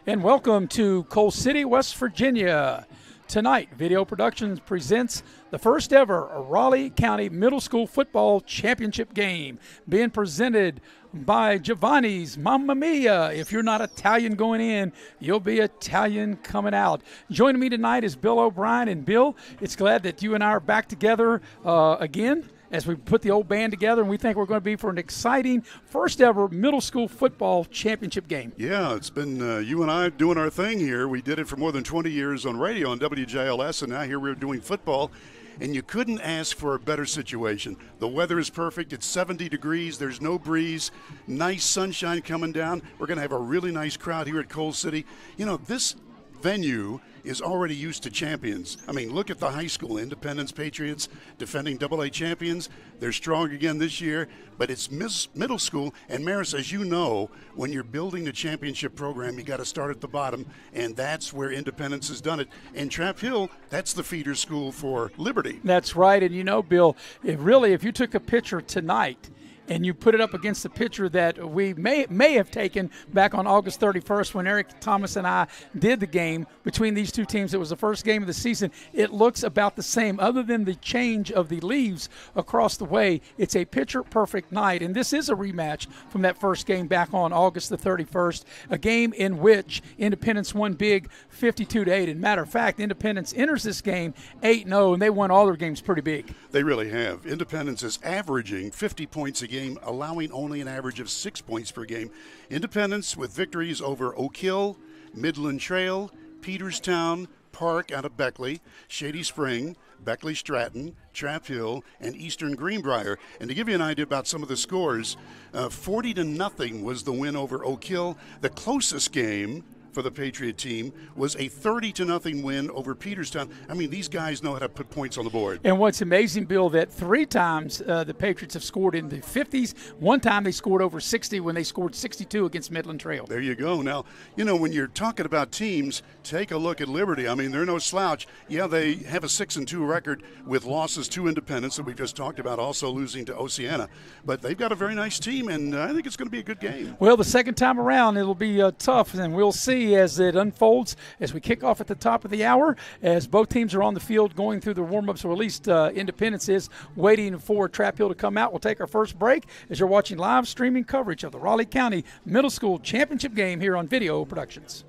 And welcome to Coal City, West Virginia. Tonight, Video Productions presents the first ever Raleigh County Middle School Football Championship game, being presented by GIOVANNI'S. Mamma Mia! If you're not Italian going in, you'll be Italian coming out. Joining me tonight is Bill O'Brien. And Bill, it's glad that you and I are back together again, as we put the old band together, and we think we're going to be for an exciting first ever middle school football championship game. Yeah, it's been you and I doing our thing here. We did it for more than 20 years on radio on WJLS, and now here we're doing football. And you couldn't ask for a better situation. The weather is perfect. It's 70 degrees. There's no breeze. Nice sunshine coming down. We're going to have a really nice crowd here at Coal City. You know, this venue is already used to champions. I mean, look at the high school, Independence Patriots, defending AA champions. They're strong again this year, but it's middle school. And Maris, as you know, when you're building a championship program, you got to start at the bottom, and that's where Independence has done it. And Trap Hill, that's the feeder school for Liberty. That's right. And you know, Bill, if you took a picture tonight and you put it up against the picture that we may have taken back on August 31st when Eric Thomas and I did the game between these two teams. It was the first game of the season. It looks about the same other than the change of the leaves across the way. It's a picture-perfect night, and this is a rematch from that first game back on August the 31st, a game in which Independence won big 52-8. And matter of fact, Independence enters this game 8-0, and they won all their games pretty big. They really have. Independence is averaging 50 points a game, allowing only an average of 6 points per game. Independence with victories over Oak Hill, Midland Trail, Peterstown, Park out of Beckley, Shady Spring, Beckley Stratton, Trap Hill, and Eastern Greenbrier. And to give you an idea about some of the scores, 40-0 was the win over Oak Hill. The closest game for the Patriot team was a 30-0 win over Peterstown. I mean, these guys know how to put points on the board. And what's amazing, Bill, that 3 times the Patriots have scored in the 50s. One time they scored over 60 when they scored 62 against Midland Trail. There you go. Now, you know, when you're talking about teams, take a look at Liberty. I mean, they're no slouch. Yeah, they have a 6-2 record with losses to Independence that we just talked about, also losing to Oceana. But they've got a very nice team, and I think it's going to be a good game. Well, the second time around, it'll be tough, and we'll see as it unfolds as we kick off at the top of the hour, as both teams are on the field going through the warm-ups, or at least Independence is waiting for Trap Hill to come out. We'll take our first break as you're watching live streaming coverage of the Raleigh County Middle School Championship game here on Video Productions.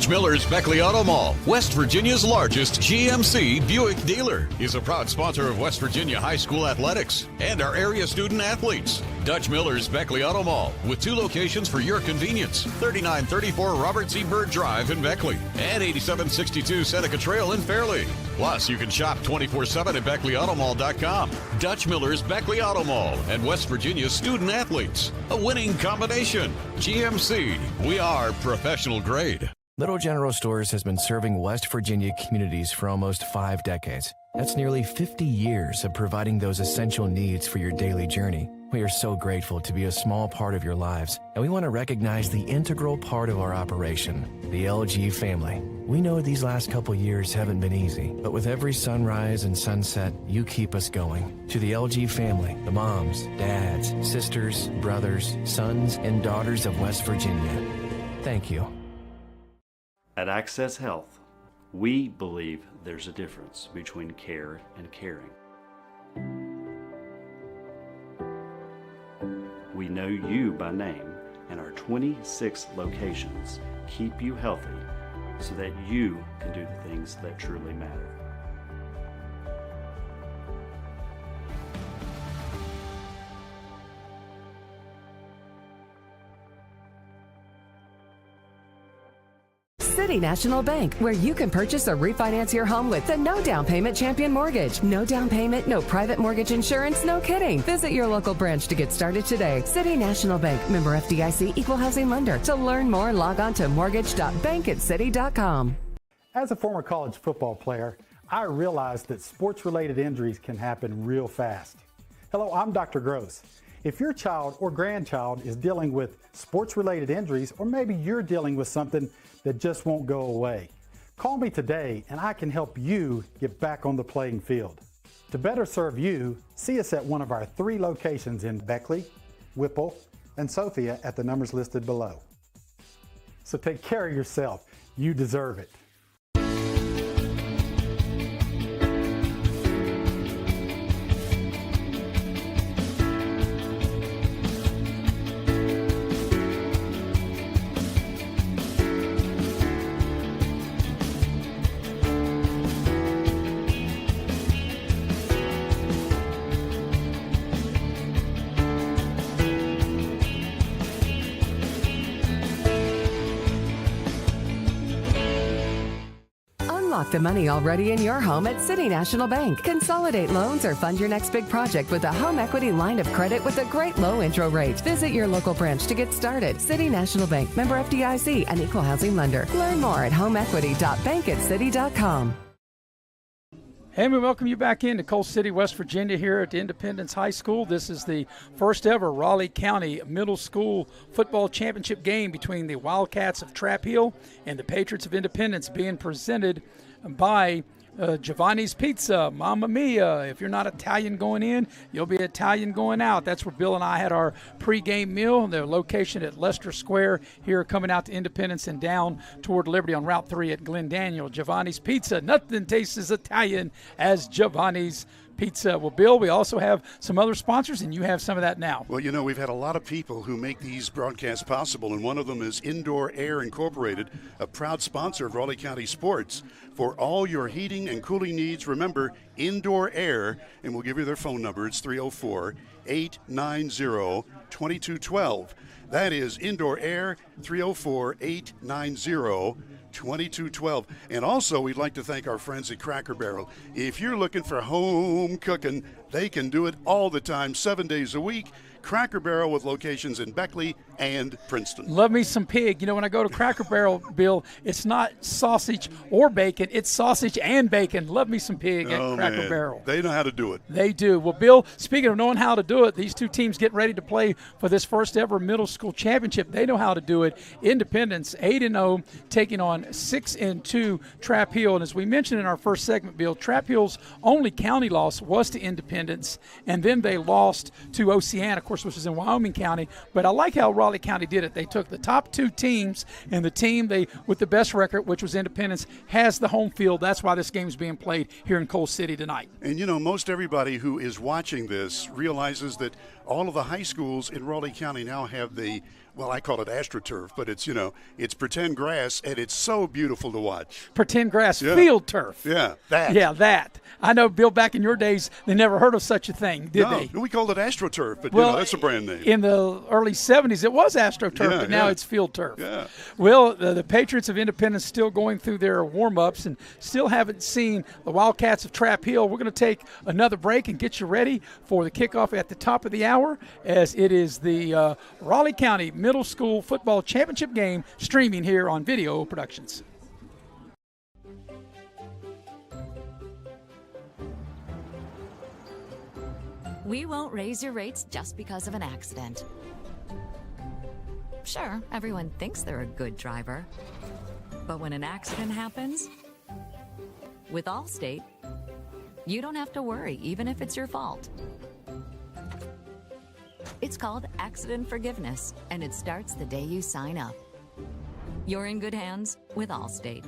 Miller's Beckley Auto Mall, West Virginia's largest GMC Buick dealer, is a proud sponsor of West Virginia High School athletics and our area student athletes. Dutch Miller's Beckley Auto Mall, with 2 locations for your convenience: 3934 Robert C. Byrd Drive in Beckley and 8762 Seneca Trail in Fairleigh. Plus, you can shop 24/7 at BeckleyAutomall.com. Dutch Miller's Beckley Auto Mall and West Virginia's student athletes. A winning combination. GMC, we are professional grade. Little General Stores has been serving West Virginia communities for almost 5 decades. That's nearly 50 years of providing those essential needs for your daily journey. We are so grateful to be a small part of your lives, and we want to recognize the integral part of our operation, the LG family. We know these last couple years haven't been easy, but with every sunrise and sunset, you keep us going. To the LG family, the moms, dads, sisters, brothers, sons, and daughters of West Virginia, thank you. At Access Health, we believe there's a difference between care and caring. We know you by name, and our 26 locations keep you healthy so that you can do the things that truly matter. City National Bank, where you can purchase or refinance your home with the no down payment Champion Mortgage. No down payment, no private mortgage insurance, no kidding. Visit your local branch to get started today. City National Bank, member FDIC, equal housing lender. To learn more, log on to mortgage.bankatcity.com. As a former college football player, I realized that sports-related injuries can happen real fast. Hello, I'm Dr. Gross. If your child or grandchild is dealing with sports-related injuries, or maybe you're dealing with something that just won't go away, call me today and I can help you get back on the playing field. To better serve you, see us at one of our 3 locations in Beckley, Whipple, and Sophia at the numbers listed below. So take care of yourself. You deserve it. Unlock the money already in your home at City National Bank. Consolidate loans or fund your next big project with a home equity line of credit with a great low intro rate. Visit your local branch to get started. City National Bank, member FDIC, an equal housing lender. Learn more at homeequity.bankatcity.com. And we welcome you back into Coal City, West Virginia here at Independence High School. This is the first ever Raleigh County Middle School Football Championship game between the Wildcats of Trap Hill and the Patriots of Independence, being presented by Giovanni's Pizza. Mamma mia. If you're not Italian going in, you'll be Italian going out. That's where Bill and I had our pregame meal. Their location at Leicester Square here, coming out to Independence and down toward Liberty on Route 3 at Glen Daniel. Giovanni's Pizza. Nothing tastes as Italian as Giovanni's Pizza. Well, Bill, we also have some other sponsors, and you have some of that now. Well, you know, we've had a lot of people who make these broadcasts possible, and one of them is Indoor Air Incorporated, a proud sponsor of Raleigh County Sports. For all your heating and cooling needs, remember Indoor Air, and we'll give you their phone number. It's 304-890-2212. That is Indoor Air, 304-890-2212. And also, we'd like to thank our friends at Cracker Barrel. If you're looking for home cooking, they can do it all the time, 7 days a week. Cracker Barrel with locations in Beckley and Princeton. Love me some pig. You know, when I go to Cracker Barrel, Bill, it's not sausage or bacon. It's sausage and bacon. Love me some pig at Cracker Barrel. They know how to do it. They do. Well, Bill, speaking of knowing how to do it, these two teams get ready to play for this first ever middle school championship. They know how to do it. Independence, 8-0, taking on 6-2 Trap Hill. And as we mentioned in our first segment, Bill, Trap Hill's only county loss was to Independence, and then they lost to Oceana, of course, which is in Wyoming County. But I like how Raleigh County did it. They took the top two teams, and the team with the best record, which was Independence, has the home field. That's why this game is being played here in Coal City tonight. And, you know, most everybody who is watching this realizes that all of the high schools in Raleigh County now have well, I call it AstroTurf, but it's, you know, it's pretend grass, and it's so beautiful to watch. Pretend grass, field turf. Yeah, that. Yeah, that. I know, Bill, back in your days, they never heard of such a thing, did they? No, we called it AstroTurf, but, well, you know, that's a brand name. In the early 70s, it was AstroTurf, but now it's field turf. Yeah. Well, the Patriots of Independence still going through their warm-ups and still haven't seen the Wildcats of Trap Hill. We're going to take another break and get you ready for the kickoff at the top of the hour, as it is the Raleigh County Middle School Football Championship game streaming here on Video Productions. We won't raise your rates just because of an accident. Sure, everyone thinks they're a good driver. But when an accident happens, with Allstate, you don't have to worry, even if it's your fault. It's called accident forgiveness, and it starts the day you sign up. You're in good hands with Allstate.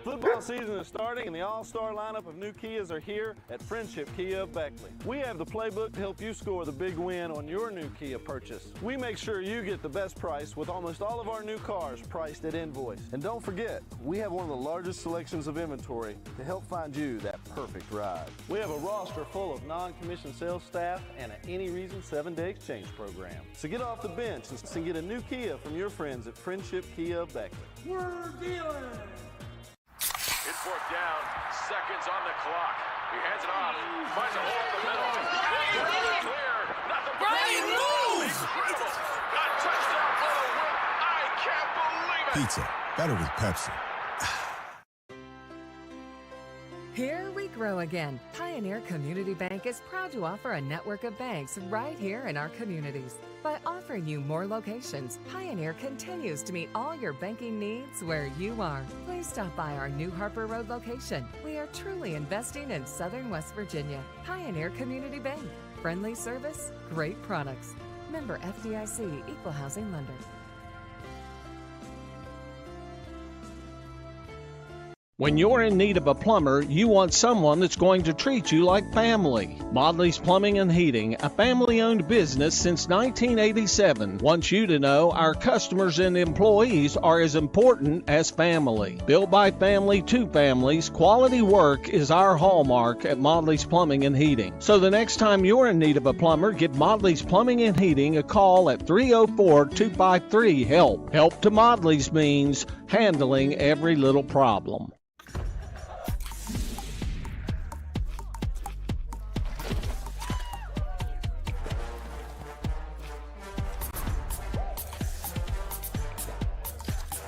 Football season is starting, and the all-star lineup of new Kias are here at Friendship Kia of Beckley. We have the playbook to help you score the big win on your new Kia purchase. We make sure you get the best price with almost all of our new cars priced at invoice. And don't forget, we have one of the largest selections of inventory to help find you that perfect ride. We have a roster full of non-commissioned sales staff and an any reason 7-day exchange program. So get off the bench and get a new Kia from your friends at Friendship Kia of Beckley. We're dealing. It's fourth down, seconds on the clock. He hands it off, finds a hole in the middle. Clear, nothing but incredible. A touchdown for the win. I can't believe it. Pizza, better with Pepsi. Here we grow again. Pioneer Community Bank is proud to offer a network of banks right here in our communities. By offering you more locations, Pioneer continues to meet all your banking needs where you are. Please stop by our New Harper Road location. We are truly investing in Southern West Virginia. Pioneer Community Bank. Friendly service, great products. Member FDIC, Equal Housing Lender. When you're in need of a plumber, you want someone that's going to treat you like family. Modley's Plumbing and Heating, a family-owned business since 1987, wants you to know our customers and employees are as important as family. Built by family to families, quality work is our hallmark at Modley's Plumbing and Heating. So the next time you're in need of a plumber, give Modley's Plumbing and Heating a call at 304-253-HELP. Help to Modley's means handling every little problem.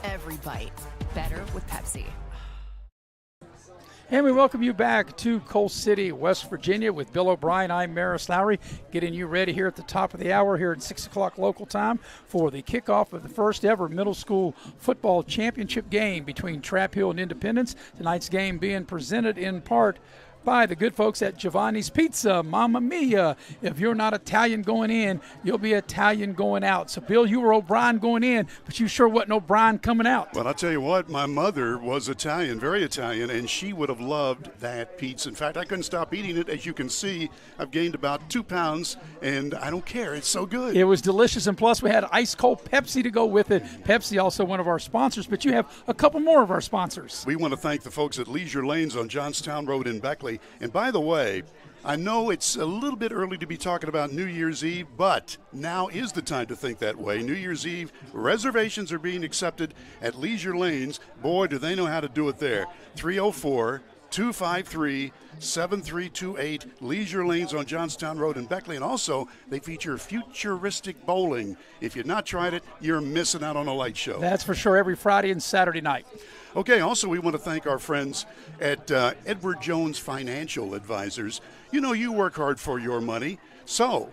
Every bite better with Pepsi. And we welcome you back to Coal City, West Virginia with Bill O'Brien. I'm Maris Lowry, getting you ready here at the top of the hour here at 6 o'clock local time for the kickoff of the first ever middle school football championship game between Trap Hill and Independence. Tonight's game being presented in part by the good folks at Giovanni's Pizza. Mamma mia. If you're not Italian going in, you'll be Italian going out. So, Bill, you were O'Brien going in, but you sure wasn't O'Brien coming out. Well, I'll tell you what, my mother was Italian, very Italian, and she would have loved that pizza. In fact, I couldn't stop eating it. As you can see, I've gained about 2 pounds, and I don't care. It's so good. It was delicious, and plus we had ice cold Pepsi to go with it. Pepsi also one of our sponsors, but you have a couple more of our sponsors. We want to thank the folks at Leisure Lanes on Johnstown Road in Beckley. And by the way, I know it's a little bit early to be talking about New Year's Eve, but now is the time to think that way. New Year's Eve reservations are being accepted at Leisure Lanes. Boy, do they know how to do it there. 304-253-7328, Leisure Lanes on Johnstown Road in Beckley. And also, they feature futuristic bowling. If you've not tried it, you're missing out on a light show. That's for sure, every Friday and Saturday night. Okay, also we want to thank our friends at Edward Jones Financial Advisors. You know you work hard for your money, so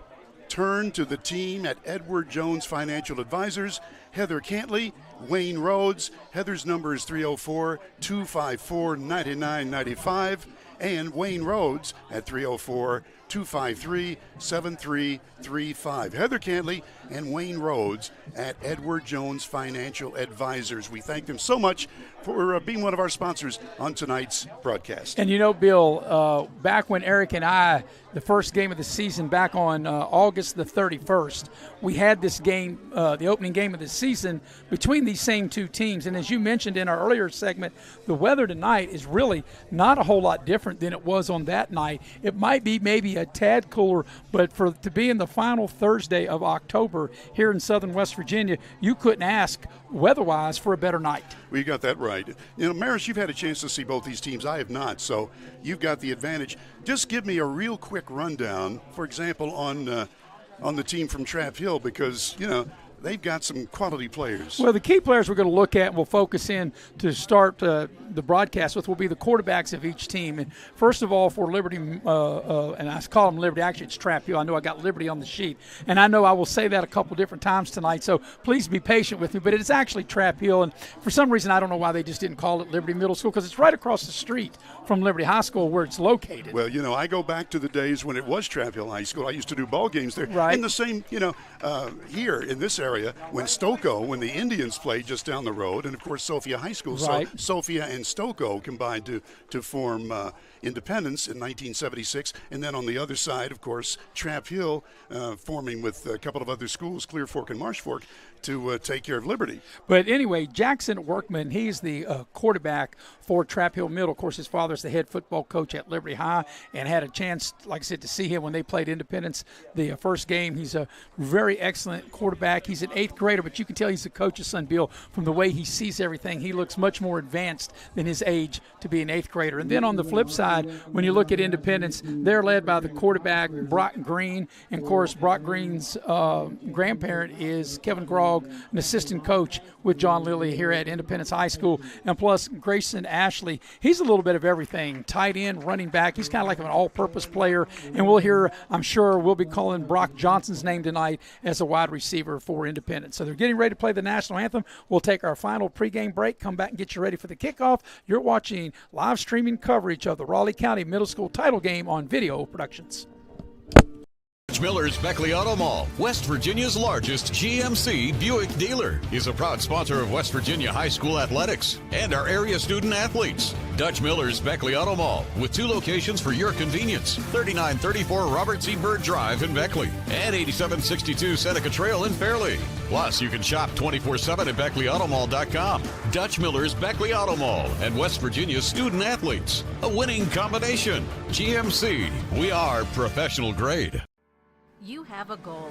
turn to the team at Edward Jones Financial Advisors. Heather Cantley, Wayne Rhodes. Heather's number is 304-254-9995. And Wayne Rhodes at 304-253-7335. Heather Cantley and Wayne Rhodes at Edward Jones Financial Advisors. We thank them so much for being one of our sponsors on tonight's broadcast. And you know, Bill, back when Eric and I, the first game of the season back on August the 31st, we had this game, the opening game of the season, between these same two teams. And as you mentioned in our earlier segment, the weather tonight is really not a whole lot different than it was on that night. It might be maybe a tad cooler, but to be in the final Thursday of October here in southern West Virginia, you couldn't ask weather-wise for a better night. We got that right. You know, Maris, you've had a chance to see both these teams. I have not, so you've got the advantage. Just give me a real quick rundown, for example, on the team from Trap Hill, because, you know, they've got some quality players. Well, the key players we're going to look at and we'll focus in to start the broadcast with will be the quarterbacks of each team. And first of all, for Liberty, and I call them Liberty, actually it's Trap Hill. I know I got Liberty on the sheet. And I know I will say that a couple different times tonight, so please be patient with me. But it's actually Trap Hill, and for some reason I don't know why they just didn't call it Liberty Middle School, because it's right across the street from Liberty High School where it's located. Well, you know, I go back to the days when it was Trap Hill High School. I used to do ball games there. Right. And the same, you know, here in this area, when the Indians played just down the road, and of course Sophia High School, right. So Sophia and Stokoe combined to form Independence in 1976, and then on the other side, of course, Trap Hill forming with a couple of other schools, Clear Fork and Marsh Fork, to take care of Liberty. But anyway, Jackson Workman, he's the quarterback for Trap Hill Middle. Of course, his father's the head football coach at Liberty High, and had a chance, like I said, to see him when they played Independence the first game. He's a very excellent quarterback. He's an 8th grader, but you can tell he's the coach's son, Bill, from the way he sees everything. He looks much more advanced than his age to be an 8th grader. And then on the flip side, when you look at Independence, they're led by the quarterback, Brock Green. And, of course, Brock Green's grandparent is Kevin Grog, an assistant coach with John Lilly here at Independence High School. And plus Grayson Ashley, he's a little bit of everything, tight end, running back. He's kind of like an all-purpose player. And we'll hear, I'm sure we'll be calling Brock Johnson's name tonight as a wide receiver for Independence. So they're getting ready to play the national anthem. We'll take our final pregame break, come back and get you ready for the kickoff. You're watching live streaming coverage of the Raleigh County Middle School title game on Video Productions. Dutch Miller's Beckley Auto Mall, West Virginia's largest GMC Buick dealer, is a proud sponsor of West Virginia high school athletics and our area student athletes. Dutch Miller's Beckley Auto Mall, with 2 locations for your convenience: 3934 Robert C. Byrd Drive in Beckley and 8762 Seneca Trail in Fairleigh. Plus, you can shop 24/7 at BeckleyAutomall.com. Dutch Miller's Beckley Auto Mall and West Virginia's student athletes. A winning combination. GMC, we are professional grade. You have a goal.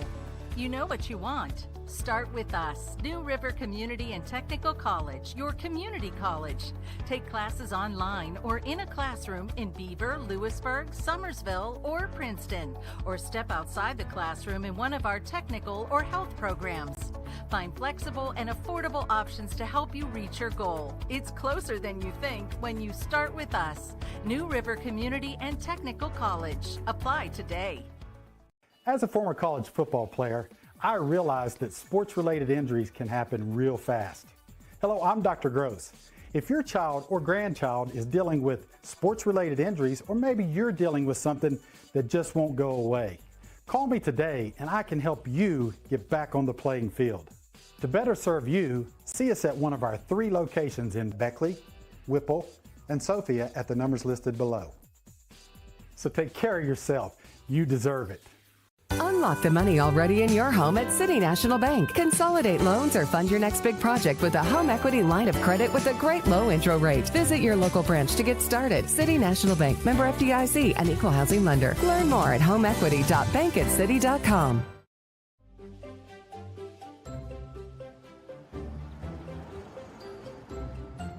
You know what you want. Start with us, New River Community and Technical College, your community college. Take classes online or in a classroom in Beaver, Lewisburg, Summersville, or Princeton, or step outside the classroom in one of our technical or health programs. Find flexible and affordable options to help you reach your goal. It's closer than you think when you start with us, New River Community and Technical College. Apply today. As a former college football player, I realized that sports-related injuries can happen real fast. Hello, I'm Dr. Gross. If your child or grandchild is dealing with sports-related injuries, or maybe you're dealing with something that just won't go away, call me today and I can help you get back on the playing field. To better serve you, see us at one of our 3 locations in Beckley, Whipple, and Sophia at the numbers listed below. So take care of yourself. You deserve it. Unlock the money already in your home at City National Bank. Consolidate loans or fund your next big project with a home equity line of credit with a great low intro rate. Visit your local branch to get started. City National Bank, member FDIC, and equal housing lender. Learn more at homeequity.bankatcity.com.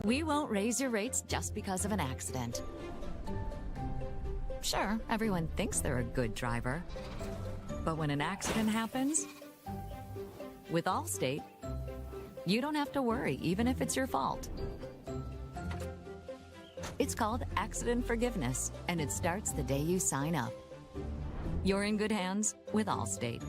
We won't raise your rates just because of an accident. Sure, everyone thinks they're a good driver. But when an accident happens, with Allstate, you don't have to worry, even if it's your fault. It's called accident forgiveness, and it starts the day you sign up. You're in good hands with Allstate.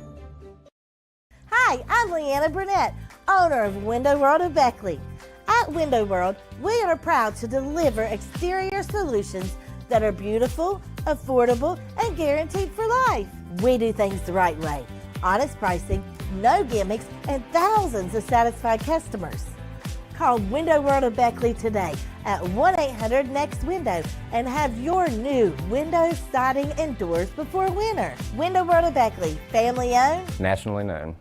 Hi, I'm Leanna Burnett, owner of Window World of Beckley. At Window World, we are proud to deliver exterior solutions that are beautiful, affordable, and guaranteed for life. We do things the right way. Honest pricing, no gimmicks, and thousands of satisfied customers. Call Window World of Beckley today at 1-800-NEXT-WINDOW and have your new windows, siding, and doors before winter. Window World of Beckley, family owned, nationally known.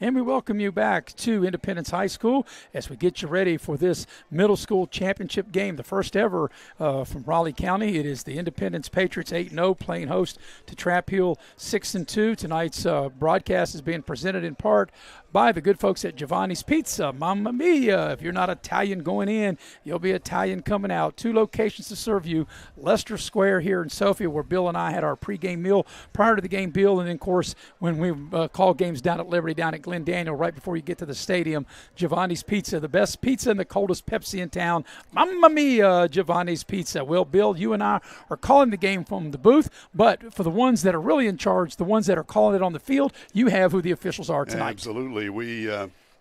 And we welcome you back to Independence High School as we get you ready for this middle school championship game, the first ever from Raleigh County. It is the Independence Patriots 8-0 playing host to Trap Hill 6-2. Tonight's broadcast is being presented in part by the good folks at Giovanni's Pizza. Mamma mia, if you're not Italian going in, you'll be Italian coming out. 2 locations to serve you. Leicester Square here in Sophia, where Bill and I had our pregame meal prior to the game, Bill, and then, of course, when we call games down at Liberty, down at Glen Daniel, right before you get to the stadium. Giovanni's Pizza, the best pizza and the coldest Pepsi in town. Mamma mia, Giovanni's Pizza. Well, Bill, you and I are calling the game from the booth, but for the ones that are really in charge, the ones that are calling it on the field, you have who the officials are tonight. Absolutely. We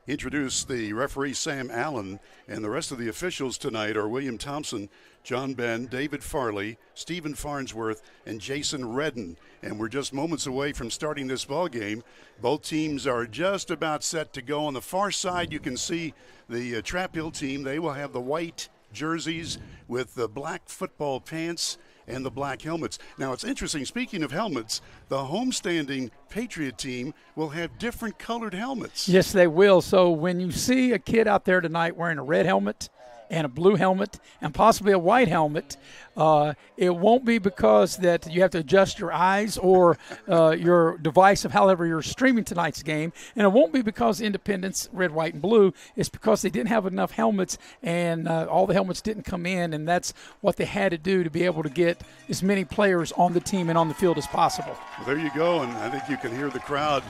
introduce the referee, Sam Allen, and the rest of the officials tonight are William Thompson, John Ben, David Farley, Stephen Farnsworth, and Jason Redden. And we're just moments away from starting this ball game. Both teams are just about set to go. On the far side, you can see the Trap Hill team. They will have the white jerseys with the black football pants and the black helmets. Now, it's interesting, speaking of helmets, the homestanding Patriot team will have different colored helmets. Yes, they will. So when you see a kid out there tonight wearing a red helmet and a blue helmet and possibly a white helmet, it won't be because that you have to adjust your eyes or your device of however you're streaming tonight's game, and it won't be because Independence, red, white, and blue. It's because they didn't have enough helmets, and all the helmets didn't come in, and that's what they had to do to be able to get as many players on the team and on the field as possible. Well, there you go, and I think you can hear the crowd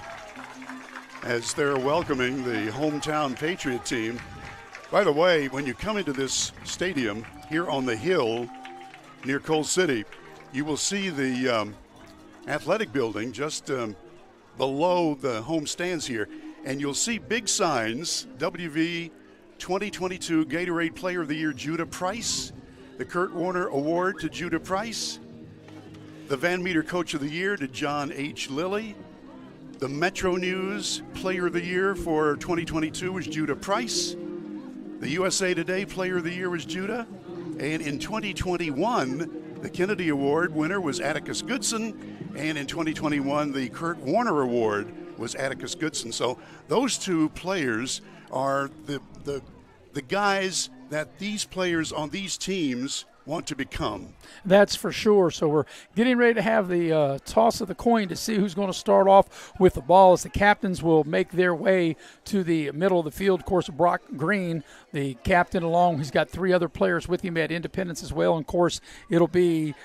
as they're welcoming the hometown Patriot team. By the way, when you come into this stadium here on the hill near Coal City, you will see the athletic building just below the home stands here, and you'll see big signs, WV 2022 Gatorade Player of the Year, Judah Price, the Kurt Warner Award to Judah Price. The Van Meter Coach of the Year to John H. Lilly. The Metro News Player of the Year for 2022 was Judah Price. The USA Today Player of the Year was Judah. And in 2021, the Kennedy Award winner was Atticus Goodson. And in 2021, the Kurt Warner Award was Atticus Goodson. So those two players are the guys that these players on these teams want to become. That's for sure. So we're getting ready to have the toss of the coin to see who's going to start off with the ball as the captains will make their way to the middle of the field. Of course, Brock Green, the captain, along, he's got 3 other players with him at Independence as well. And, of course, it'll be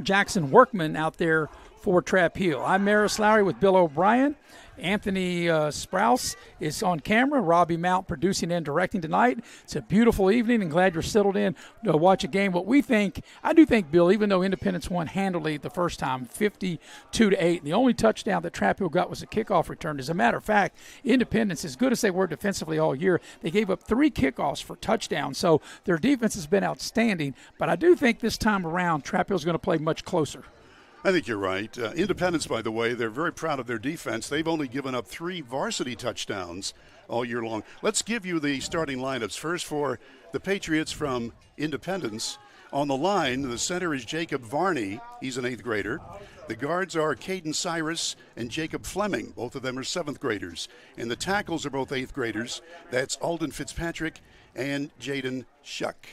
Jackson Workman out there for Trap Hill. I'm Maris Lowry with Bill O'Brien. Anthony Sprouse is on camera. Robbie Mount producing and directing tonight. It's a beautiful evening, and glad you're settled in to watch a game. What we think, I do think, Bill, even though Independence won handily the first time, 52-8, the only touchdown that Trap Hill got was a kickoff return. As a matter of fact, Independence, as good as they were defensively all year, they gave up 3 kickoffs for touchdowns. So their defense has been outstanding. But I do think this time around, Trap Hill's going to play much closer. I think you're right. Independence, by the way, they're very proud of their defense. They've only given up 3 varsity touchdowns all year long. Let's give you the starting lineups. First for the Patriots from Independence. On the line, the center is Jacob Varney. He's an 8th grader. The guards are Caden Cyrus and Jacob Fleming. Both of them are 7th graders. And the tackles are both 8th graders. That's Alden Fitzpatrick and Jaden Shuck.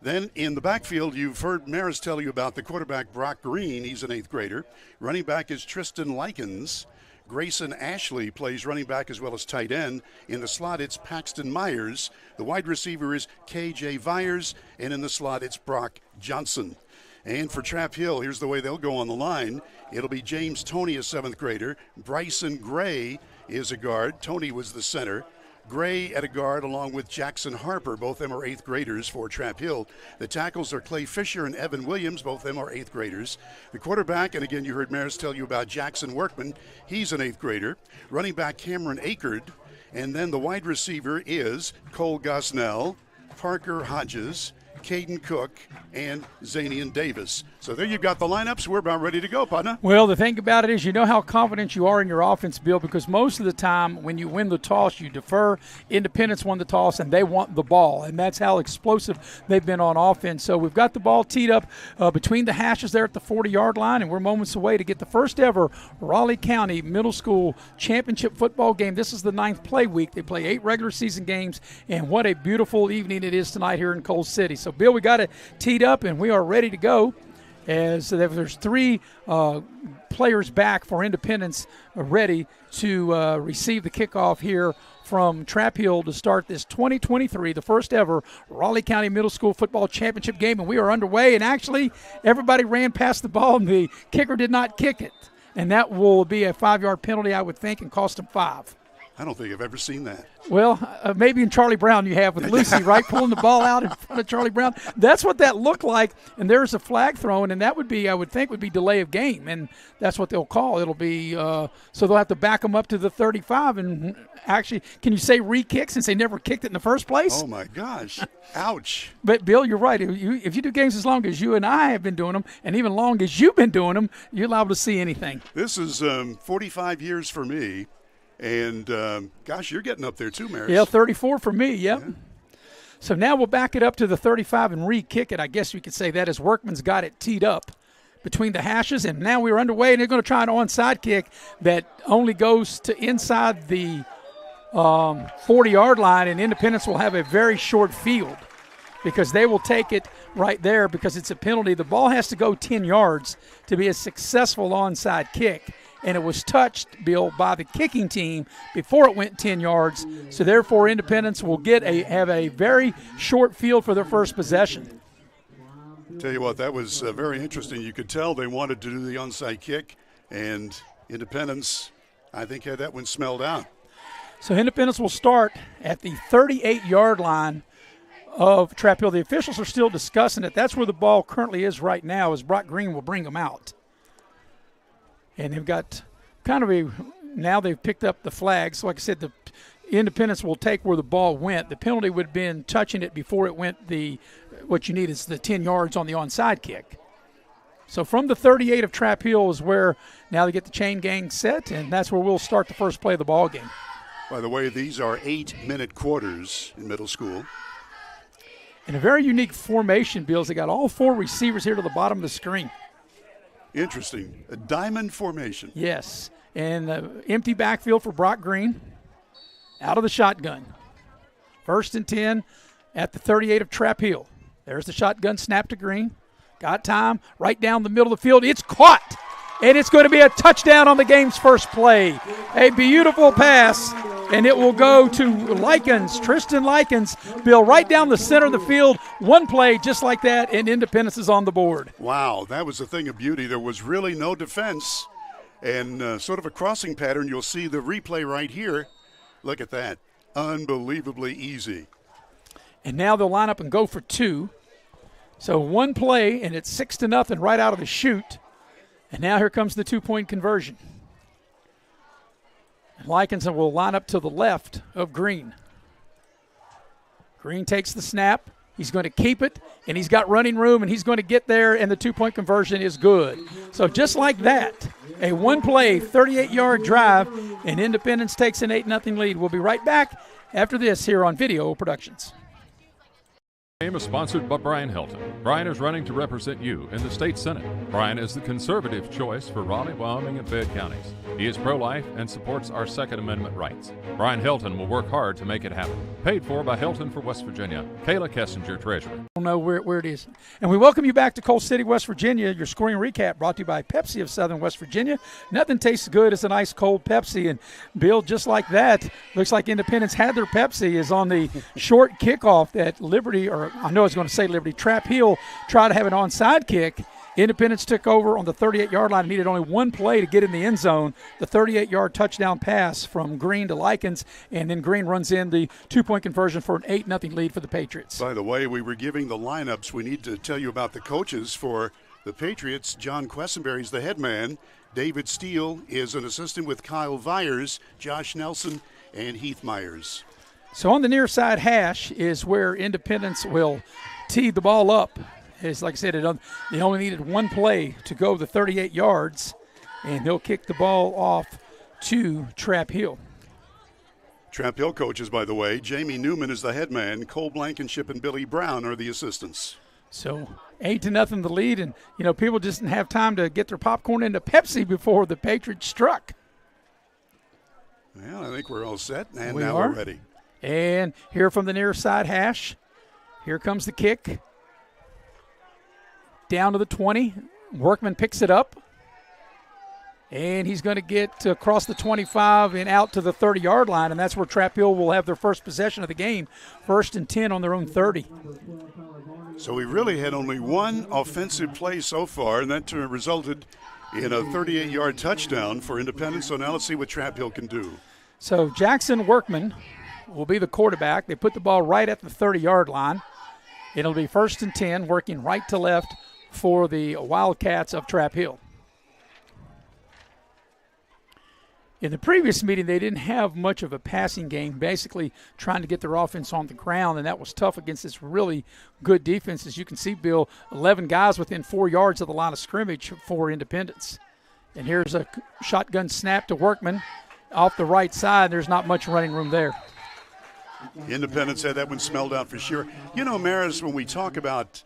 Then in the backfield, you've heard Maris tell you about the quarterback, Brock Green. He's an 8th grader. Running back is Tristan Likens. Grayson Ashley plays running back as well as tight end. In the slot, it's Paxton Myers. The wide receiver is KJ Vyers. And in the slot, it's Brock Johnson. And for Trap Hill, here's the way they'll go on the line. It'll be James Toney, a 7th grader. Bryson Gray is a guard. Toney was the center. Gray at a guard along with Jackson Harper. Both of them are 8th graders for Trap Hill. The tackles are Clay Fisher and Evan Williams. Both of them are 8th graders. The quarterback, and again you heard Maris tell you about Jackson Workman. He's an 8th grader. Running back Cameron Akerd. And then the wide receiver is Cole Gosnell, Parker Hodges, Caden Cook, and Zanian Davis. So there you've got the lineups. We're about ready to go, partner. Well, the thing about it is you know how confident you are in your offense, Bill, because most of the time when you win the toss, you defer. Independence won the toss, and they want the ball, and that's how explosive they've been on offense. So we've got the ball teed up between the hashes there at the 40-yard line, and we're moments away to get the first ever Raleigh County Middle School Championship football game. This is the 9th play week. They play 8 regular season games, and what a beautiful evening it is tonight here in Coal City. So, Bill, we got it teed up, and we are ready to go. As there's 3 players back for Independence ready to receive the kickoff here from Trap Hill to start this 2023, the first ever Raleigh County Middle School Football Championship game. And we are underway, and actually everybody ran past the ball, and the kicker did not kick it. And that will be a 5-yard penalty, I would think, and cost them 5. I don't think I've ever seen that. Well, maybe in Charlie Brown you have with Lucy, right, pulling the ball out in front of Charlie Brown. That's what that looked like, and there's a flag thrown, and that would be, I would think, would be delay of game, and that's what they'll call. It'll be so they'll have to back them up to the 35, and actually, can you say re-kick since they never kicked it in the first place? Oh, my gosh. Ouch. But, Bill, you're right. If you do games as long as you and I have been doing them, and even long as you've been doing them, you're liable to see anything. This is 45 years for me. And, gosh, you're getting up there too, Maris. Yeah, 34 for me, yep. Yeah. So now we'll back it up to the 35 and re-kick it. I guess we could say that as Workman's got it teed up between the hashes. And now we're underway, and they're going to try an onside kick that only goes to inside the 40-yard line, and Independence will have a very short field because they will take it right there because it's a penalty. The ball has to go 10 yards to be a successful onside kick. And it was touched, Bill, by the kicking team before it went 10 yards. So, therefore, Independence will have a very short field for their first possession. Tell you what, that was very interesting. You could tell they wanted to do the onside kick, and Independence, I think, had that one smelled out. So, Independence will start at the 38-yard line of Trap Hill. The officials are still discussing it. That's where the ball currently is right now, as Brock Green will bring them out. And they've got kind of now they've picked up the flags. So like I said, the Independence will take where the ball went. The penalty would have been touching it before it went what you need is the 10 yards on the onside kick. So from the 38 of Trap Hill is where now they get the chain gang set, and that's where we'll start the first play of the ball game. By the way, these are 8-minute quarters in middle school. And a very unique formation, Bills. They got all 4 receivers here to the bottom of the screen. Interesting. A diamond formation. Yes. And empty backfield for Brock Green. Out of the shotgun. 1st and 10 at the 38 of Trap Hill. There's the shotgun snap to Green. Got time right down the middle of the field. It's caught. And it's going to be a touchdown on the game's first play. A beautiful pass, and it will go to Likens, Tristan Likens, Bill, right down the center of the field. One play just like that, and Independence is on the board. Wow, that was a thing of beauty. There was really no defense, and sort of a crossing pattern. You'll see the replay right here. Look at that. Unbelievably easy. And now they'll line up and go for 2. So one play, and it's 6-0 right out of the chute. And now here comes the 2-point conversion. And Likenson will line up to the left of Green. Green takes the snap. He's going to keep it, and he's got running room, and he's going to get there, and the 2-point conversion is good. So just like that, a one-play, 38-yard drive, and Independence takes an 8-0 lead. We'll be right back after this here on Video Productions. Game is sponsored by Brian Helton. Brian is running to represent you in the state senate. Brian is the conservative choice for Raleigh, Wyoming, and Fayette counties. He is pro-life and supports our Second Amendment rights. Brian Helton will work hard to make it happen. Paid for by Helton for West Virginia. Kayla Kessinger, Treasurer. I don't know where it is. And we welcome you back to Coal City, West Virginia. Your scoring recap brought to you by Pepsi of Southern West Virginia. Nothing tastes good as an ice cold Pepsi. And Bill, just like that, looks like Independence had their Pepsi is on the short kickoff that Liberty, or I know I was going to say Liberty, Trap Hill tried to have an onside kick. Independence took over on the 38-yard line and needed only one play to get in the end zone. The 38-yard touchdown pass from Green to Likens, and then Green runs in the 2-point conversion for an 8-0 lead for the Patriots. By the way, we were giving the lineups. We need to tell you about the coaches for the Patriots. John Quessenberry is the head man. David Steele is an assistant with Kyle Vyers, Josh Nelson, and Heath Myers. So on the near side hash is where Independence will tee the ball up. As like I said, they only needed one play to go the 38 yards, and they'll kick the ball off to Trap Hill. Trap Hill coaches, by the way, Jamie Newman is the head man. Cole Blankenship and Billy Brown are the assistants. So 8-0 the lead, and people just didn't have time to get their popcorn into Pepsi before the Patriots struck. Well, I think we're all set, and we're ready. And here from the near side hash, here comes the kick. Down to the 20. Workman picks it up. And he's going to get across the 25 and out to the 30-yard line, and that's where Trap Hill will have their first possession of the game. 1st and 10 on their own 30. So we really had only one offensive play so far, and that resulted in a 38-yard touchdown for Independence. So now let's see what Trap Hill can do. So Jackson Workman will be the quarterback. They put the ball right at the 30-yard line. It'll be 1st and 10, working right to left for the Wildcats of Trap Hill. In the previous meeting, they didn't have much of a passing game, basically trying to get their offense on the ground, and that was tough against this really good defense. As you can see, Bill, 11 guys within 4 yards of the line of scrimmage for Independence. And here's a shotgun snap to Workman off the right side. There's not much running room there. Independence had that one smelled out for sure. Maris, when we talk about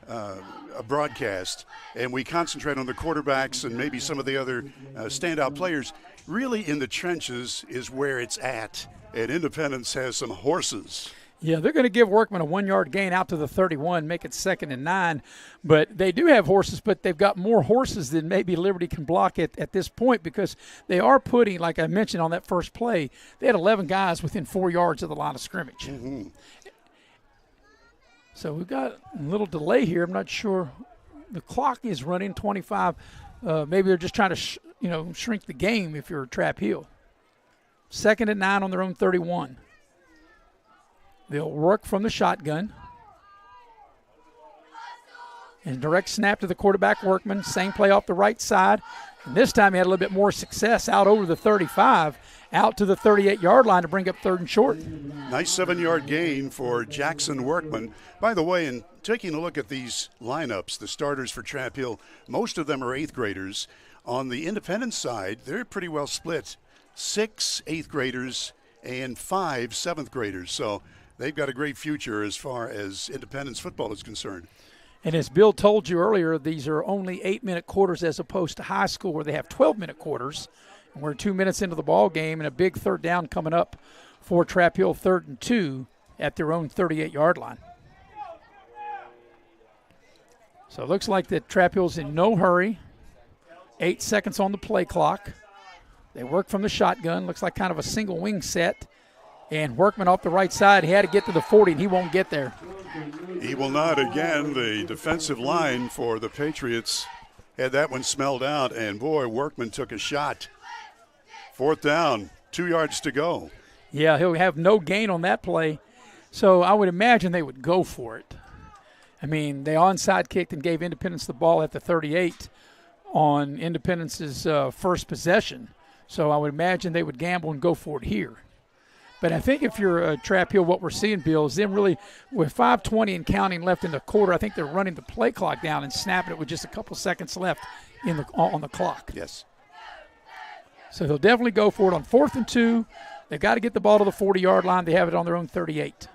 a broadcast and we concentrate on the quarterbacks and maybe some of the other standout players, really in the trenches is where it's at. And Independence has some horses. Yeah, they're going to give Workman a 1-yard gain out to the 31, make it 2nd and 9. But they do have horses, but they've got more horses than maybe Liberty can block at this point, because they are putting, like I mentioned on that first play, they had 11 guys within 4 yards of the line of scrimmage. Mm-hmm. So we've got a little delay here. I'm not sure. The clock is running 25. Maybe they're just trying to shrink the game if you're Trap Hill. 2nd and 9 on their own 31. They'll work from the shotgun. And direct snap to the quarterback, Workman. Same play off the right side. And this time he had a little bit more success out over the 35, out to the 38-yard line to bring up 3rd and short. Nice 7-yard gain for Jackson Workman. By the way, in taking a look at these lineups, the starters for Trap Hill, most of them are 8th graders. On the independent side, they're pretty well split. 6 8th graders and 5 7th graders. So they've got a great future as far as independence football is concerned. And as Bill told you earlier, these are only 8-minute quarters as opposed to high school where they have 12-minute quarters. And we're 2 minutes into the ball game and a big 3rd down coming up for Trap Hill, 3rd and 2 at their own 38-yard line. So it looks like that Trap Hill's in no hurry. 8 seconds on the play clock. They work from the shotgun. Looks like kind of a single wing set. And Workman off the right side. He had to get to the 40, and he won't get there. He will not. Again, the defensive line for the Patriots had that one smelled out, and boy, Workman took a shot. 4th down, 2 yards to go. Yeah, he'll have no gain on that play. So I would imagine they would go for it. I mean, they onside kicked and gave Independence the ball at the 38 on Independence's first possession. So I would imagine they would gamble and go for it here. But I think if you're a Trap Hill, what we're seeing, Bill, is them really, with 5:20 and counting left in the quarter, I think they're running the play clock down and snapping it with just a couple seconds left on the clock. Yes. So they'll definitely go for it on 4th and 2. They've got to get the ball to the 40-yard line. They have it on their own 38.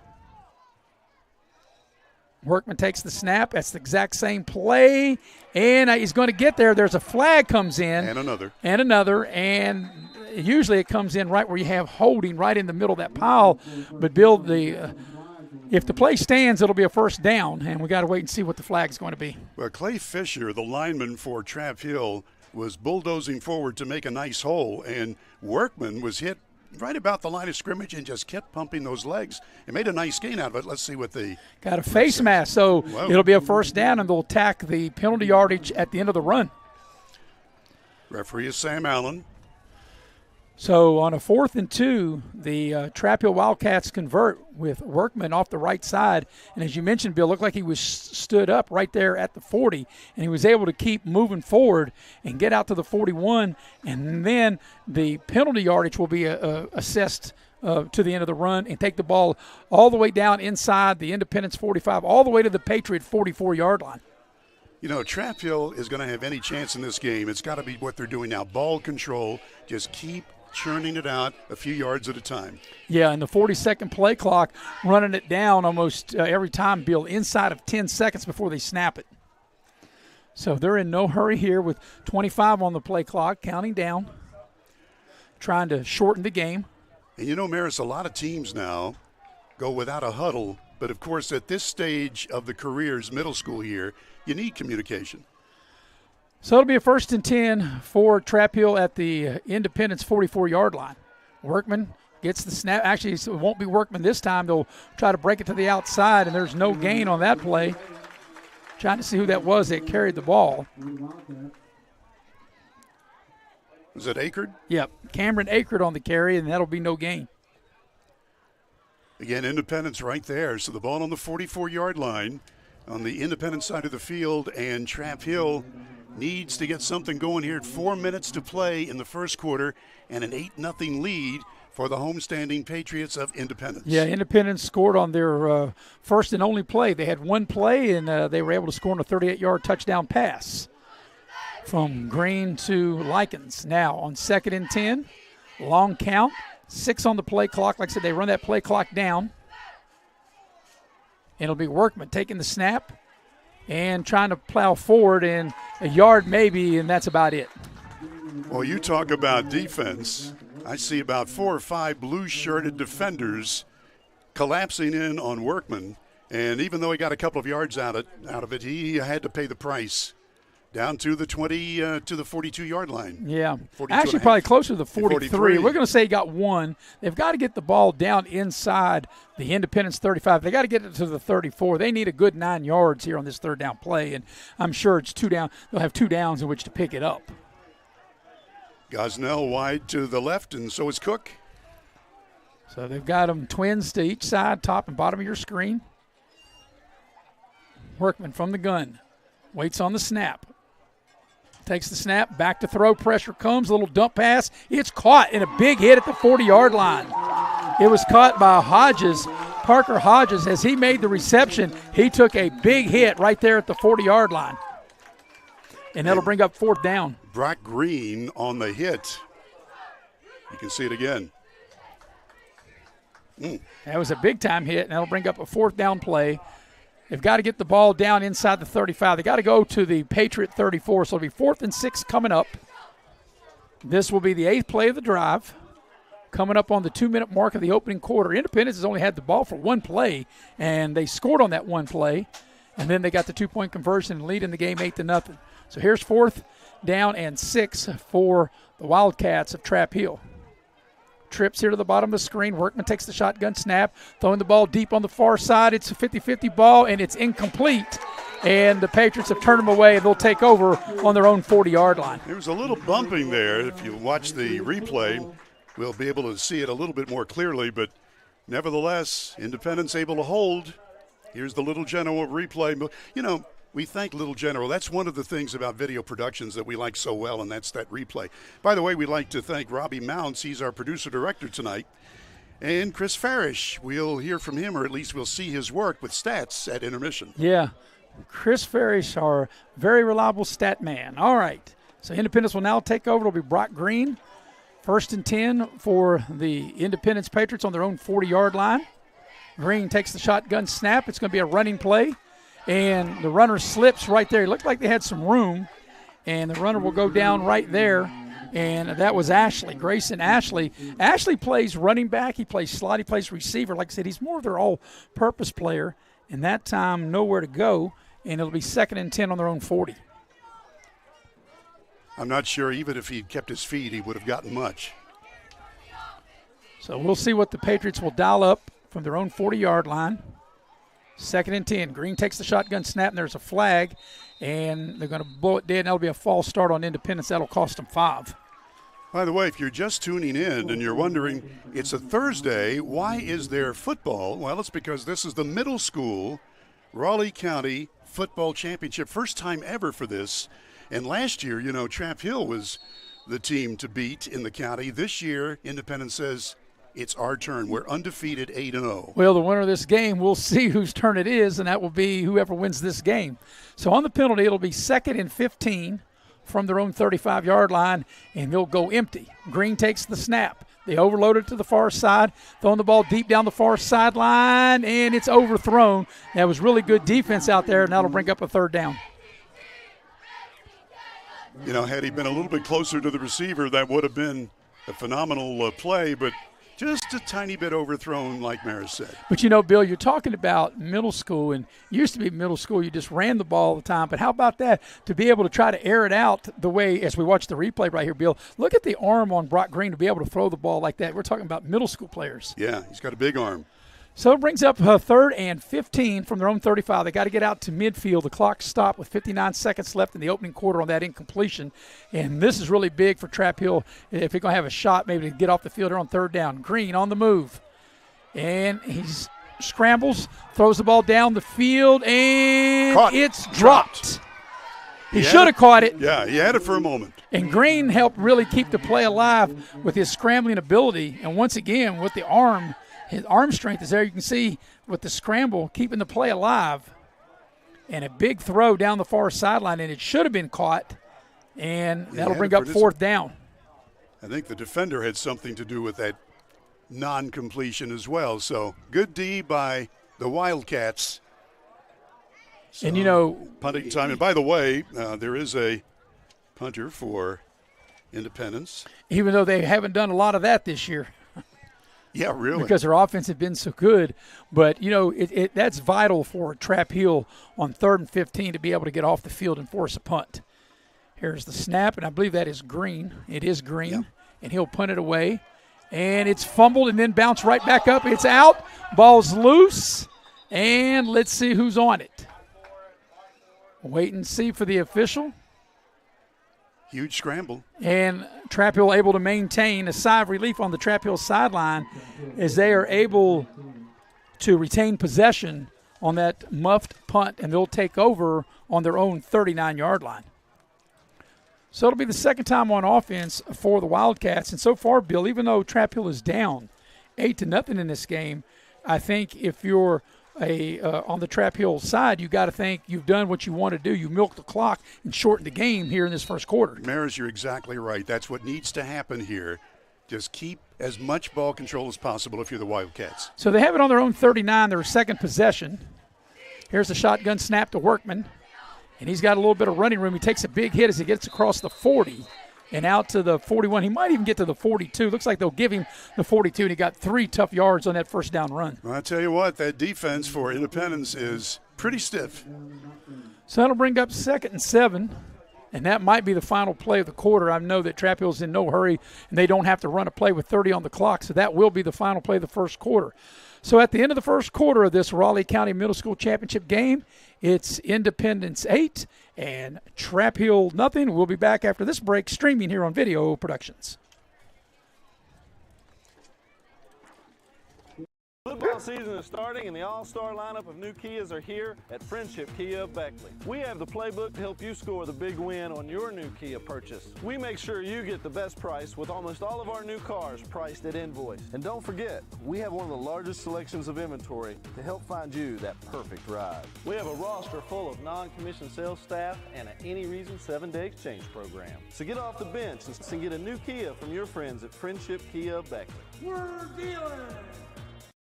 Workman takes the snap. That's the exact same play. And he's going to get there. There's a flag comes in. And another. And usually it comes in right where you have holding right in the middle of that pile. But, Bill, if the play stands, it'll be a 1st down, and we got to wait and see what the flag's going to be. Well, Clay Fisher, the lineman for Trap Hill, was bulldozing forward to make a nice hole, and Workman was hit right about the line of scrimmage and just kept pumping those legs. It made a nice gain out of it. Let's see what they got a face mask, so it'll be a 1st down, and they'll attack the penalty yardage at the end of the run. Referee is Sam Allen. So on a 4th and 2, the Trap Hill Wildcats convert with Workman off the right side. And as you mentioned, Bill, looked like he was stood up right there at the 40, and he was able to keep moving forward and get out to the 41. And then the penalty yardage will be assessed to the end of the run and take the ball all the way down inside the Independence 45, all the way to the Patriot 44-yard line. You know, Trap Hill is going to have any chance in this game. It's got to be what they're doing now. Ball control. Just keep churning it out a few yards at a time. Yeah, and the 40-second play clock, running it down almost every time, Bill, inside of 10 seconds before they snap it. So they're in no hurry here with 25 on the play clock, counting down, trying to shorten the game. And you know, Maris, a lot of teams now go without a huddle, but of course at this stage of the careers, middle school here, you need communication. So it'll be a 1st and 10 for Trap Hill at the Independence 44-yard line. Workman gets the snap. Actually, it won't be Workman this time. They'll try to break it to the outside, and there's no gain on that play. Trying to see who that was that carried the ball. Was it Akerd? Yep, Cameron Akerd on the carry, and that'll be no gain. Again, Independence right there. So the ball on the 44-yard line on the Independence side of the field, and Trap Hill needs to get something going here. 4 minutes to play in the first quarter and an 8-0 lead for the homestanding Patriots of Independence. Yeah, Independence scored on their first and only play. They had one play, and they were able to score on a 38-yard touchdown pass from Green to Likens. Now on 2nd and 10, long count, 6 on the play clock. Like I said, they run that play clock down. And it'll be Workman taking the snap and trying to plow forward, and a yard maybe, and that's about it. Well, you talk about defense. I see about 4 or 5 blue-shirted defenders collapsing in on Workman, and even though he got a couple of yards out of it, he had to pay the price. Down to the 20 to the 42-yard line. Yeah, actually probably closer to the 43. We're going to say he got 1. They've got to get the ball down inside the Independence 35. They got to get it to the 34. They need a good 9 yards here on this 3rd down play, and I'm sure it's 2 down. They'll have 2 downs in which to pick it up. Gosnell wide to the left, and so is Cook. So they've got them twins to each side, top and bottom of your screen. Workman from the gun. Waits on the snap. takes the snap, back to throw, pressure comes, a little dump pass. It's caught in a big hit at the 40-yard line. It was caught by Parker Hodges. As he made the reception, he took a big hit right there at the 40-yard line. And that'll bring up fourth down. Brock Green on the hit. You can see it again. That was a big-time hit, and that'll bring up a fourth down play. They've got to get the ball down inside the 35. They got to go to the Patriot 34, so it'll be 4th and 6 coming up. This will be the 8th play of the drive. Coming up on the 2-minute mark of the opening quarter. Independence has only had the ball for one play, and they scored on that one play, and then they got the 2-point conversion and lead in the game 8-0. So here's 4th down and 6 for the Wildcats of Trap Hill. Trips here to the bottom of the screen. Workman takes the shotgun snap, throwing the ball deep on the far side. It's a 50-50 ball, and it's incomplete. And the Patriots have turned them away, and they'll take over on their own 40-yard line. There was a little bumping there. If you watch the replay, we'll be able to see it a little bit more clearly. But nevertheless, Independence able to hold. Here's the Little General replay. You know, we thank Little General. That's one of the things about video productions that we like so well, and that's that replay. By the way, we'd like to thank Robbie Mounts. He's our producer-director tonight. And Chris Farish. We'll hear from him, or at least we'll see his work with stats at intermission. Yeah, Chris Farish, our very reliable stat man. All right, so Independence will now take over. It'll be Brock Green. 1st and 10 for the Independence Patriots on their own 40-yard line. Green takes the shotgun snap. It's going to be a running play. And the runner slips right there. It looked like they had some room, and the runner will go down right there, and that was Ashley, Grayson Ashley. Ashley plays running back. He plays slot. He plays receiver. Like I said, he's more of their all-purpose player, and that time nowhere to go, and it'll be 2nd and 10 on their own 40. I'm not sure even if he'd kept his feet, he would have gotten much. So we'll see what the Patriots will dial up from their own 40-yard line. 2nd and 10. Green takes the shotgun snap, and there's a flag, and they're going to blow it dead, and that'll be a false start on Independence. That'll cost them 5. By the way, if you're just tuning in and you're wondering, it's a Thursday, why is there football? Well, it's because this is the middle school Raleigh County Football Championship. First time ever for this. And last year, you know, Trap Hill was the team to beat in the county. This year, Independence says, it's our turn. We're undefeated 8-0. Well, the winner of this game, we'll see whose turn it is, and that will be whoever wins this game. So on the penalty, it'll be 2nd and 15 from their own 35-yard line, and they'll go empty. Green takes the snap. They overload it to the far side, throwing the ball deep down the far sideline, and it's overthrown. That was really good defense out there, and that'll bring up a 3rd down. You know, had he been a little bit closer to the receiver, that would have been a phenomenal play, but just a tiny bit overthrown, like Maris said. But, you know, Bill, you're talking about middle school, and used to be middle school, you just ran the ball all the time. But how about that, to be able to try to air it out the way, as we watch the replay right here, Bill, look at the arm on Brock Green to be able to throw the ball like that. We're talking about middle school players. Yeah, he's got a big arm. So it brings up 3rd and 15 from their own 35. They got to get out to midfield. The clock stopped with 59 seconds left in the opening quarter on that incompletion. And this is really big for Trap Hill if they're going to have a shot maybe to get off the field here on 3rd down. Green on the move. And he scrambles, throws the ball down the field, and it's dropped. He should have caught it. Yeah, he had it for a moment. And Green helped really keep the play alive with his scrambling ability. And once again, with the arm, his arm strength is there. You can see with the scramble, keeping the play alive. And a big throw down the far sideline, and it should have been caught. And that'll bring up 4th down. I think the defender had something to do with that non-completion as well. So good D by the Wildcats. So, and, you know, punting time. And by the way, there is a punter for Independence. Even though they haven't done a lot of that this year. Yeah, really. Because their offense had been so good. But, you know, that's vital for Trap Hill on 3rd and 15 to be able to get off the field and force a punt. Here's the snap, and I believe that is Green. It is Green, yeah. And he'll punt it away. And it's fumbled and then bounced right back up. It's out. Ball's loose. And let's see who's on it. Wait and see for the official. Huge scramble. And Trap Hill able to maintain a sigh of relief on the Trap Hill sideline as they are able to retain possession on that muffed punt, and they'll take over on their own 39-yard line. So it'll be the second time on offense for the Wildcats. And so far, Bill, even though Trap Hill is down 8-0 in this game, I think if you're on the Trap Hill side, you got to think you've done what you want to do. You milked the clock and shortened the game here in this first quarter. Maris, you're exactly right. That's what needs to happen here. Just keep as much ball control as possible if you're the Wildcats. So they have it on their own 39, their second possession. Here's the shotgun snap to Workman. And he's got a little bit of running room. He takes a big hit as he gets across the 40 and out to the 41. He might even get to the 42. Looks like they'll give him the 42, and he got 3 tough yards on that first down run. Well, I tell you what, that defense for Independence is pretty stiff. So that'll bring up 2nd and 7, and that might be the final play of the quarter. I know that Trap Hill's in no hurry, and they don't have to run a play with 30 on the clock, so that will be the final play of the first quarter. So at the end of the first quarter of this Raleigh County Middle School Championship game, it's Independence 8 and Trap Hill nothing. We'll be back after this break streaming here on Video Productions. Football season is starting, and the all-star lineup of new Kias are here at Friendship Kia of Beckley. We have the playbook to help you score the big win on your new Kia purchase. We make sure you get the best price with almost all of our new cars priced at invoice. And don't forget, we have one of the largest selections of inventory to help find you that perfect ride. We have a roster full of non-commissioned sales staff and an any reason 7-day exchange program. So get off the bench and get a new Kia from your friends at Friendship Kia of Beckley. We're dealing.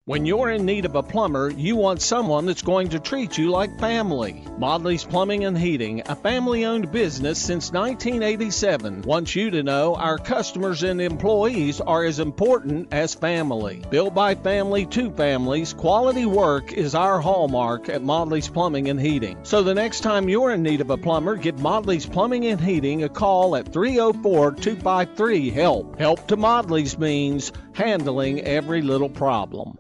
When you're in need of a plumber, you want someone that's going to treat you like family. Modley's Plumbing and Heating, a family-owned business since 1987, wants you to know our customers and employees are as important as family. Built by family to families, quality work is our hallmark at Modley's Plumbing and Heating. So the next time you're in need of a plumber, give Modley's Plumbing and Heating a call at 304-253-HELP. Help to Modley's means handling every little problem.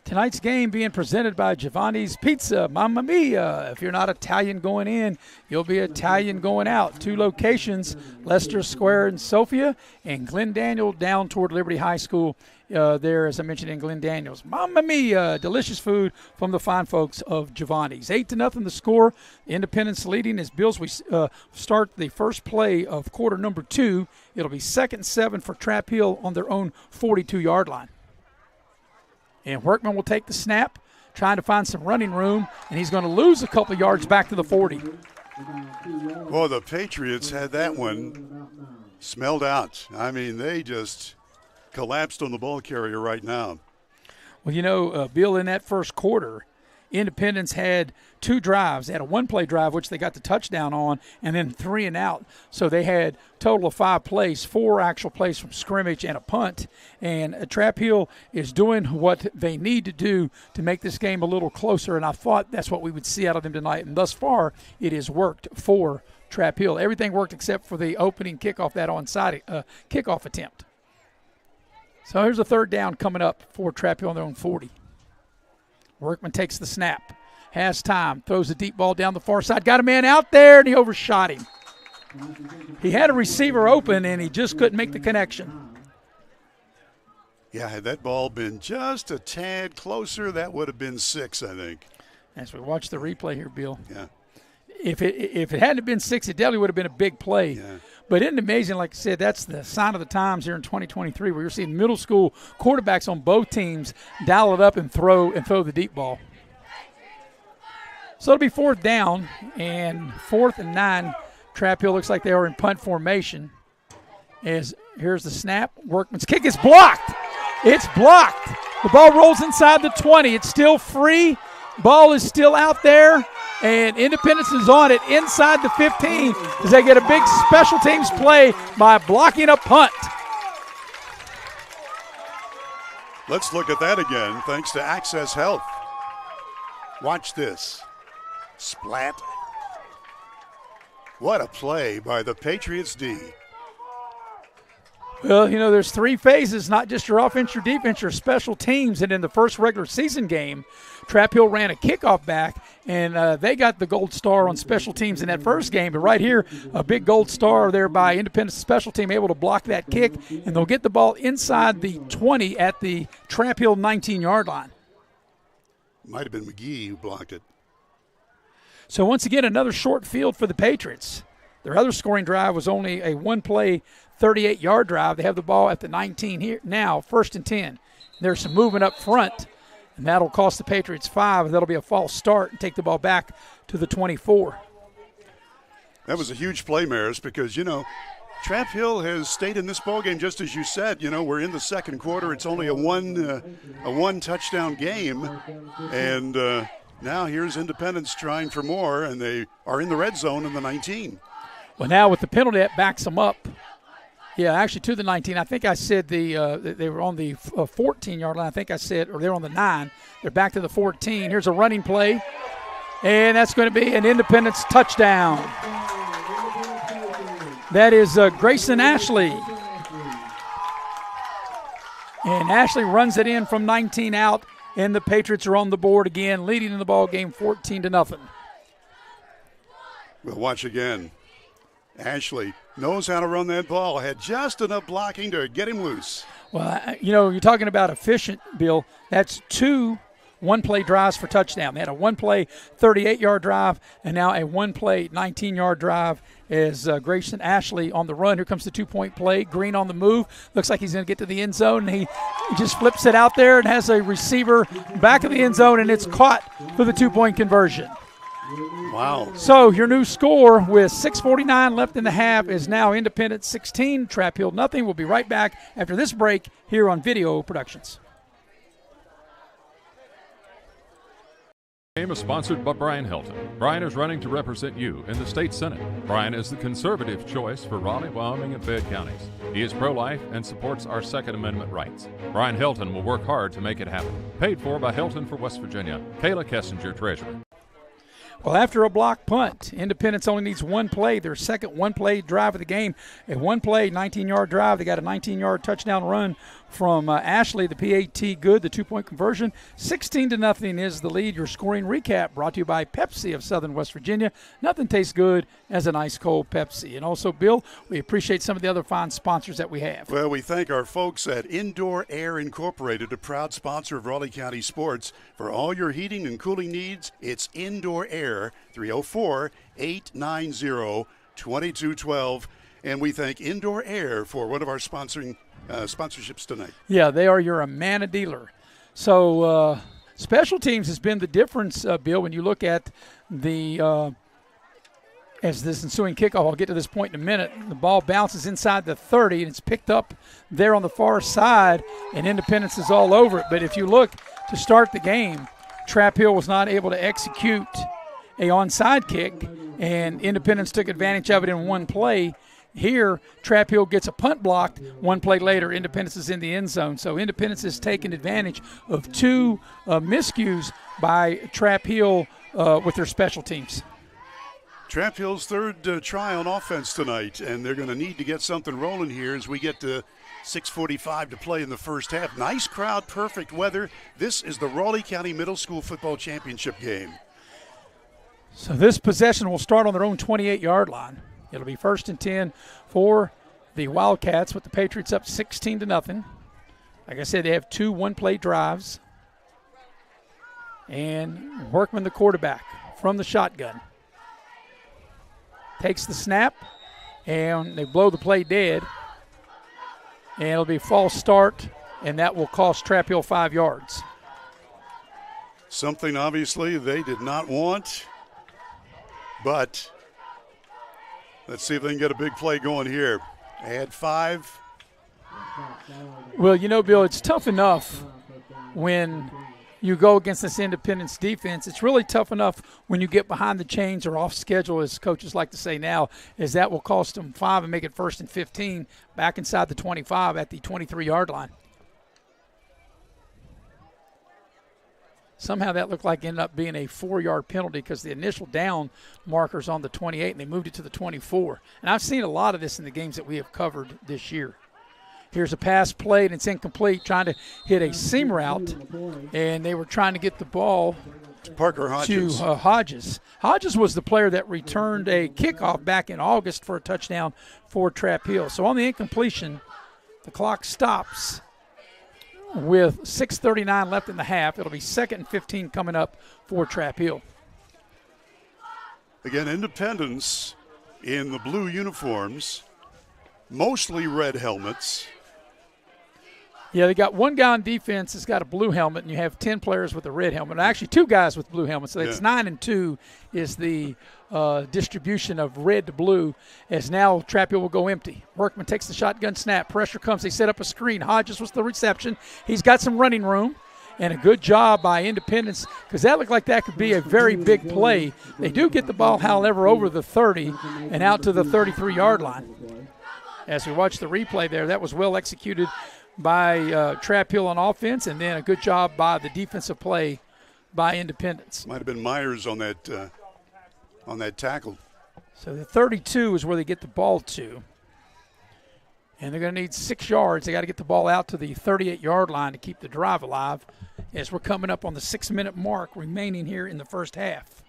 Tonight's game being presented by Giovanni's Pizza, Mamma Mia. If you're not Italian going in, you'll be Italian going out. 2 locations, Leicester Square in Sophia and Glen Daniel down toward Liberty High School there, as I mentioned, in Glen Daniels. Mamma Mia, delicious food from the fine folks of Giovanni's. 8-0 the score. Independence leading as Bills. We start the first play of quarter number 2. It'll be 2nd and 7 for Trap Hill on their own 42-yard line. And Workman will take the snap, trying to find some running room, and he's going to lose a couple yards back to the 40. Well, the Patriots had that one smelled out. I mean, they just collapsed on the ball carrier right now. Well, you know, Bill, in that first quarter, Independence had 2 drives. They had a 1-play drive, which they got the touchdown on, and then 3 and out. So they had a total of 5 plays, 4 actual plays from scrimmage and a punt. And Trap Hill is doing what they need to do to make this game a little closer, and I thought that's what we would see out of them tonight. And thus far, it has worked for Trap Hill. Everything worked except for the opening kickoff, that onside kickoff attempt. So here's a 3rd down coming up for Trap Hill on their own 40. Workman takes the snap, has time, throws a deep ball down the far side, got a man out there, and he overshot him. He had a receiver open, and he just couldn't make the connection. Yeah, had that ball been just a tad closer, that would have been 6, I think. As we watch the replay here, Bill. Yeah. If it hadn't been 6, it definitely would have been a big play. Yeah. But isn't it amazing, like I said, that's the sign of the times here in 2023, where you're seeing middle school quarterbacks on both teams dial it up and throw the deep ball. So it'll be 4th down, and 4th and 9. Trap Hill looks like they are in punt formation. As here's the snap. Workman's kick is blocked. It's blocked. The ball rolls inside the 20. It's still free. Ball is still out there. And Independence is on it inside the 15 as they get a big special teams play by blocking a punt. Let's look at that again, thanks to Access Health. Watch this. Splat. What a play by the Patriots D. Well, you know, there's 3 phases, not just your offense, your defense, your special teams. And in the first regular season game, Trap Hill ran a kickoff back, and they got the gold star on special teams in that first game. But right here, a big gold star there by Independence special team, able to block that kick, and they'll get the ball inside the 20 at the Trap Hill 19-yard line. Might have been McGee who blocked it. So once again, another short field for the Patriots. Their other scoring drive was only a one-play, 38-yard drive. They have the ball at the 19 here now, 1st and 10. There's some movement up front, and that'll cost the Patriots 5, and that'll be a false start and take the ball back to the 24. That was a huge play, Maris, because, Trap Hill has stayed in this ballgame just as you said. We're in the second quarter. It's only a one touchdown game, and now here's Independence trying for more, and they are in the red zone in the 19. Well, now with the penalty, that backs them up. Yeah, actually to the 19. I think I said they were on the 14-yard line. I think I said, or they're on the 9. They're back to the 14. Here's a running play, and that's going to be an Independence touchdown. That is Grayson Ashley. And Ashley runs it in from 19 out, and the Patriots are on the board again, leading in the ball game 14-0. We'll watch again. Ashley knows how to run that ball, had just enough blocking to get him loose. Well, you're talking about efficient, Bill. That's 2 one-play drives for touchdown. They had a one-play 38-yard drive and now a one-play 19-yard drive as Grayson Ashley on the run. Here comes the 2-point play. Green on the move. Looks like he's going to get to the end zone, and he just flips it out there and has a receiver back of the end zone, and it's caught for the 2-point conversion. Wow. So your new score with 6:49 left in the half is now Independence 16, Trap Hill nothing. We'll be right back after this break here on Video Productions. Game is sponsored by Brian Hilton. Brian is running to represent you in the state senate. Brian is the conservative choice for Raleigh, Wyoming, and Fayette counties. He is pro-life and supports our Second Amendment rights. Brian Hilton will work hard to make it happen. Paid for by Hilton for West Virginia. Kayla Kessinger, treasurer. Well, after a block punt, Independence only needs one play, their second one-play drive of the game. A one-play, 19-yard drive. They got a 19-yard touchdown run from Ashley, the PAT good, the 2-point conversion. 16-0 is the lead. Your scoring recap brought to you by Pepsi of Southern West Virginia. Nothing tastes good as an ice-cold Pepsi. And also, Bill, we appreciate some of the other fine sponsors that we have. Well, we thank our folks at Indoor Air Incorporated, a proud sponsor of Raleigh County sports. For all your heating and cooling needs, it's Indoor Air, 304-890-2212. And we thank Indoor Air for one of our sponsorships tonight. Yeah, they are your Amana dealer. So special teams has been the difference, Bill, when you look at the as this ensuing kickoff. I'll get to this point in a minute. The ball bounces inside the 30, and it's picked up there on the far side, and Independence is all over it. But if you look to start the game, Trap Hill was not able to execute a onside kick, and Independence took advantage of it in one play. Here, Trap Hill gets a punt blocked. One play later, Independence is in the end zone. So Independence has taken advantage of 2 miscues by Trap Hill with their special teams. Trap Hill's third try on offense tonight, and they're going to need to get something rolling here as we get to 6:45 to play in the first half. Nice crowd, perfect weather. This is the Raleigh County Middle School Football Championship game. So this possession will start on their own 28-yard line. It'll be 1st and 10 for the Wildcats with the Patriots up 16-0. Like I said, they have 2 one-play drives. And Workman, the quarterback, from the shotgun. Takes the snap, and they blow the play dead. And it'll be false start, and that will cost Trap Hill 5 yards. Something obviously they did not want, but let's see if they can get a big play going here. Add 5. Well, Bill, it's tough enough when you go against this Independence defense. It's really tough enough when you get behind the chains or off schedule, as coaches like to say now, is that will cost them 5 and make it 1st and 15 back inside the 25 at the 23-yard line. Somehow that looked like ended up being a 4-yard penalty because the initial down marker's on the 28, and they moved it to the 24. And I've seen a lot of this in the games that we have covered this year. Here's a pass played, and it's incomplete, trying to hit a seam route, and they were trying to get the ball to Parker Hodges. To Hodges. Hodges was the player that returned a kickoff back in August for a touchdown for Trap Hill. So on the incompletion, the clock stops with 6:39 left in the half. It'll be 2nd and 15 coming up for Trap Hill. Again, Independence in the blue uniforms, mostly red helmets. Yeah, they got one guy on defense that's got a blue helmet, and you have 10 players with a red helmet. Actually, 2 guys with blue helmets. So it's 9 and 2 is the distribution of red to blue, as now Trappill will go empty. Workman takes the shotgun snap. Pressure comes. They set up a screen. Hodges was the reception. He's got some running room. And a good job by Independence, because that looked like that could be a very big play. They do get the ball, however, over the 30 and out to the 33-yard line. As we watch the replay there, that was well executed by Trappill on offense, and then a good job by the defensive play by Independence. Might have been Myers on that tackle. So the 32 is where they get the ball to. And they're going to need 6 yards. They got to get the ball out to the 38-yard line to keep the drive alive, as we're coming up on the 6-minute mark remaining here in the first half.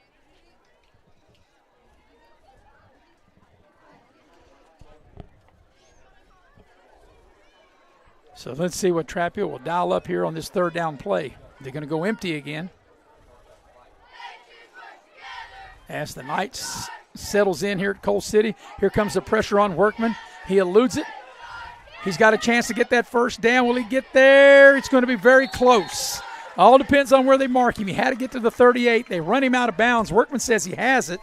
So let's see what Trappill will dial up here on this third down play. They're going to go empty again. As the Knights settles in here at Coal City, here comes the pressure on Workman. He eludes it. He's got a chance to get that first down. Will he get there? It's going to be very close. All depends on where they mark him. He had to get to the 38. They run him out of bounds. Workman says he has it.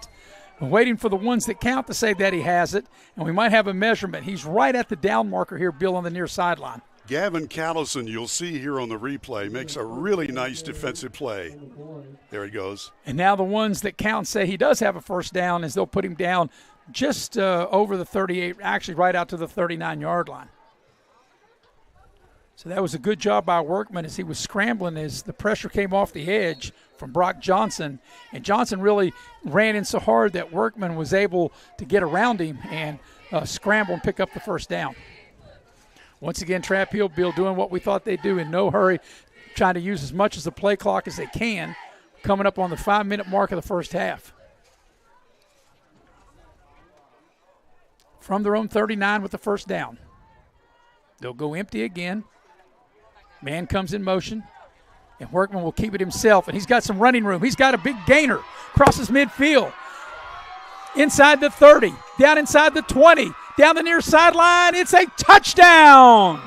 I'm waiting for the ones that count to say that he has it, and we might have a measurement. He's right at the down marker here, Bill, on the near sideline. Gavin Callison, you'll see here on the replay, makes a really nice defensive play. There he goes. And now the ones that count say he does have a first down, as they'll put him down just over the 38, actually right out to the 39-yard line. So that was a good job by Workman as he was scrambling as the pressure came off the edge from Brock Johnson. And Johnson really ran in so hard that Workman was able to get around him and scramble and pick up the first down. Once again, Trappill, Bill, doing what we thought they'd do in no hurry, trying to use as much of the play clock as they can, coming up on the 5-minute mark of the first half. From their own 39 with the first down. They'll go empty again. Man comes in motion, and Workman will keep it himself, and he's got some running room. He's got a big gainer, crosses midfield, inside the 30, down inside the 20, down the near sideline. It's a touchdown.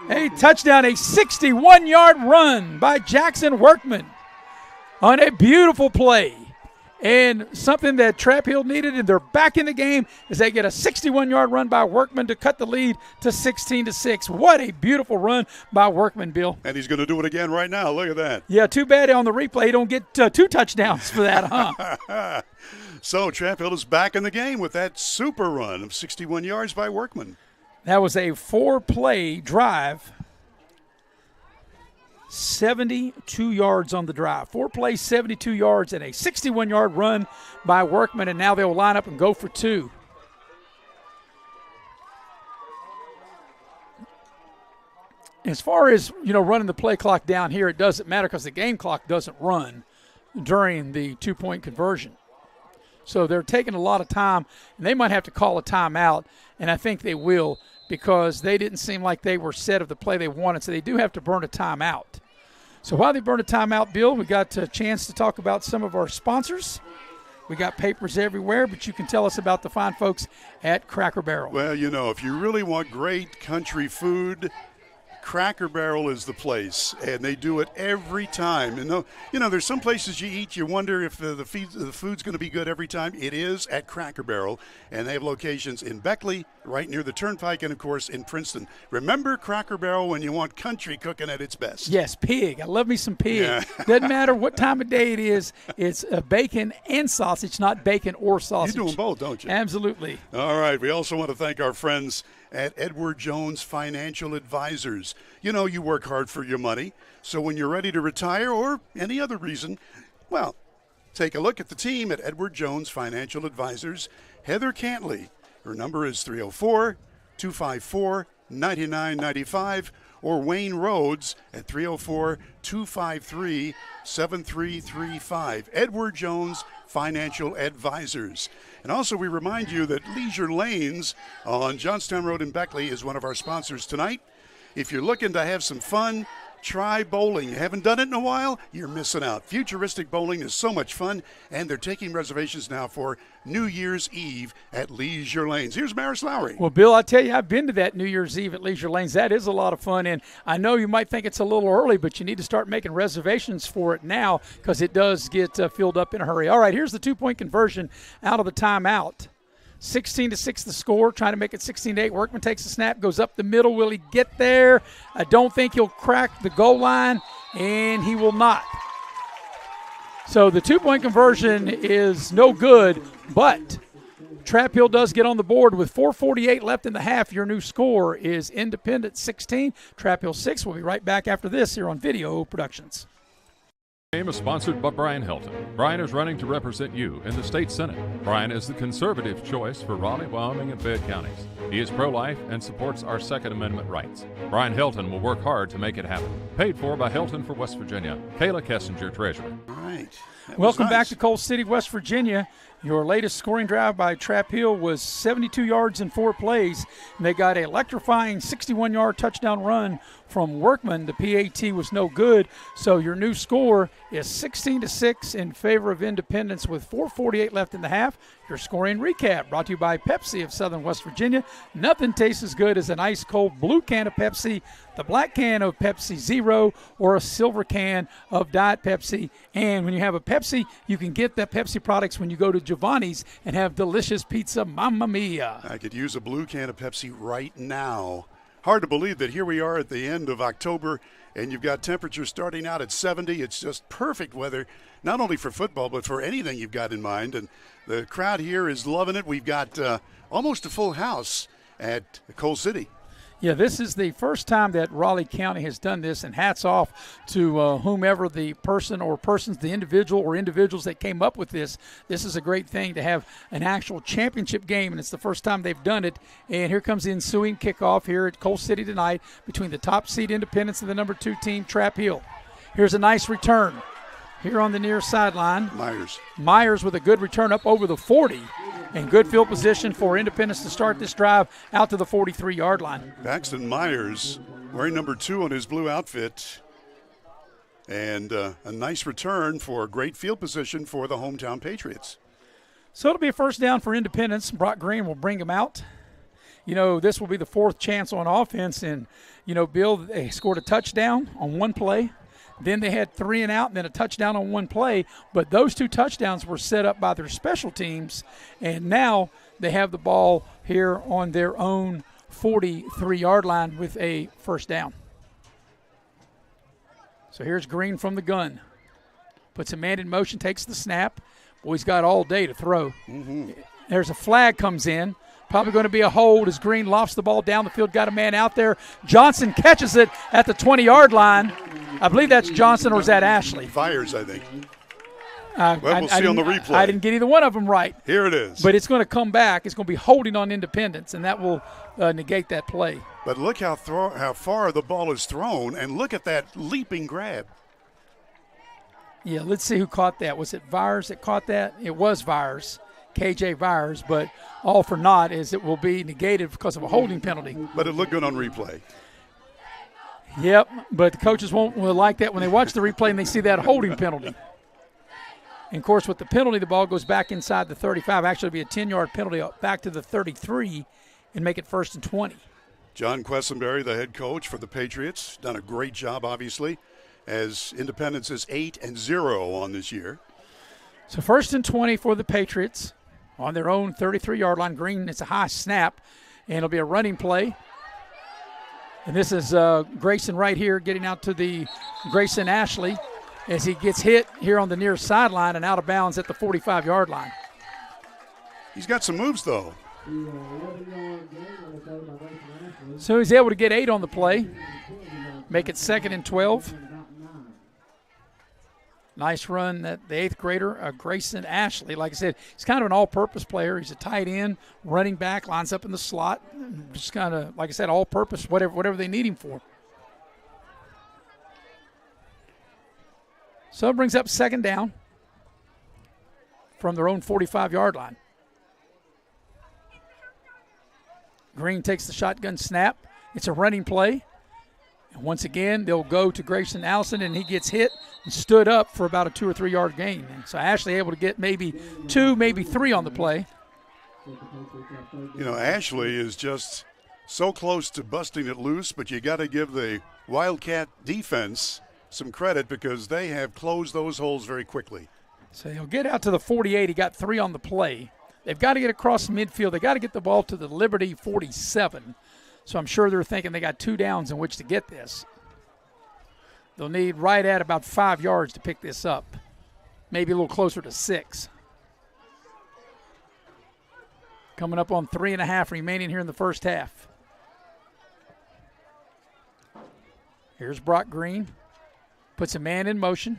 A touchdown, a 61-yard run by Jackson Workman on a beautiful play. And something that Trappill needed, and they're back in the game as they get a 61-yard run by Workman to cut the lead to 16-6. What a beautiful run by Workman, Bill. And he's going to do it again right now. Look at that. Yeah, too bad on the replay you don't get 2 touchdowns for that, huh? So Trappill is back in the game with that super run of 61 yards by Workman. That was a 4-play drive. 72 yards on the drive. 4 plays, 72 yards, and a 61-yard run by Workman, and now they'll line up and go for 2. As far as, running the play clock down here, it doesn't matter because the game clock doesn't run during the 2-point conversion. So they're taking a lot of time, and they might have to call a timeout, and I think they will because they didn't seem like they were set of the play they wanted, so they do have to burn a timeout. So while they burn a timeout, Bill, we got a chance to talk about some of our sponsors. We got papers everywhere, but you can tell us about the fine folks at Cracker Barrel. Well, if you really want great country food, Cracker Barrel is the place, and they do it every time. And there's some places you eat, you wonder if the food's going to be good every time. It is at Cracker Barrel, and they have locations in Beckley, right near the Turnpike, and, of course, in Princeton. Remember Cracker Barrel when you want country cooking at its best. Yes, pig. I love me some pig. Yeah. Doesn't matter what time of day it is. It's bacon and sausage, not bacon or sausage. You do them both, don't you? Absolutely. All right. We also want to thank our friends at Edward Jones Financial Advisors. You work hard for your money, so when you're ready to retire or any other reason, well, take a look at the team at Edward Jones Financial Advisors. Heather Cantley, her number is 304-254-9995, or Wayne Rhodes at 304-253-7335. Edward Jones Financial Advisors. And also we remind you that Leisure Lanes on Johnstown Road in Beckley is one of our sponsors tonight. If you're looking to have some fun, Try bowling. You haven't done it in a while? You're missing out. Futuristic bowling is so much fun, and they're taking reservations now for New Year's Eve at Leisure Lanes. Here's Maris Lowry. Well, Bill, I tell you, I've been to that New Year's Eve at Leisure Lanes. That is a lot of fun, and I know you might think it's a little early, but you need to start making reservations for it now because it does get filled up in a hurry. All right, here's the two-point conversion out of the timeout. 16-6 the score, trying to make it 16-8. Workman takes the snap, goes up the middle. Will he get there? I don't think he'll crack the goal line, and he will not. So the two-point conversion is no good, but Trap Hill does get on the board with 4:48 left in the half. Your new score is Independent 16, Trap Hill 6. We'll be right back after this here on Video Productions. Game is sponsored by Brian Hilton. Brian is running to represent you in the state senate. Brian is the conservative choice for Raleigh, Wyoming, and Fayette counties. He is pro-life and supports our Second Amendment rights. Brian Hilton will work hard to make it happen. Paid for by Hilton for West Virginia. Kayla Kessinger, treasurer. All right. Welcome back to Coal City, West Virginia. Your latest scoring drive by Trap Hill was 72 yards in 4 plays. And they got an electrifying 61-yard touchdown run from Workman. The PAT was no good. So your new score is 16-6 in favor of Independence with 4:48 left in the half. Your scoring recap brought to you by Pepsi of Southern West Virginia. Nothing tastes as good as an ice-cold blue can of Pepsi, the black can of Pepsi Zero, or a silver can of Diet Pepsi. And when you have a Pepsi, you can get the Pepsi products when you go to GIOVANNI'S and have delicious pizza. Mamma mia. I could use a blue can of Pepsi right now. Hard to believe that here we are at the end of October, and you've got temperatures starting out at 70. It's just perfect weather, not only for football, but for anything you've got in mind. And the crowd here is loving it. We've got almost a full house at Coal City. Yeah, this is the first time that Raleigh County has done this, and hats off to whomever the person or persons, the individual or individuals that came up with this. This is a great thing to have an actual championship game, and it's the first time they've done it. And here comes the ensuing kickoff here at Coal City tonight between the top seed Independence and the number 2 team, Trap Hill. Here's a nice return here on the near sideline. Myers with a good return up over the 40. And good field position for Independence to start this drive out to the 43-yard line. Paxton Myers wearing number 2 on his blue outfit. And a nice return for great field position for the hometown Patriots. So it'll be a first down for Independence. Brock Green will bring him out. You know, this will be the 4th chance on offense. And, you know, Bill, they scored a touchdown on one play. Then they had 3 and out and then a touchdown on one play. But those 2 touchdowns were set up by their special teams. And now they have the ball here on their own 43-yard line with a first down. So here's Green from the gun. Puts a man in motion, takes the snap. Boy, he's got all day to throw. There's a flag comes in. Probably going to be a hold as Green lofts the ball down the field. Got a man out there. Johnson catches it at the 20-yard line. I believe that's Johnson, or is that Ashley? Fires, I think. We'll see on the replay. I didn't get either one of them right. Here it is. But it's going to come back. It's going to be holding on Independence, and that will negate that play. But look how far the ball is thrown, and look at that leaping grab. Yeah, let's see who caught that. Was it Vires that caught that? It was Vires, KJ Vires, but all for naught as it will be negated because of a holding penalty. But it looked good on replay. Yep, but the coaches won't like that when they watch the replay and they see that holding penalty. And, of course, with the penalty, the ball goes back inside the 35. Actually, it'll be a 10-yard penalty back to the 33 and make it 1st and 20. John Quessenberry, the head coach for the Patriots, done a great job, obviously, as Independence is 8-0 on this year. So 1st and 20 for the Patriots on their own 33-yard line. Green, it's a high snap, and it'll be a running play. And this is Grayson right here getting out to the Grayson Ashley as he gets hit here on the near sideline and out of bounds at the 45-yard line. He's got some moves, though. So he's able to get 8 on the play, make it 2nd and 12. Nice run that the 8th grader, Grayson Ashley. Like I said, he's kind of an all-purpose player. He's a tight end, running back, lines up in the slot. Just kind of, like I said, all-purpose, whatever they need him for. So it brings up 2nd down from their own 45-yard line. Green takes the shotgun snap. It's a running play. And once again, they'll go to Grayson Allison, and he gets hit and stood up for about a 2 or 3 yard gain. And so Ashley able to get maybe 2, maybe 3 on the play. You know, Ashley is just so close to busting it loose, but you got to give the Wildcat defense some credit because they have closed those holes very quickly. So he'll get out to the 48. He got 3 on the play. They've got to get across midfield. They got to get the ball to the Liberty 47. So I'm sure they're thinking they got 2 downs in which to get this. They'll need right at about 5 yards to pick this up. Maybe a little closer to 6. Coming up on 3.5 remaining here in the first half. Here's Brock Green. Puts a man in motion.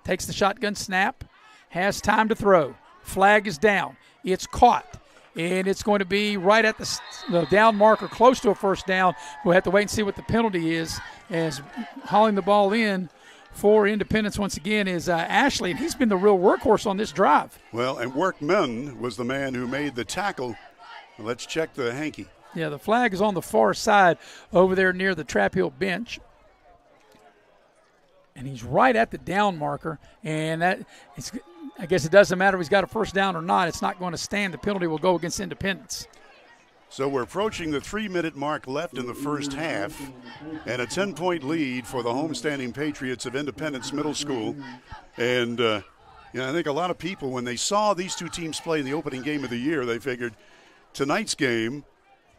Takes the shotgun snap. Has time to throw. Flag is down. It's caught. And it's going to be right at the down marker, close to a first down. We'll have to wait and see what the penalty is, as hauling the ball in for Independence once again is Ashley, and he's been the real workhorse on this drive. Well, and Workman was the man who made the tackle. Let's check the hanky. Yeah, the flag is on the far side over there near the Trap Hill bench. And he's right at the down marker, and I guess it doesn't matter if he's got a first down or not. It's not going to stand. The penalty will go against Independence. So we're approaching the 3-minute mark left in the first half, and a 10-point lead for the homestanding Patriots of Independence Middle School. And I think a lot of people, when they saw these two teams play in the opening game of the year, they figured tonight's game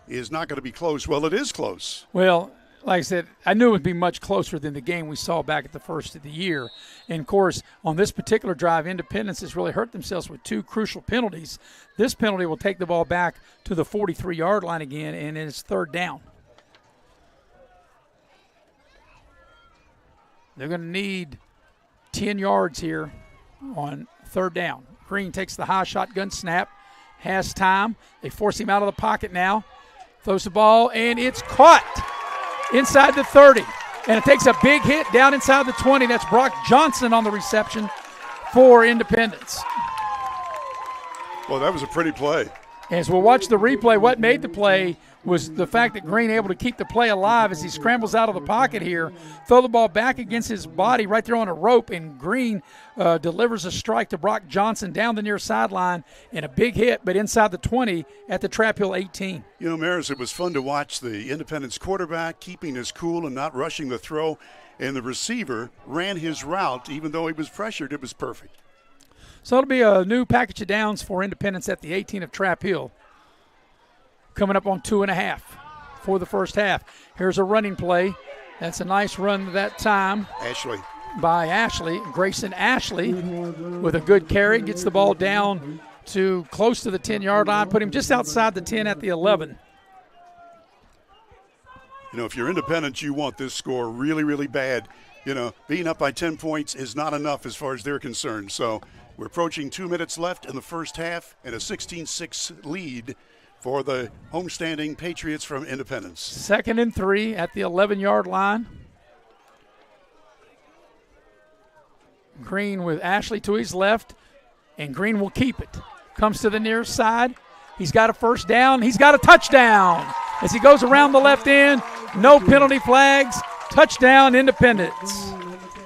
is not going to be close. Well, it is close. Well, like I said, I knew it would be much closer than the game we saw back at the first of the year. And, of course, on this particular drive, Independence has really hurt themselves with 2 crucial penalties. This penalty will take the ball back to the 43-yard line again, and it's 3rd down. They're going to need 10 yards here on 3rd down. Green takes the high shotgun snap, has time. They force him out of the pocket now. Throws the ball, and it's caught inside the 30. And it takes a big hit down inside the 20. That's Brock Johnson on the reception for Independence. Well, that was a pretty play. As we'll watch the replay, what made the play was the fact that Green able to keep the play alive as he scrambles out of the pocket here, throw the ball back against his body right there on a rope, and Green delivers a strike to Brock Johnson down the near sideline, and a big hit, but inside the 20 at the Trap Hill 18. You know, Maris, it was fun to watch the Independence quarterback keeping his cool and not rushing the throw, and the receiver ran his route. Even though he was pressured, it was perfect. So it'll be a new package of downs for Independence at the 18 of Trap Hill. Coming up on 2.5 for the first half. Here's a running play. That's a nice run that time. Ashley. By Ashley. Grayson Ashley with a good carry. Gets the ball down to close to the 10-yard line. Put him just outside the 10 at the 11. You know, if you're Independent, you want this score really, really bad. You know, being up by 10 points is not enough as far as they're concerned. So we're approaching 2 minutes left in the first half and a 16-6 lead for the homestanding Patriots from Independence. 2nd and 3 at the 11-yard line. Green with Ashley to his left, and Green will keep it. Comes to the near side. He's got a first down. He's got a touchdown. As he goes around the left end, no penalty flags. Touchdown, Independence.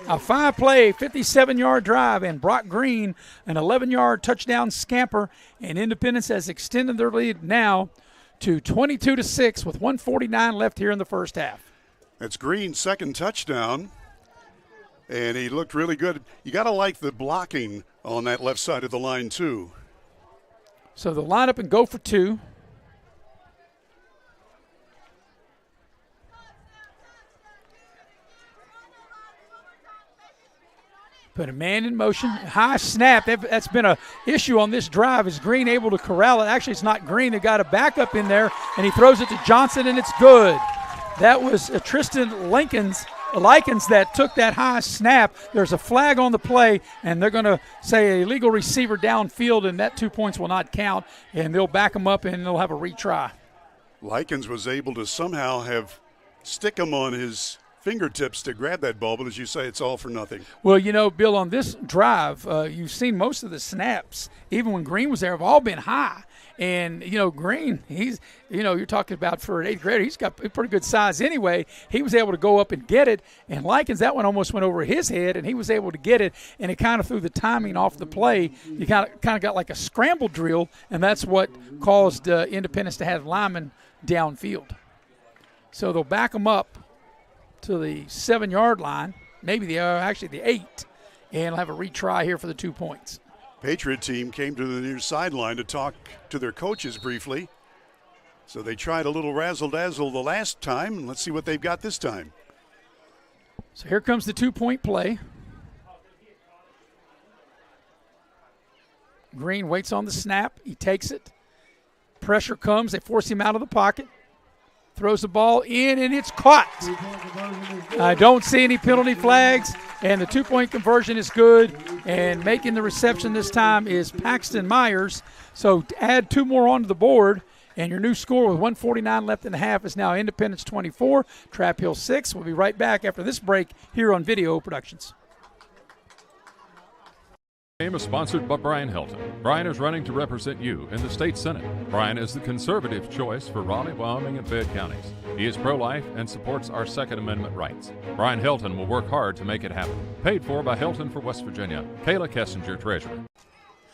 A 5-play, 57-yard drive, and Brock Green, an 11-yard touchdown scamper, and Independence has extended their lead now to 22-6 with 1:49 left here in the first half. That's Green's 2nd touchdown, and he looked really good. You got to like the blocking on that left side of the line, too. So they'll line up and go for 2. Put a man in motion. High snap. That's been an issue on this drive. Is Green able to corral it? Actually, it's not Green. They got a backup in there, and he throws it to Johnson, and it's good. That was Tristan Likens that took that high snap. There's a flag on the play, and they're going to say a legal receiver downfield, and that 2 points will not count, and they'll back him up, and they'll have a retry. Likens was able to somehow stick him on his fingertips to grab that ball, but as you say, it's all for nothing. Well, Bill, on this drive, you've seen most of the snaps, even when Green was there, have all been high. And, Green, he's, you're talking about for an 8th grader, he's got a pretty good size anyway. He was able to go up and get it. And Likens, that one almost went over his head, and he was able to get it. And it kind of threw the timing off the play. You kind of got like a scramble drill, and that's what caused Independence to have linemen downfield. So they'll back them up to the 7-yard line, maybe actually the 8, and have a retry here for the 2 points. Patriot team came to the near sideline to talk to their coaches briefly. So they tried a little razzle-dazzle the last time, and let's see what they've got this time. So here comes the 2-point play. Green waits on the snap. He takes it. Pressure comes. They force him out of the pocket. Throws the ball in, and it's caught. I don't see any penalty flags, and the 2-point conversion is good. And making the reception this time is Paxton Myers. So add 2 more onto the board, and your new score with 1:49 left in the half is now Independence 24, Trap Hill 6. We'll be right back after this break here on Video Productions. Game is sponsored by Brian Helton. Brian is running to represent you in the state senate. Brian is the conservative choice for Raleigh, Wyoming, and Fayette counties. He is pro-life and supports our Second Amendment rights. Brian Helton will work hard to make it happen. Paid for by Helton for West Virginia. Kayla Kessinger, Treasurer.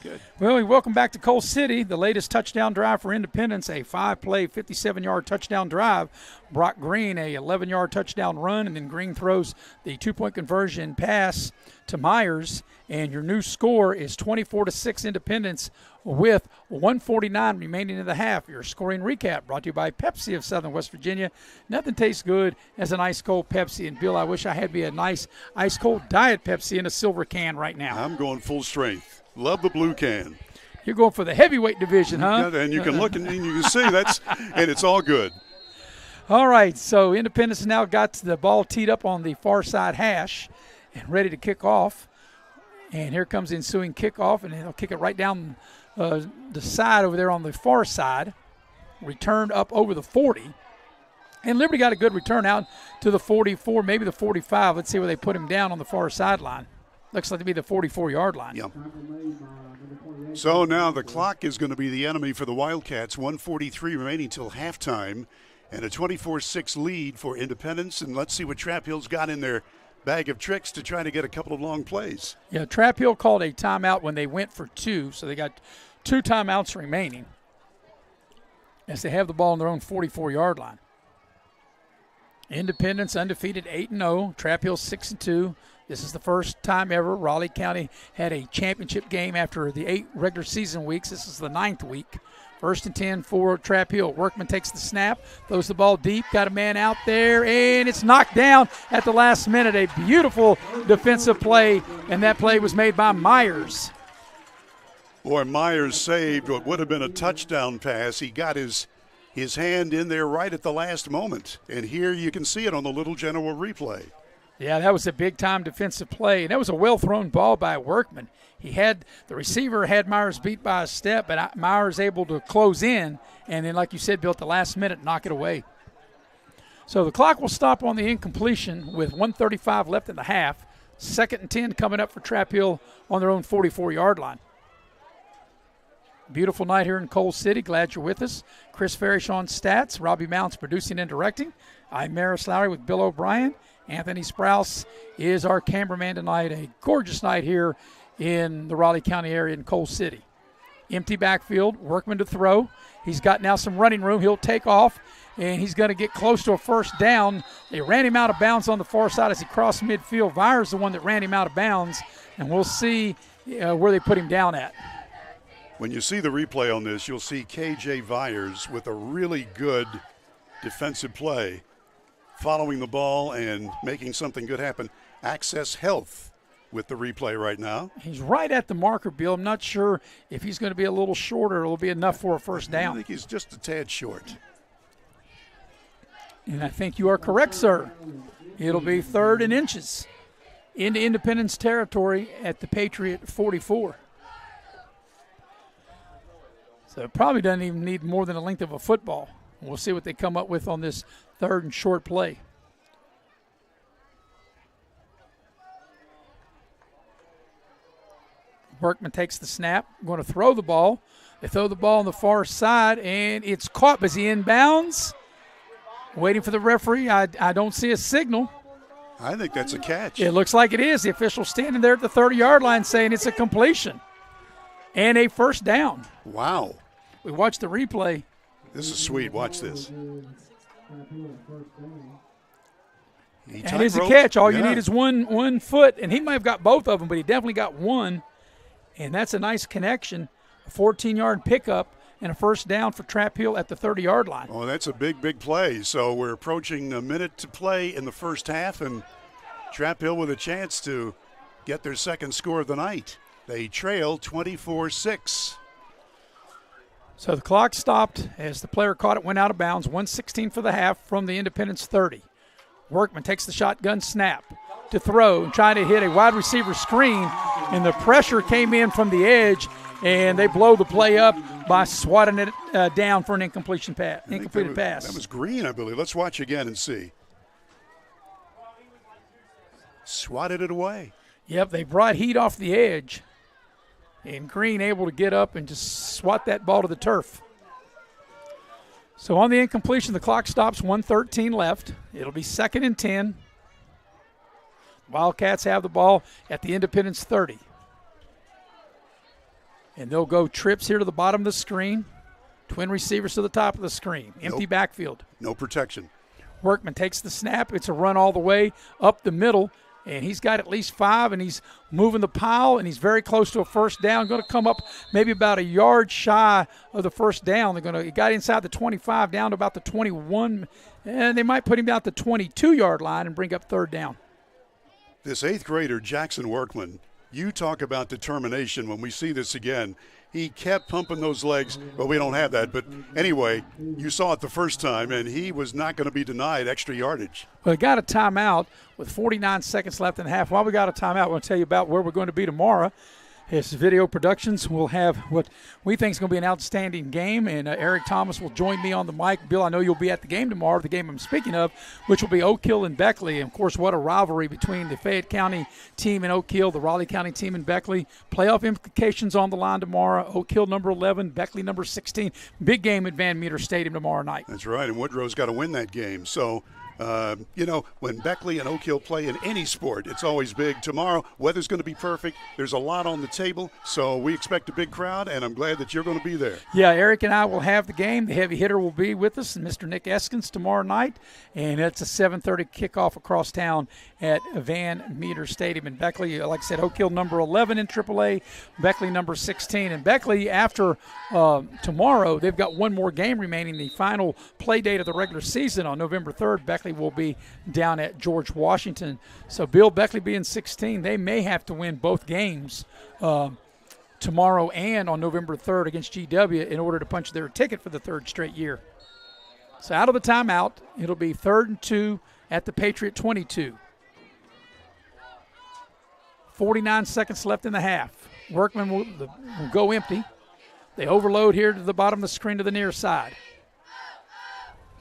Good. Well, welcome back to Coal City. The latest touchdown drive for Independence, a 5-play, 57-yard touchdown drive. Brock Green, a 11-yard touchdown run, and then Green throws the 2-point conversion pass to Myers. And your new score is 24-6 Independence with 1:49 remaining in the half. Your scoring recap brought to you by Pepsi of Southern West Virginia. Nothing tastes good as an ice-cold Pepsi. And, Bill, I wish I had me a nice ice-cold Diet Pepsi in a silver can right now. I'm going full strength. Love the blue can. You're going for the heavyweight division, huh? Yeah, and you can look and you can see and it's all good. All right, so Independence now got the ball teed up on the far side hash and ready to kick off. And here comes the ensuing kickoff, and they'll kick it right down the side over there on the far side. Returned up over the 40. And Liberty got a good return out to the 44, maybe the 45. Let's see where they put him down on the far sideline. Looks like to be the 44-yard line. Yep. So now the clock is going to be the enemy for the Wildcats. 1:43 remaining till halftime, and a 24-6 lead for Independence. And let's see what Trap Hill's got in their bag of tricks to try to get a couple of long plays. Yeah, Trap Hill called a timeout when they went for 2, so they got 2 timeouts remaining as they have the ball on their own 44-yard line. Independence undefeated 8-0, Trap Hill 6-2. This is the first time ever Raleigh County had a championship game after the 8 regular season weeks. This is the 9th week. 1st and 10 for Trap Hill. Workman takes the snap, throws the ball deep, got a man out there, and it's knocked down at the last minute. A beautiful defensive play, and that play was made by Myers. Boy, Myers saved what would have been a touchdown pass. He got his hand in there right at the last moment, and here you can see it on the Little General replay. Yeah, that was a big-time defensive play, and that was a well-thrown ball by Workman. The receiver had Myers beat by a step, but Myers able to close in, and then, like you said, Bill, at the last minute, knock it away. So the clock will stop on the incompletion with 1:35 left in the half. 2nd and 10 coming up for Trap Hill on their own 44-yard line. Beautiful night here in Coal City. Glad you're with us. Chris Farish on stats. Robbie Mounts producing and directing. I'm Maris Lowry with Bill O'Brien. Anthony Sprouse is our cameraman tonight. A gorgeous night here in the Raleigh County area in Coal City. Empty backfield, Workman to throw. He's got now some running room. He'll take off, and he's going to get close to a first down. They ran him out of bounds on the far side as he crossed midfield. Vyers the one that ran him out of bounds, and we'll see where they put him down at. When you see the replay on this, you'll see K.J. Vyers with a really good defensive play, following the ball and making something good happen. Access Health with the replay right now. He's right at the marker, Bill. I'm not sure if he's going to be a little shorter. It'll be enough for a first down. I think he's just a tad short. And I think you are correct, sir. It'll be 3rd and inches into Independence territory at the Patriot 44. So it probably doesn't even need more than the length of a football. We'll see what they come up with on this 3rd and short play. Workman takes the snap, going to throw the ball. They throw the ball on the far side, and it's caught. But is he inbounds? Waiting for the referee. I don't see a signal. I think that's a catch. It looks like it is. The official standing there at the 30-yard line saying it's a completion and a first down. Wow. We watched the replay. This is sweet. Watch this. And it's a catch. All you need is one foot, and he might have got both of them, but he definitely got one. And that's a nice connection, a 14-yard pickup, and a first down for Trap Hill at the 30-yard line. Oh, that's a big, big play. So we're approaching a minute to play in the first half, and Trap Hill with a chance to get their second score of the night. They trail 24-6. So the clock stopped as the player caught it, went out of bounds. 1:16 for the half from the Independence 30. Workman takes the shotgun snap to throw and trying to hit a wide receiver screen, and the pressure came in from the edge, and they blow the play up by swatting it down for an incompleted pass. That was Green, I believe. Let's watch again and see. Swatted it away. Yep, they brought heat off the edge, and Green able to get up and just swat that ball to the turf. So on the incompletion, the clock stops, 1:13 left. It'll be 2nd and 10. Wildcats have the ball at the Independence 30. And they'll go trips here to the bottom of the screen. Twin receivers to the top of the screen. Empty backfield. No protection. Workman takes the snap. It's a run all the way up the middle. And he's got at least 5, and he's moving the pile, and he's very close to a first down. Going to come up maybe about a yard shy of the first down. He got inside the 25, down to about the 21, and they might put him down at the 22-yard line and bring up third down. This 8th grader, Jackson Workman, you talk about determination when we see this again. He kept pumping those legs. Well, we don't have that. But anyway, you saw it the first time, and he was not going to be denied extra yardage. Well, they got a timeout with 49 seconds left in the half. While we got a timeout, we'll tell you about where we're going to be tomorrow. His Video Productions will have what we think is going to be an outstanding game, and Eric Thomas will join me on the mic. Bill, I know you'll be at the game tomorrow, the game I'm speaking of, which will be Oak Hill and Beckley. And, of course, what a rivalry between the Fayette County team and Oak Hill, the Raleigh County team and Beckley. Playoff implications on the line tomorrow. Oak Hill number 11, Beckley number 16. Big game at Van Meter Stadium tomorrow night. That's right, and Woodrow's got to win that game. So, when Beckley and Oak Hill play in any sport, it's always big. Tomorrow, weather's going to be perfect. There's a lot on the table, so we expect a big crowd, and I'm glad that you're going to be there. Yeah, Eric and I will have the game. The heavy hitter will be with us, Mr. Nick Eskins, tomorrow night, and it's a 7:30 kickoff across town at Van Meter Stadium in Beckley. Like I said, Oak Hill number 11 in AAA, Beckley number 16. And Beckley, after tomorrow, they've got one more game remaining, the final play date of the regular season on November 3rd. Beckley will be down at George Washington. So Bill, Beckley being 16, they may have to win both games tomorrow and on November 3rd against GW in order to punch their ticket for the third straight year. So out of the timeout, it'll be 3rd and 2 at the Patriot 22. 49 seconds left in the half. Workman will go empty. They overload here to the bottom of the screen to the near side.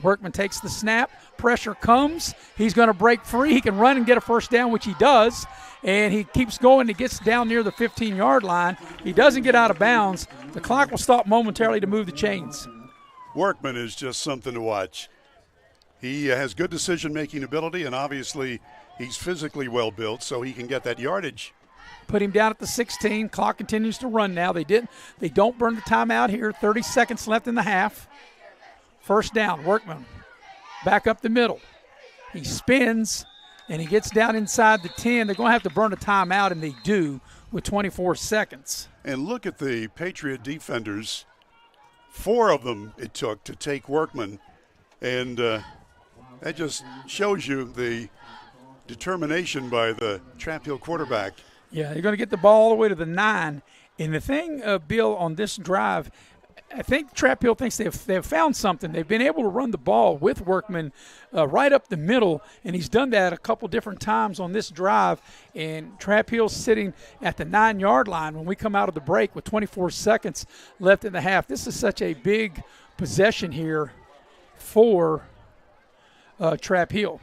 Workman takes the snap. Pressure comes. He's going to break free. He can run and get a first down, which he does. And he keeps going. He gets down near the 15-yard line. He doesn't get out of bounds. The clock will stop momentarily to move the chains. Workman is just something to watch. He has good decision-making ability, and obviously he's physically well built, so he can get that yardage. Put him down at the 16. Clock continues to run now. They don't burn the timeout here. 30 seconds left in the half. First down, Workman back up the middle. He spins, and he gets down inside the 10. They're going to have to burn a timeout, and they do with 24 seconds. And look at the Patriot defenders. 4 of them it took to take Workman, and that just shows you the determination by the Trap Hill quarterback. Yeah, they're going to get the ball all the way to the 9. And the thing, Bill, on this drive, I think Trap Hill thinks they've found something. They've been able to run the ball with Workman right up the middle, and he's done that a couple different times on this drive. And Trap Hill's sitting at the 9-yard line when we come out of the break with 24 seconds left in the half. This is such a big possession here for Trap Hill.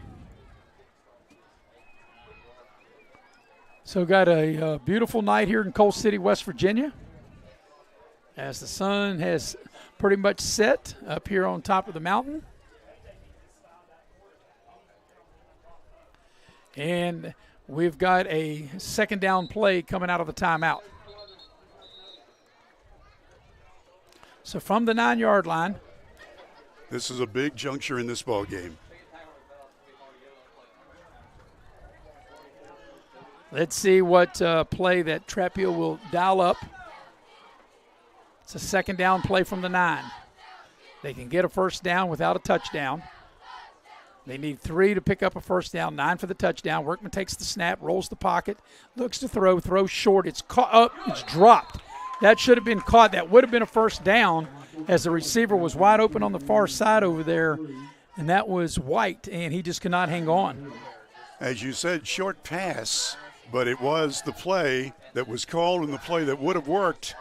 So got a beautiful night here in Coal City, West Virginia, as the sun has pretty much set up here on top of the mountain. And we've got a second down play coming out of the timeout. So from the 9-yard line. This is a big juncture in this ball game. Let's see what play that Trappill will dial up. It's a second down play from the 9. They can get a first down without a touchdown. They need 3 to pick up a first down, 9 for the touchdown. Workman takes the snap, rolls the pocket, looks to throws short. It's caught up, it's dropped. That should have been caught. That would have been a first down as the receiver was wide open on the far side over there, and that was White, and he just could not hang on. As you said, short pass, but it was the play that was called and the play that would have worked.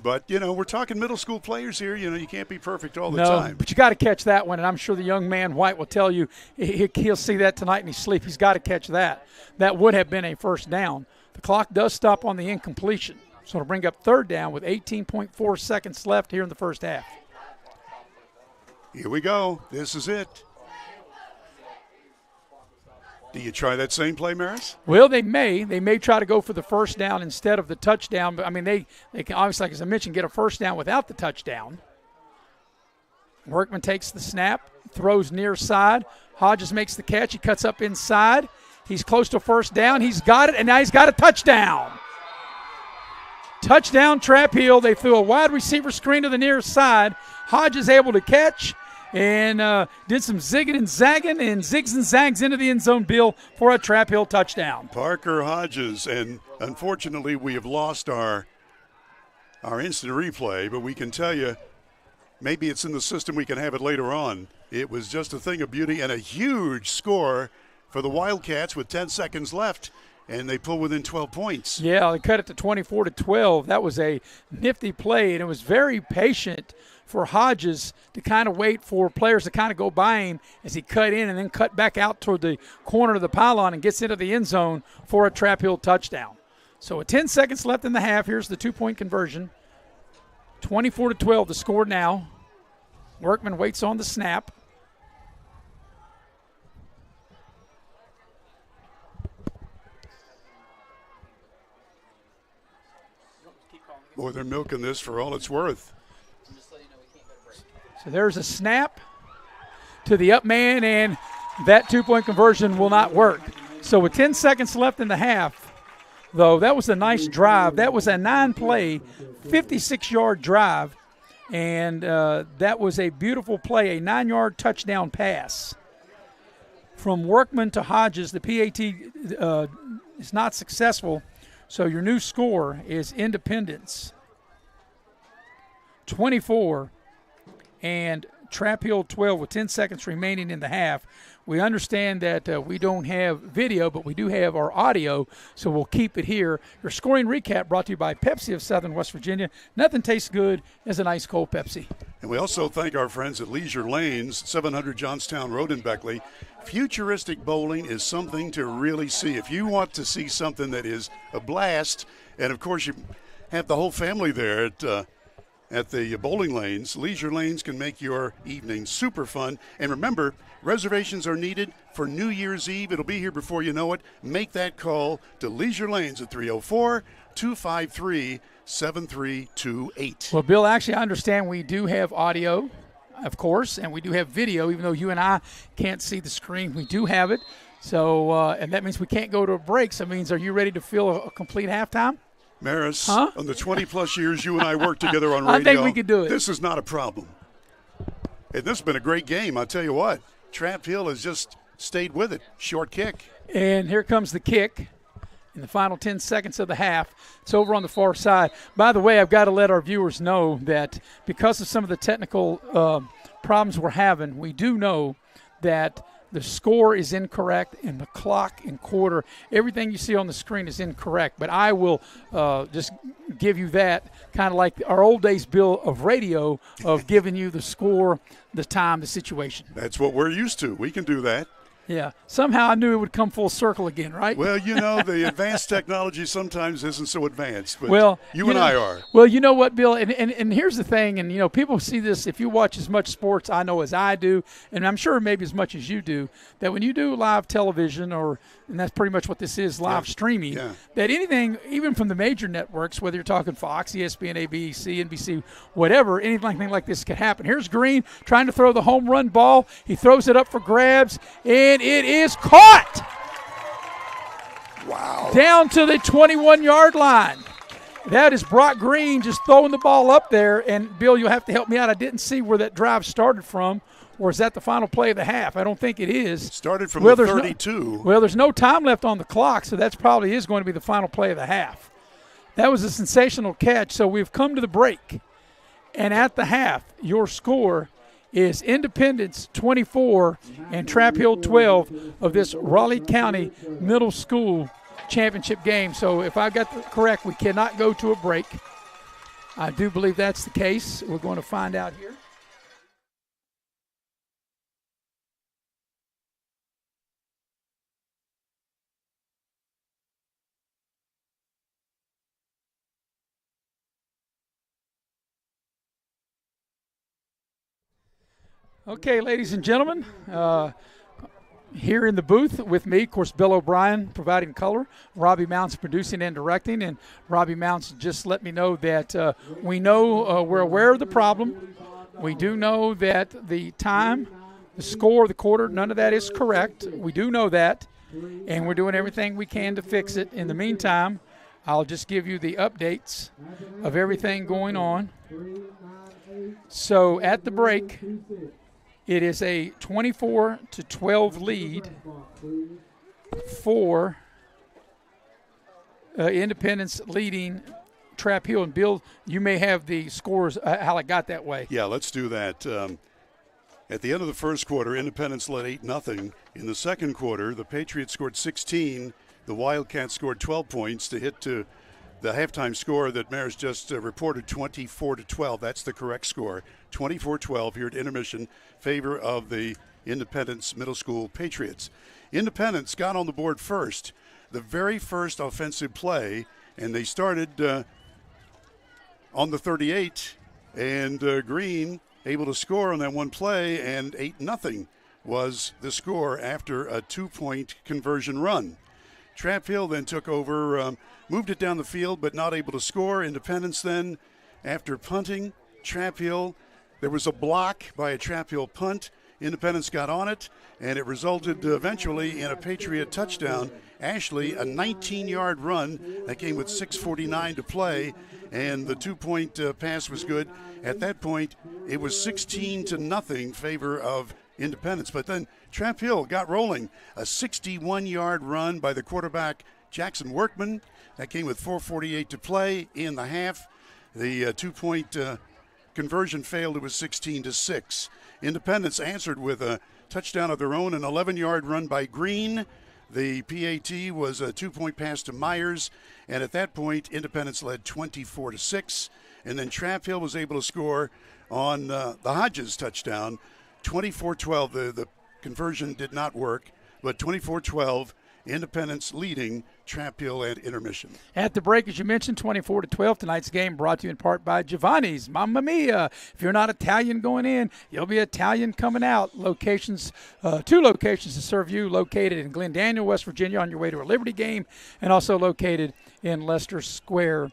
But, we're talking middle school players here. You can't be perfect all the time. But you got to catch that one, and I'm sure the young man White will tell you he'll see that tonight in his sleep. He's got to catch that. That would have been a first down. The clock does stop on the incompletion, so it'll bring up third down with 18.4 seconds left here in the first half. Here we go. This is it. Do you try that same play, Maris? Well, they may. They may try to go for the first down instead of the touchdown. But, they can obviously, like as I mentioned, get a first down without the touchdown. Workman takes the snap, throws near side. Hodges makes the catch. He cuts up inside. He's close to first down. He's got it, and now he's got a touchdown. Touchdown, Trappill. They threw a wide receiver screen to the near side. Hodges able to catch. And did some zigging and zagging and zigs and zags into the end zone, Bill, for a Trappill touchdown. Parker Hodges, and unfortunately we have lost our instant replay, but we can tell you maybe it's in the system. We can have it later on. It was just a thing of beauty and a huge score for the Wildcats with 10 seconds left, and they pull within 12 points. Yeah, they cut it to 24-12. That was a nifty play, and it was very patient for Hodges to kind of wait for players to kind of go by him as he cut in and then cut back out toward the corner of the pylon and gets into the end zone for a Trappill touchdown. So with 10 seconds left in the half, here's the two-point conversion. 24-12 the score now. Workman waits on the snap. Boy, they're milking this for all it's worth. So there's a snap to the up man, and that two-point conversion will not work. So with 10 seconds left in the half, though, that was a nice drive. That was a 9-play, 56-yard drive, and that was a beautiful play, a 9-yard touchdown pass. From Workman to Hodges, the PAT is not successful, so your new score is Independence 24 and Trappill 12 with 10 seconds remaining in the half. We understand that we don't have video, but we do have our audio, so we'll keep it here. Your scoring recap brought to you by Pepsi of Southern West Virginia. Nothing tastes good as an ice cold Pepsi. And we also thank our friends at Leisure Lanes, 700 Johnstown Road in Beckley. Futuristic bowling is something to really see. If you want to see something that is a blast, and of course you have the whole family there at the bowling lanes, Leisure Lanes can make your evening super fun. And remember, reservations are needed for New Year's Eve. It'll be here before you know it. Make that call to Leisure Lanes at 304-253-7328. Well, Bill, actually, I understand we do have audio, of course, and we do have video. Even though you and I can't see the screen, we do have it. So, and that means we can't go to a break. So it means, are you ready to fill a complete halftime? Maris, on the 20-plus years you and I worked together on radio, I think we could do it. This is not a problem. And this has been a great game. I'll tell you what, Trappill has just stayed with it. Short kick. And here comes the kick in the final 10 seconds of the half. It's over on the far side. By the way, I've got to let our viewers know that because of some of the technical problems we're having, we do know that the score is incorrect, and the clock and quarter, everything you see on the screen is incorrect. But I will just give you that, kind of like our old days, Bill, of radio, of giving you the score, the time, the situation. That's what we're used to. We can do that. Yeah. Somehow I knew it would come full circle again, right? Well, the advanced technology sometimes isn't so advanced, but well, you and I are. Well, you know what, Bill? And here's the thing, and, people see this, if you watch as much sports, I know as I do, and I'm sure maybe as much as you do, that when you do live television, and that's pretty much what this is, live streaming, that anything, even from the major networks, whether you're talking Fox, ESPN, ABC, NBC, whatever, anything like this could happen. Here's Green trying to throw the home run ball. He throws it up for grabs, and it is caught. Wow. Down to the 21-yard line. That is Brock Green just throwing the ball up there. And, Bill, you'll have to help me out. I didn't see where that drive started from. Or is that the final play of the half? I don't think it is. Started from the 32. There's no time left on the clock, so that's probably is going to be the final play of the half. That was a sensational catch. So we've come to the break. And at the half, your score is Independence 24 and Trap Hill 12 of this Raleigh County Middle School Championship game. So if I've got that correct, we cannot go to a break. I do believe that's the case. We're going to find out here. Okay, ladies and gentlemen, here in the booth with me, of course, Bill O'Brien providing color, Robbie Mounts producing and directing, and Robbie Mounts just let me know that we know we're aware of the problem. We do know that the time, the score, the quarter, none of that is correct. We do know that, and we're doing everything we can to fix it. In the meantime, I'll just give you the updates of everything going on. So at the break, it is a 24-12 lead for Independence leading Trap Hill. And, Bill, you may have the scores, how it got that way. Yeah, let's do that. At the end of the first quarter, Independence led 8-0. In the second quarter, the Patriots scored 16. The Wildcats scored 12 points to hit to the halftime score that Maris just reported, 24-12. That's the correct score. 24-12 here at intermission, favor of the Independence Middle School Patriots. Independence got on the board first, the very first offensive play, and they started on the 38, and Green able to score on that one play, and 8-0 was the score after a 2-point conversion run. Trap Hill then took over, moved it down the field, but not able to score. Independence then, after punting, Trap Hill, there was a block by a Trap Hill punt. Independence got on it, and it resulted eventually in a Patriot touchdown. Ashley, a 19-yard run that came with 6:49 to play, and the 2-point pass was good. At that point, it was 16-0 favor of Independence. But then Trap Hill got rolling. A 61-yard run by the quarterback, Jackson Workman. That came with 4:48 to play in the half. The 2-point conversion failed. It was 16-6. Independence answered with a touchdown of their own, an 11-yard run by Green. The PAT was a 2-point pass to Myers, and at that point, Independence led 24-6. And then Trap Hill was able to score on the Hodges touchdown, 24-12. The conversion did not work, but 24-12. Independence leading Trap Hill at intermission. At the break, as you mentioned, 24-12. Tonight's game brought to you in part by GIOVANNI'S. Mamma mia! If you're not Italian going in, you'll be Italian coming out. Locations, 2 locations to serve you, located in Glen Daniel, West Virginia, on your way to a Liberty game, and also located in Leicester Square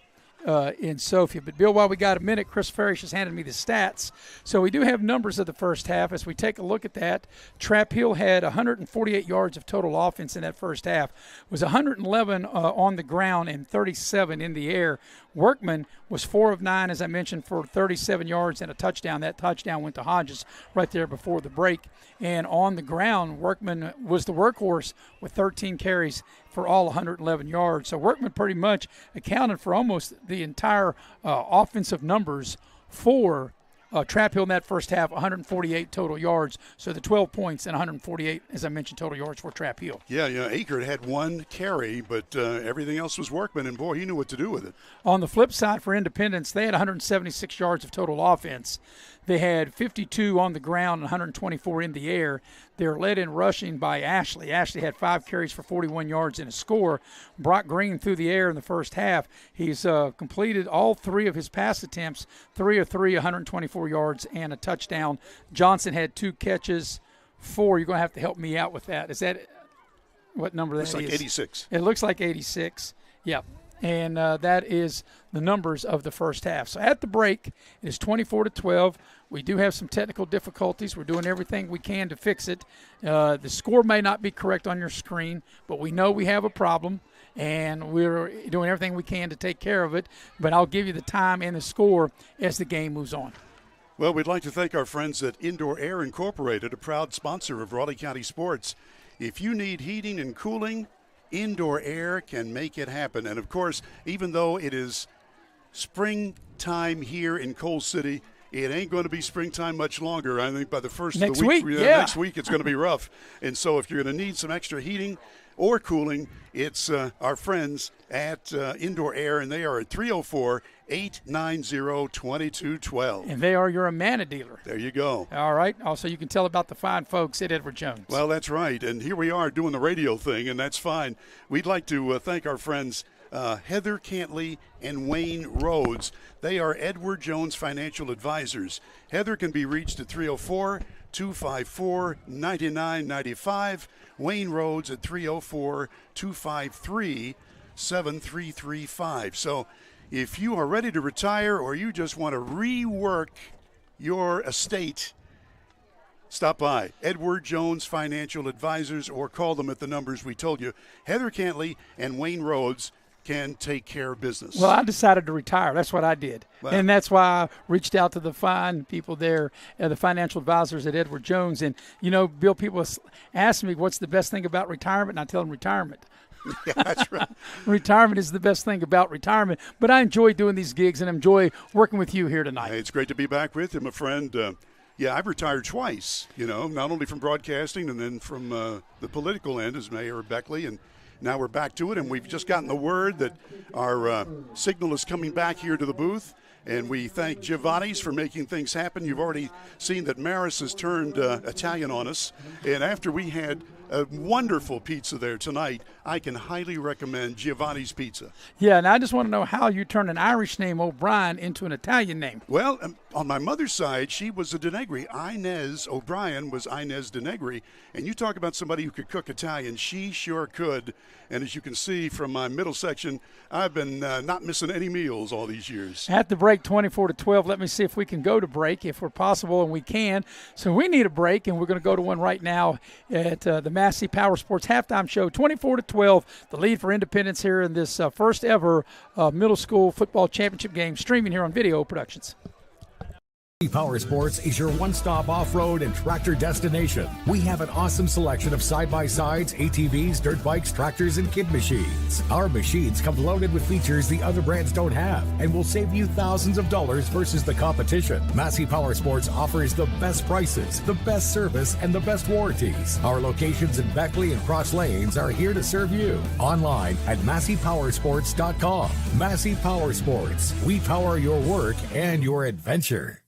in Sophia. But, Bill, while we got a minute, Chris Farish has handed me the stats. So we do have numbers of the first half. As we take a look at that, Trap Hill had 148 yards of total offense in that first half. It was 111 on the ground and 37 in the air. Workman was 4 of 9, as I mentioned, for 37 yards and a touchdown. That touchdown went to Hodges right there before the break. And on the ground, Workman was the workhorse with 13 carries for all 111 yards. So Workman pretty much accounted for almost the entire offensive numbers for Trap Hill in that first half, 148 total yards. So the 12 points and 148, as I mentioned, total yards for Trap Hill. Yeah, Akert had one carry, but everything else was Workman, and boy, he knew what to do with it. On the flip side for Independence, they had 176 yards of total offense. They had 52 on the ground and 124 in the air. They're led in rushing by Ashley. Ashley had 5 carries for 41 yards and a score. Brock Green through the air in the first half. He's completed all 3 of his pass attempts, 3 of 3, 124 yards and a touchdown. Johnson had 2 catches, 4. You're going to have to help me out with that. Is that what number that is? It's like 86. It looks like 86. Yep. And that is the numbers of the first half. So at the break, it is 24-12. We do have some technical difficulties. We're doing everything we can to fix it. The score may not be correct on your screen, but we know we have a problem, and we're doing everything we can to take care of it. But I'll give you the time and the score as the game moves on. Well, we'd like to thank our friends at Indoor Air Incorporated, a proud sponsor of Raleigh County Sports. If you need heating and cooling, Indoor Air can make it happen. And, of course, even though it is springtime here in Coal City, it ain't going to be springtime much longer. I think by the first next of the week, week, next week it's going to be rough. And so if you're going to need some extra heating or cooling, it's our friends at Indoor Air, and they are at 304-890-2212. And they are your Amana dealer. There you go. All right. Also, you can tell about the fine folks at Edward Jones. Well, that's right. And here we are doing the radio thing, and that's fine. We'd like to thank our friends Heather Cantley and Wayne Rhodes. They are Edward Jones Financial Advisors. Heather can be reached at 304-254-9995. Wayne Rhodes at 304-253-7335. So if you are ready to retire or you just want to rework your estate, stop by Edward Jones Financial Advisors or call them at the numbers we told you. Heather Cantley and Wayne Rhodes can take care of business. Well, I decided to retire. That's what I did. Wow. And that's why I reached out to the fine people there, the financial advisors at Edward Jones. And, Bill, people ask me what's the best thing about retirement, and I tell them retirement. Yeah, that's right. Retirement is the best thing about retirement. But I enjoy doing these gigs and enjoy working with you here tonight. Hey, it's great to be back with you, my friend. I've retired twice, not only from broadcasting and then from the political end as Mayor of Beckley, and now we're back to it, and we've just gotten the word that our signal is coming back here to the booth, and we thank Giovanni's for making things happen. You've already seen that Maris has turned Italian on us, and after we had a wonderful pizza there tonight, I can highly recommend Giovanni's Pizza. Yeah, and I just want to know how you turned an Irish name, O'Brien, into an Italian name. Well, on my mother's side, she was a Denegri. Inez O'Brien was Inez Denegri. And you talk about somebody who could cook Italian, she sure could. And as you can see from my middle section, I've been not missing any meals all these years. At the break, 24-12. Let me see if we can go to break, if we're possible, and we can. So we need a break, and we're going to go to one right now at the Massey Power Sports Halftime Show, 24-12. The lead for Independence here in this first ever middle school football championship game, streaming here on Video Productions. Power Sports is your one-stop off-road and tractor destination. We have an awesome selection of side-by-sides, ATVs, dirt bikes, tractors, and kid machines. Our machines come loaded with features the other brands don't have and will save you thousands of dollars versus the competition. Massey Power Sports offers the best prices, the best service, and the best warranties. Our locations in Beckley and Cross Lanes are here to serve you. Online at MasseyPowersports.com. Massey Power Sports. We power your work and your adventure.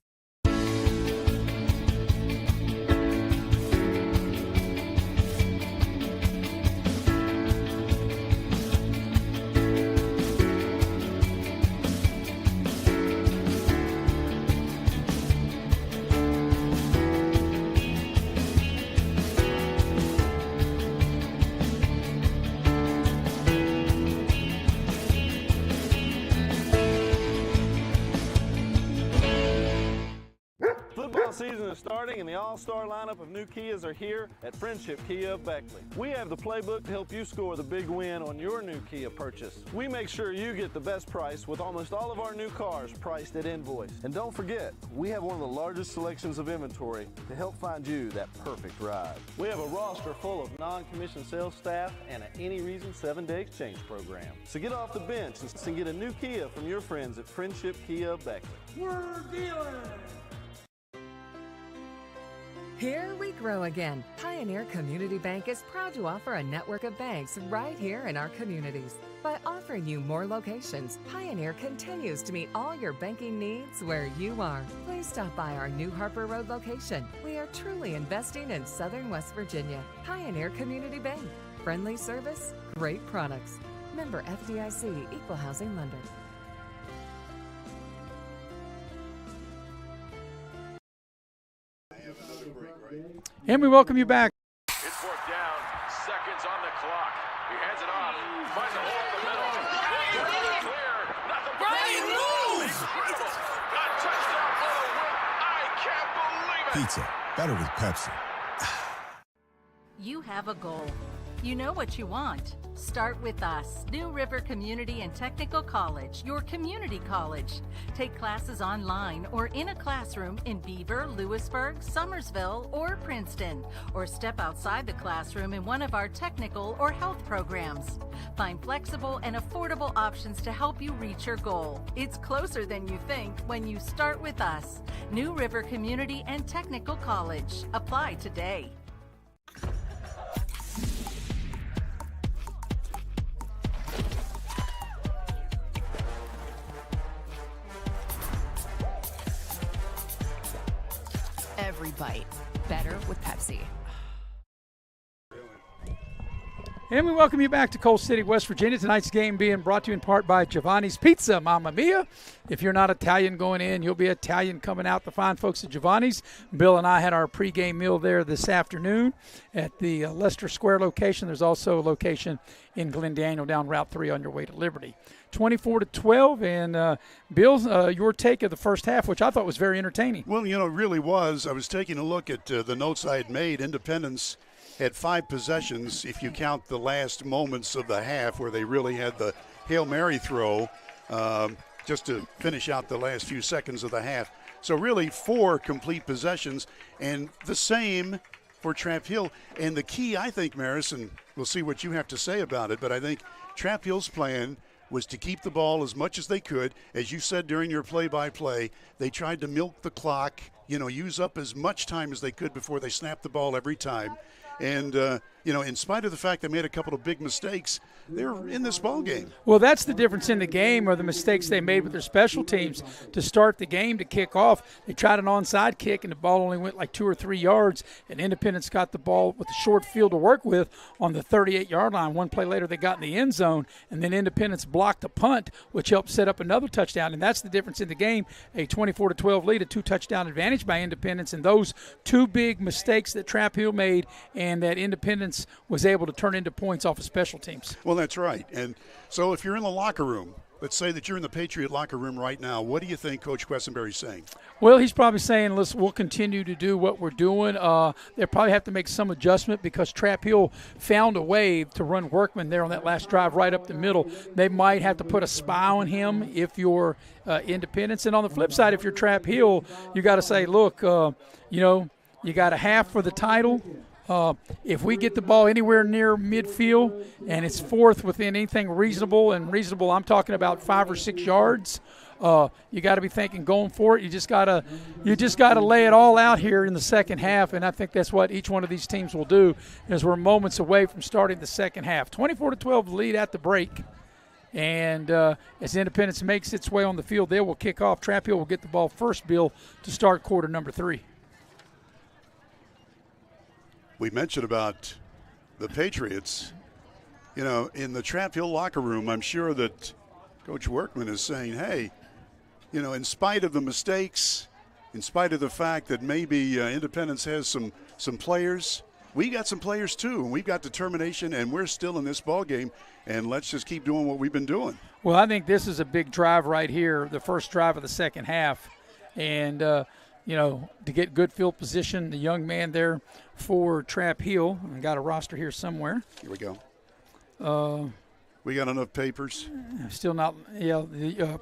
Season is starting and the all-star lineup of new Kias are here at Friendship Kia of Beckley. We have the playbook to help you score the big win on your new Kia purchase. We make sure you get the best price with almost all of our new cars priced at invoice. And don't forget, we have one of the largest selections of inventory to help find you that perfect ride. We have a roster full of non-commissioned sales staff and an any reason 7-day exchange program. So get off the bench and get a new Kia from your friends at Friendship Kia of Beckley. We're dealing! Here we grow again. Pioneer Community Bank is proud to offer a network of banks right here in our communities. By offering you more locations, Pioneer continues to meet all your banking needs where you are. Please stop by our New Harper Road location. We are truly investing in Southern West Virginia. Pioneer Community Bank. Friendly service, great products. Member FDIC, Equal Housing Lender. And we welcome you back. It's fourth down, seconds on the clock. He hands it off, finds a hole in the middle. Clear, nothing but moves! Incredible! Got touchdown for the win. I can't believe it! Pizza, better with Pepsi. You have a goal. You know what you want. Start with us. New River Community and Technical College, your community college. Take classes online or in a classroom in Beaver, Lewisburg, Summersville, or Princeton, or step outside the classroom in one of our technical or health programs. Find flexible and affordable options to help you reach your goal. It's closer than you think when you start with us. New River Community and Technical College. Apply today. Every bite better with Pepsi. And we welcome you back to Coal City, West Virginia. Tonight's game being brought to you in part by Giovanni's Pizza, Mamma Mia. If you're not Italian going in, you'll be Italian coming out. The fine folks at Giovanni's. Bill and I had our pregame meal there this afternoon at the Leicester Square location. There's also a location in Glendaniel down Route 3 on your way to Liberty. 24-12, and Bill, your take of the first half, which I thought was very entertaining. Well, it really was. I was taking a look at the notes I had made. Independence had 5 possessions, if you count the last moments of the half where they really had the Hail Mary throw just to finish out the last few seconds of the half. So really 4 complete possessions, and the same for Trap Hill. And the key, I think, Maris, and we'll see what you have to say about it, but I think Trap Hill's plan was to keep the ball as much as they could. As you said during your play-by-play, they tried to milk the clock, use up as much time as they could before they snapped the ball every time. And, in spite of the fact they made a couple of big mistakes, they're in this ball game. Well, that's the difference in the game, or the mistakes they made with their special teams to start the game, to kick off. They tried an onside kick, and the ball only went like 2 or 3 yards, and Independence got the ball with a short field to work with on the 38-yard line. One play later, they got in the end zone, and then Independence blocked a punt, which helped set up another touchdown, and that's the difference in the game, a 24-12 lead, a 2-touchdown advantage by Independence, and those 2 big mistakes that Trap Hill made and that Independence was able to turn into points off of special teams. Well, that's right. And so if you're in the locker room, let's say that you're in the Patriot locker room right now, what do you think Coach Quessenberry's saying? Well, he's probably saying, listen, we'll continue to do what we're doing. They'll probably have to make some adjustment because Trap Hill found a way to run Workman there on that last drive right up the middle. They might have to put a spy on him if you're Independence. And on the flip side, if you're Trap Hill, you got to say, look, you got a half for the title. If we get the ball anywhere near midfield and it's fourth within anything reasonable, I'm talking about 5 or 6 yards, you got to be thinking going for it. You just got to lay it all out here in the second half, and I think that's what each one of these teams will do, as we're moments away from starting the second half. 24-12 lead at the break, and as Independence makes its way on the field, they will kick off. Trap Hill will get the ball first, Bill, to start quarter number 3. We mentioned about the Patriots. In the Trap Hill locker room, I'm sure that Coach Workman is saying, hey, in spite of the mistakes, in spite of the fact that maybe Independence has some players, we got some players too, and we've got determination, and we're still in this ball game, and let's just keep doing what we've been doing. Well, I think this is a big drive right here, the first drive of the second half, and to get good field position. The young man there for Trap Hill, I got a roster here somewhere. Here we go. We got enough papers. Still not.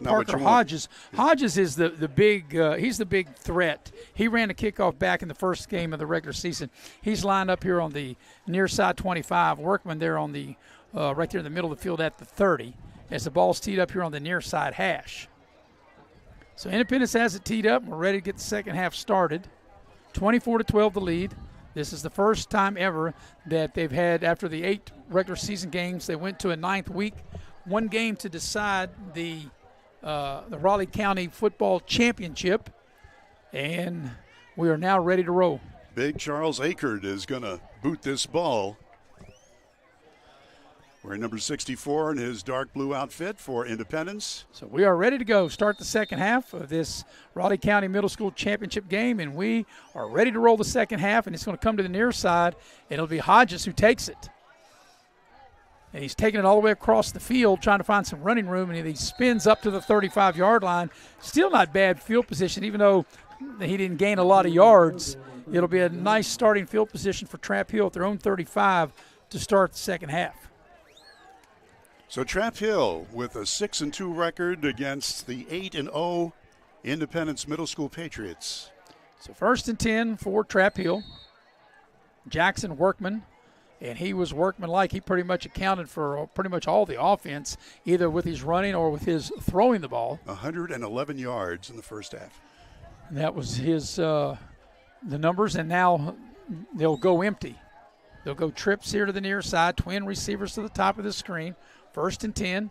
Parker Hodges. Hodges is the big. He's the big threat. He ran a kickoff back in the first game of the regular season. He's lined up here on the near side 25. Workman there on the right there in the middle of the field at the 30. As the ball's teed up here on the near side hash. So Independence has it teed up. We're ready to get the second half started. 24-12 the lead. This is the first time ever that they've had, after the 8 regular season games, they went to a 9th week. One game to decide the Raleigh County Football Championship, and we are now ready to roll. Big Charles Akert is going to boot this ball. Wearing number 64 in his dark blue outfit for Independence. So we are ready to go. Start the second half of this Raleigh County Middle School Championship game, and we are ready to roll the second half, and it's going to come to the near side. It'll be Hodges who takes it. And he's taking it all the way across the field, trying to find some running room, and he spins up to the 35-yard line. Still not bad field position, even though he didn't gain a lot of yards. It'll be a nice starting field position for Trap Hill at their own 35 to start the second half. So Trap Hill with a 6-2 record against the 8-0 Independence Middle School Patriots. So 1st and 10 for Trap Hill. Jackson Workman, and he was workman-like. He pretty much accounted for pretty much all the offense, either with his running or with his throwing the ball. 111 yards in the first half. And that was his the numbers, and now they'll go empty. They'll go trips here to the near side, twin receivers to the top of the screen. 1st and 10.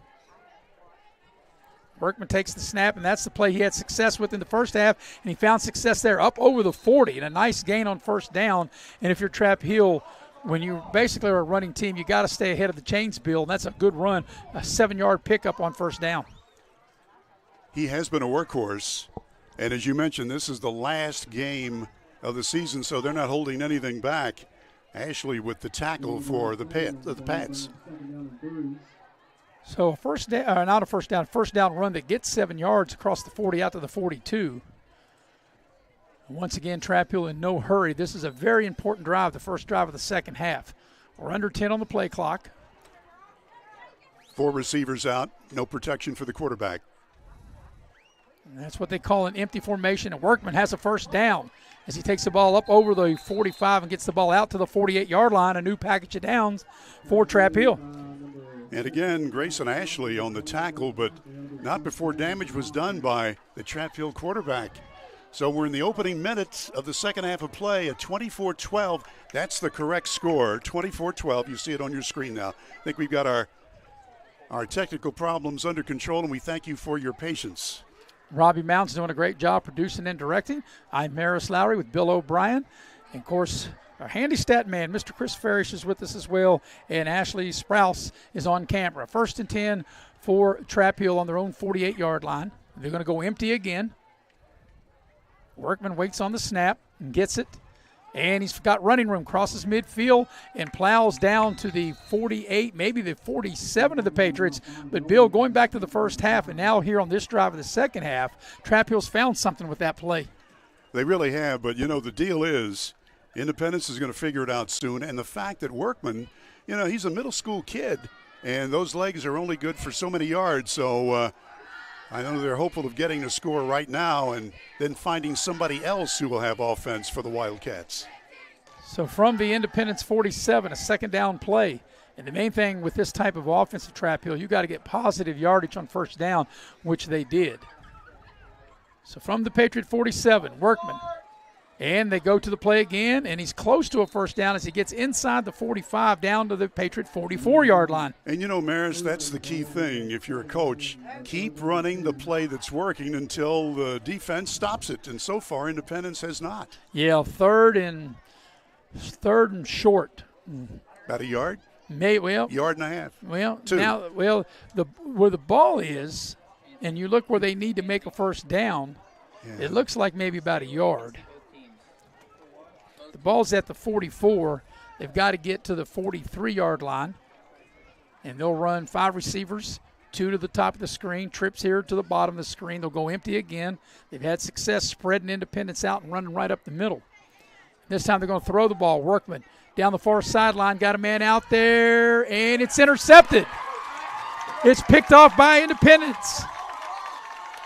Workman takes the snap, and that's the play he had success with in the first half, and he found success there up over the 40, and a nice gain on 1st down. And if you're Trap Hill, when you basically are a running team, you got to stay ahead of the chains, Bill, and that's a good run, a 7-yard pickup on 1st down. He has been a workhorse, and as you mentioned, this is the last game of the season, so they're not holding anything back. Ashley with the tackle for the Pats. So first down run that gets 7 yards across the 40 out to the 42. Once again, Trap Hill in no hurry. This is a very important drive, the first drive of the second half. We're under 10 on the play clock. 4 receivers out, no protection for the quarterback. And that's what they call an empty formation, and Workman has a 1st down as he takes the ball up over the 45 and gets the ball out to the 48-yard line, a new package of downs for Trap Hill. And again, Grayson Ashley on the tackle, but not before damage was done by the Trap Hill quarterback. So we're in the opening minutes of the second half of play at 24-12. That's the correct score, 24-12. You see it on your screen now. I think we've got our technical problems under control, and we thank you for your patience. Robbie Mounts doing a great job producing and directing. I'm Maris Lowry with Bill O'Brien. And, of course, our handy stat man, Mr. Chris Farish, is with us as well, and Ashley Sprouse is on camera. 1st and 10 for Trap Hill on their own 48-yard line. They're going to go empty again. Workman waits on the snap and gets it, and he's got running room, crosses midfield and plows down to the 48, maybe the 47 of the Patriots. But, Bill, going back to the first half and now here on this drive of the second half, Trap Hill's found something with that play. They really have, but, the deal is Independence is going to figure it out soon. And the fact that Workman, he's a middle school kid, and those legs are only good for so many yards. So I know they're hopeful of getting a score right now and then finding somebody else who will have offense for the Wildcats. So from the Independence 47, a 2nd down play. And the main thing with this type of offensive Trap Hill, you got to get positive yardage on 1st down, which they did. So from the Patriot 47, Workman. And they go to the play again, and he's close to a 1st down as he gets inside the 45 down to the Patriot 44-yard line. And, Maris, that's the key thing. If you're a coach, keep running the play that's working until the defense stops it. And so far, Independence has not. Yeah, third and short. About a yard? Yard and a half. Well, 2. Now, where the ball is, and you look where they need to make a 1st down, It looks like maybe about a yard. The ball's at the 44. They've got to get to the 43-yard line, and they'll run 5 receivers, 2 to the top of the screen, trips here to the bottom of the screen. They'll go empty again. They've had success spreading Independence out and running right up the middle. This time they're going to throw the ball. Workman down the far sideline, got a man out there, and it's intercepted. It's picked off by Independence.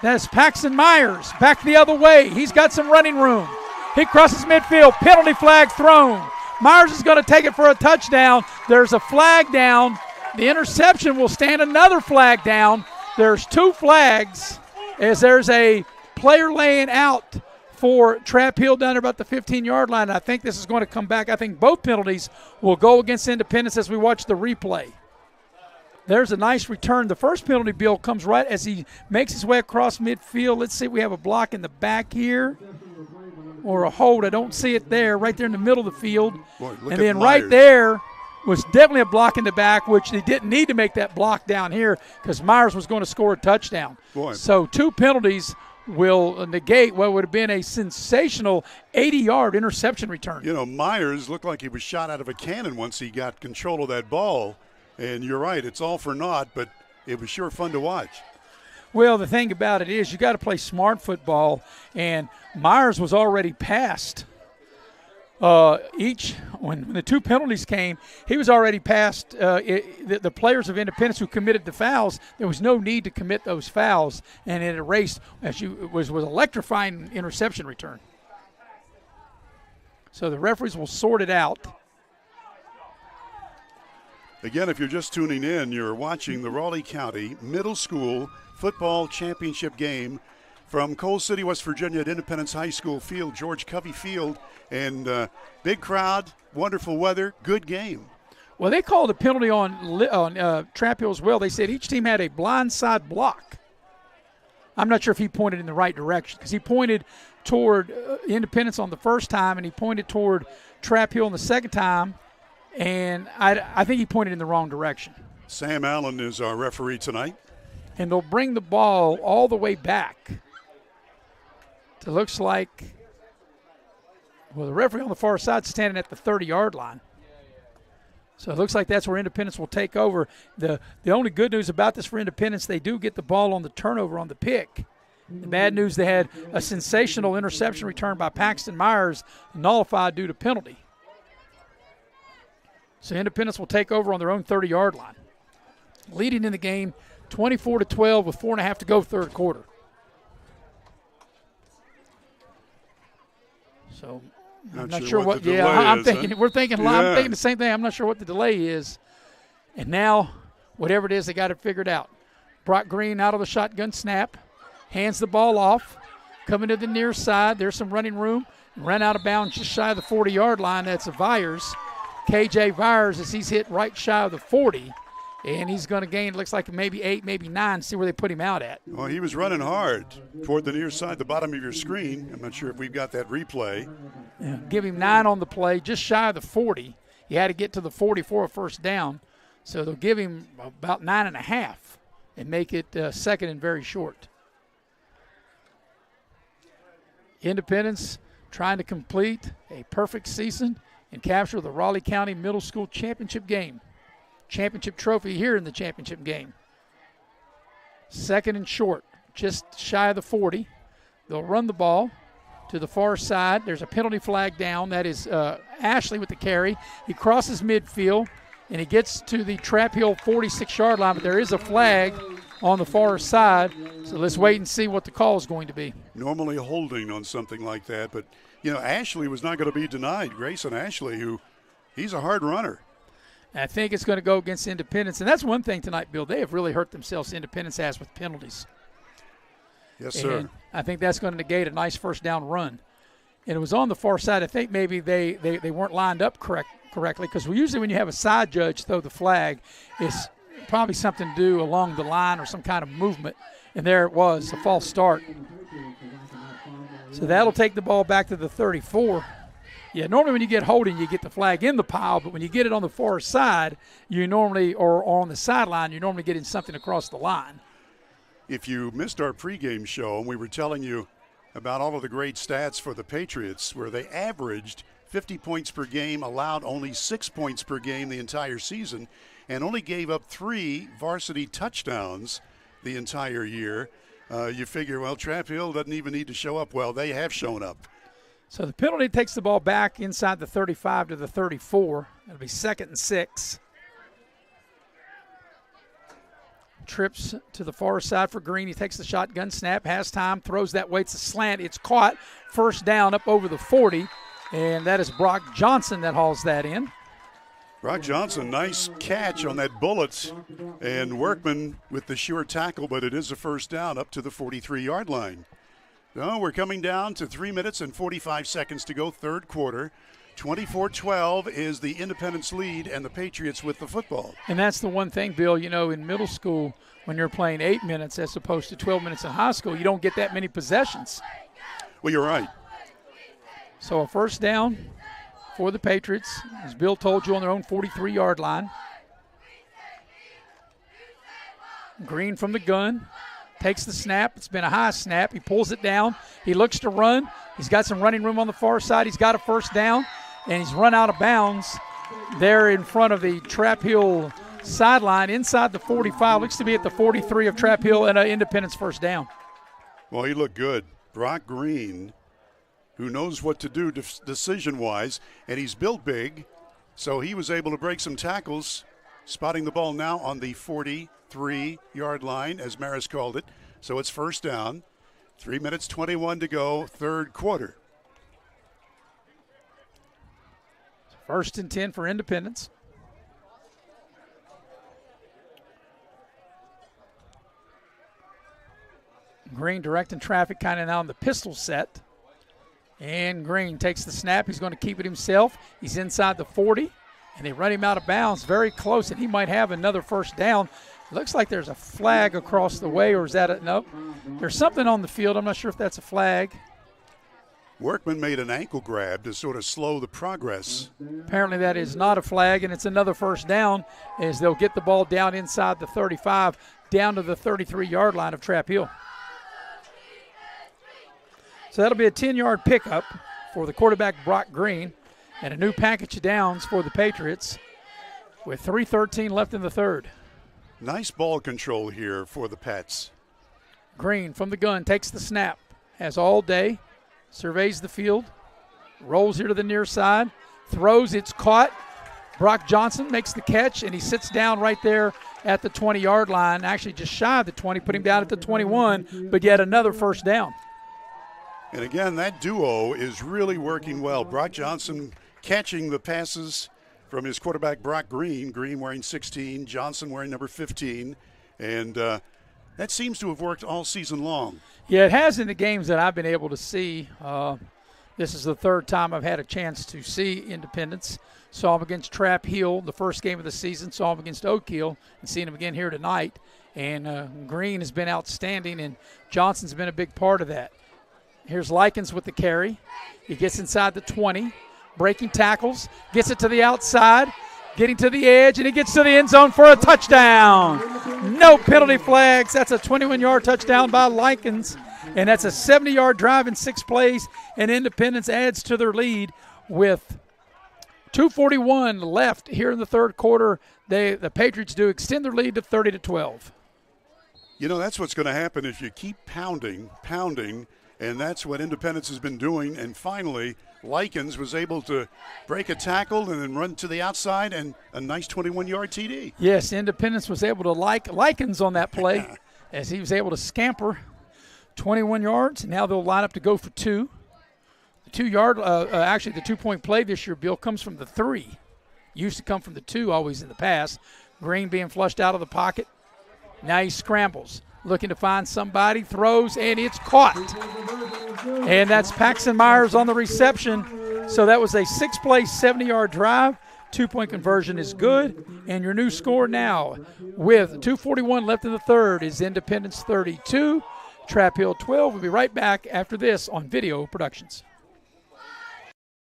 That's Paxton Myers back the other way. He's got some running room. He crosses midfield. Penalty flag thrown. Myers is going to take it for a touchdown. There's a flag down. The interception will stand another flag down. There's 2 flags as there's a player laying out for Trap Hill down there about the 15-yard line. I think this is going to come back. I think both penalties will go against Independence as we watch the replay. There's a nice return. The first penalty, Bill, comes right as he makes his way across midfield. Let's see, we have a block in the back here or a hold. I don't see it there, right there in the middle of the field. Boy, and then right there was definitely a block in the back, which they didn't need to make that block down here because Myers was going to score a touchdown. Boy. So 2 penalties will negate what would have been a sensational 80-yard interception return. You know, Myers looked like he was shot out of a cannon once he got control of that ball. And you're right, it's all for naught, but it was sure fun to watch. Well, the thing about it is you got to play smart football, and Myers was already past when the 2 penalties came, he was already past the players of Independence who committed the fouls. There was no need to commit those fouls, and it erased was electrifying interception return. So the referees will sort it out. Again, if you're just tuning in, you're watching the Raleigh County Middle School Football Championship game from Coal City, West Virginia at Independence High School Field, George Covey Field. And big crowd, wonderful weather, good game. Well, they called a penalty on Trap Hill as well. They said each team had a blindside block. I'm not sure if he pointed in the right direction because he pointed toward Independence on the first time and he pointed toward Trap Hill on the second time. And I think he pointed in the wrong direction. Sam Allen is our referee tonight. And they'll bring the ball all the way back. It looks like, well, the referee on the far side is standing at the 30-yard line. So it looks like that's where Independence will take over. The only good news about this for Independence, they do get the ball on the turnover on the pick. The bad news, they had a sensational interception return by Paxton Myers, nullified due to penalty. So Independence will take over on their own 30-yard line. Leading in the game 24-12 with 4.5 to go third quarter. So I'm not sure what I'm thinking. We're thinking I'm thinking the same thing. I'm not sure what the delay is. And now, whatever it is, they got it figured out. Brock Green out of the shotgun snap, hands the ball off, coming to the near side. There's some running room. Ran out of bounds just shy of the 40-yard line. That's a Vyers. KJ Vyers, as he's hit right shy of the 40. And he's going to gain, looks like maybe 8, maybe 9, see where they put him out at. Well, he was running hard toward the near side, the bottom of your screen. I'm not sure if we've got that replay. Yeah, give him 9 on the play, just shy of the 40. He had to get to the 40 for a first down. So they'll give him about 9.5 and make it second and very short. Independence trying to complete a perfect season and capture the Raleigh County Middle School Championship game. Championship trophy here in the championship game. Second and short, just shy of the 40. They'll run the ball to the far side. There's a penalty flag down. That is Ashley with the carry. He crosses midfield, and he gets to the Trap Hill 46-yard line, but there is a flag on the far side. So let's wait and see what the call is going to be. Normally holding on something like that, but, you know, Ashley was not going to be denied. Grayson Ashley, he's a hard runner. I think it's going to go against Independence. And that's one thing tonight, Bill. They have really hurt themselves, Independence has, with penalties. Yes, sir. And I think that's going to negate a nice first down run. And it was on the far side. I think maybe they weren't lined up correctly because usually when you have a side judge throw the flag, it's probably something to do along the line or some kind of movement. And there it was, a false start. So that'll take the ball back to the 34. Yeah, normally when you get holding, you get the flag in the pile, but when you get it on the far side, you normally, or on the sideline, you're normally getting something across the line. If you missed our pregame show, and we were telling you about all of the great stats for the Patriots, where they averaged 50 points per game, allowed only 6 points per game the entire season, and only gave up 3 varsity touchdowns the entire year, you figure, well, Trap Hill doesn't even need to show up. Well, they have shown up. So the penalty takes the ball back inside the 35 to the 34. It'll be 2nd and 6. Trips to the far side for Green. He takes the shotgun snap, has time, throws that way. It's a slant. It's caught. First down up over the 40. And that is Brock Johnson that hauls that in. Brock Johnson, nice catch on that bullet. And Workman with the sure tackle, but it is a first down up to the 43-yard line. No, we're coming down to 3 minutes and 45 seconds to go, third quarter. 24-12 is the Independence lead and the Patriots with the football. And that's the one thing, Bill, you know, in middle school, when you're playing 8 minutes as opposed to 12 minutes in high school, you don't get that many possessions. Well, you're right. So a first down for the Patriots, as Bill told you, on their own 43-yard line. Green from the gun. Takes the snap. It's been a high snap. He pulls it down. He looks to run. He's got some running room on the far side. He's got a first down, and he's run out of bounds there in front of the Trap Hill sideline inside the 45. Looks to be at the 43 of Trap Hill, and an Independence first down. Well, he looked good. Brock Green, who knows what to do decision-wise, and he's built big, so he was able to break some tackles, spotting the ball now on the 43-yard line, as Maris called it. So it's first down. 3 minutes, 21 to go, third quarter. First and 10 for Independence. Green directing traffic kind of now on the pistol set. And Green takes the snap. He's going to keep it himself. He's inside the 40, and they run him out of bounds very close, and he might have another first down. It looks like there's a flag across the way, or is that a – nope. There's something on the field. I'm not sure if that's a flag. Workman made an ankle grab to sort of slow the progress. Apparently that is not a flag, and it's another first down as they'll get the ball down inside the 35, down to the 33-yard line of Trap Hill. So that'll be a 10-yard pickup for the quarterback, Brock Green, and a new package of downs for the Patriots with 3:13 left in the third. Nice ball control here for the Pats. Green from the gun takes the snap, has all day, surveys the field, rolls here to the near side, throws, it's caught. Brock Johnson makes the catch, and he sits down right there at the 20-yard line, actually just shy of the 20, put him down at the 21, but yet another first down. And again, that duo is really working well. Brock Johnson catching the passes from his quarterback, Brock Green. Green wearing 16, Johnson wearing number 15. And that seems to have worked all season long. Yeah, it has in the games that I've been able to see. This is the third time I've had a chance to see Independence. Saw him against Trap Hill the first game of the season. Saw him against Oak Hill and seen him again here tonight. And Green has been outstanding, and Johnson's been a big part of that. Here's Likens with the carry. He gets inside the 20, breaking tackles, gets it to the outside, getting to the edge, and he gets to the end zone for a touchdown. No penalty flags. That's a 21-yard touchdown by Likens, and that's a 70-yard drive in 6 plays, and Independence adds to their lead with 2:41 left here in the third quarter. The Patriots do extend their lead to 30-12. You know, that's what's going to happen if you keep pounding, and that's what Independence has been doing. And finally, Likens was able to break a tackle and then run to the outside, and a nice 21-yard TD. Yes, Independence was able to Likens on that play as he was able to scamper 21 yards. Now they'll line up to go for 2. The 2-yard, actually the 2-point play this year, Bill, comes from the 3. Used to come from the 2 always in the past. Green being flushed out of the pocket. Now he scrambles, looking to find somebody, throws, and it's caught. And that's Paxton Myers on the reception. So that was a 6-play, 70-yard drive. 2-point conversion is good. And your new score now with 2:41 left in the third is Independence 32, Trap Hill 12. We'll be right back after this on Video Productions.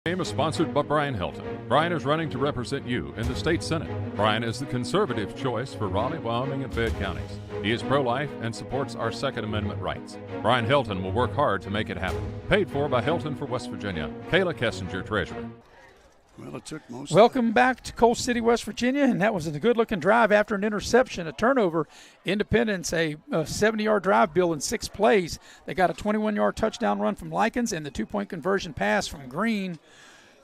Game is sponsored by Brian Helton. Brian is running to represent you in the state senate. Brian is the conservative choice for Raleigh, Wyoming, and Fayette counties. He is pro-life and supports our Second Amendment rights. Brian Helton will work hard to make it happen. Paid for by Helton for West Virginia. Kayla Kessinger, treasurer. Well, it took most. Welcome back to Coal City, West Virginia, and that was a good-looking drive after an interception, a turnover. Independence, a 70-yard drive, Bill, in 6 plays. They got a 21-yard touchdown run from Likens and the 2-point conversion pass from Green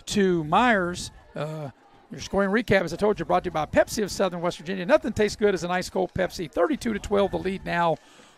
to Myers. Your scoring recap, as I told you, brought to you by Pepsi of Southern West Virginia. Nothing tastes good as an ice cold Pepsi. 32-12, the lead now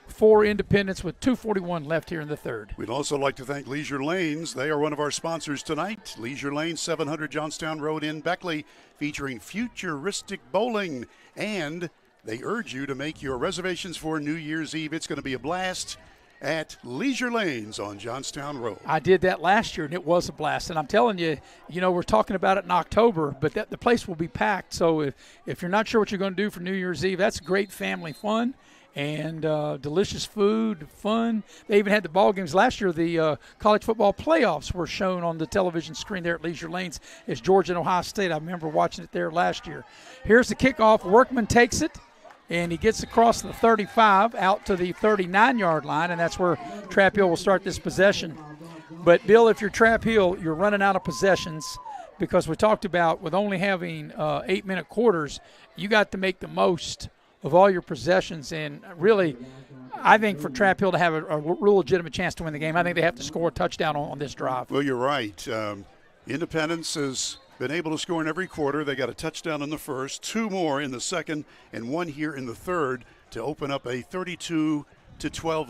for Independence with 2:41 left here in the third. We'd also like to thank Leisure Lanes. They are one of our sponsors tonight. Leisure Lanes, 700 Johnstown Road in Beckley, featuring futuristic bowling. And they urge you to make your reservations for New Year's Eve. It's going to be a blast. at Leisure Lanes on Johnstown Road. I did that last year, and it was a blast. And I'm telling you, we're talking about it in October, but the place will be packed. So if you're not sure what you're going to do for New Year's Eve, that's great family fun and delicious food, fun. They even had the ball games last year. The college football playoffs were shown on the television screen there at Leisure Lanes. It's Georgia and Ohio State. I remember watching it there last year. Here's the kickoff. Workman takes it. And he gets across the 35 out to the 39-yard line, and that's where Trap Hill will start this possession. But, Bill, if you're Trap Hill, you're running out of possessions because we talked about with only having 8-minute quarters, you got to make the most of all your possessions. And really, I think for Trap Hill to have a real legitimate chance to win the game, I think they have to score a touchdown on this drive. Well, you're right. Independence is – been able to score in every quarter. They got a touchdown in the first, 2 more in the second, and 1 here in the third to open up a 32-12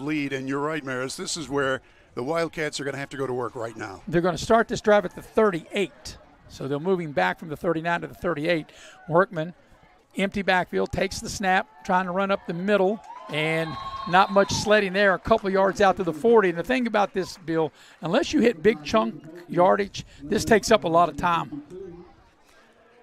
lead. And you're right, Maris, this is where the Wildcats are going to have to go to work right now. They're going to start this drive at the 38. So they're moving back from the 39 to the 38. Workman, empty backfield, takes the snap, trying to run up the middle, and not much sledding there, a couple yards out to the 40. And the thing about this, Bill, unless you hit big chunk yardage, this takes up a lot of time.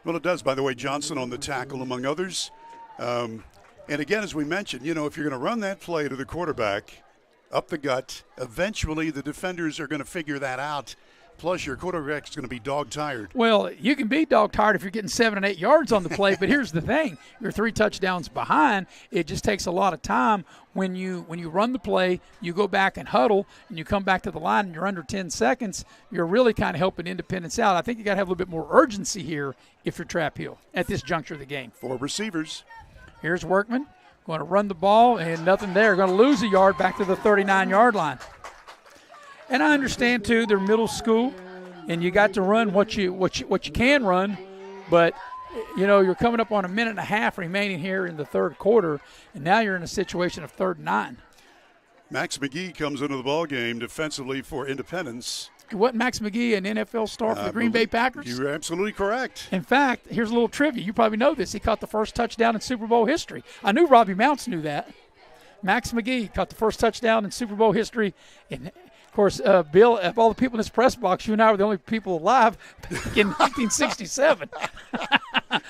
Well, it does. By the way, Johnson on the tackle, among others. And again, as we mentioned, if you're going to run that play to the quarterback up the gut, eventually the defenders are going to figure that out. Plus, your quarterback's going to be dog-tired. Well, you can be dog-tired if you're getting 7 and 8 yards on the play, but here's the thing. You're 3 touchdowns behind. It just takes a lot of time. When you run the play, you go back and huddle, and you come back to the line, and you're under 10 seconds, you're really kind of helping Independence out. I think you got to have a little bit more urgency here if you're Trap Hill at this juncture of the game. 4 receivers. Here's Workman. Going to run the ball, and nothing there. Going to lose a yard back to the 39-yard line. And I understand, too, they're middle school, and you got to run what you can run. But, you're coming up on 1.5 minutes remaining here in the third quarter, and now you're in a situation of 3rd and 9. Max McGee comes into the ball game defensively for Independence. Wasn't Max McGee an NFL star for the Green Bay Packers? You're absolutely correct. In fact, here's a little trivia. You probably know this. He caught the first touchdown in Super Bowl history. I knew Robbie Mounts knew that. Max McGee caught the first touchdown in Super Bowl history. And, of course, Bill, of all the people in this press box, you and I were the only people alive back in 1967.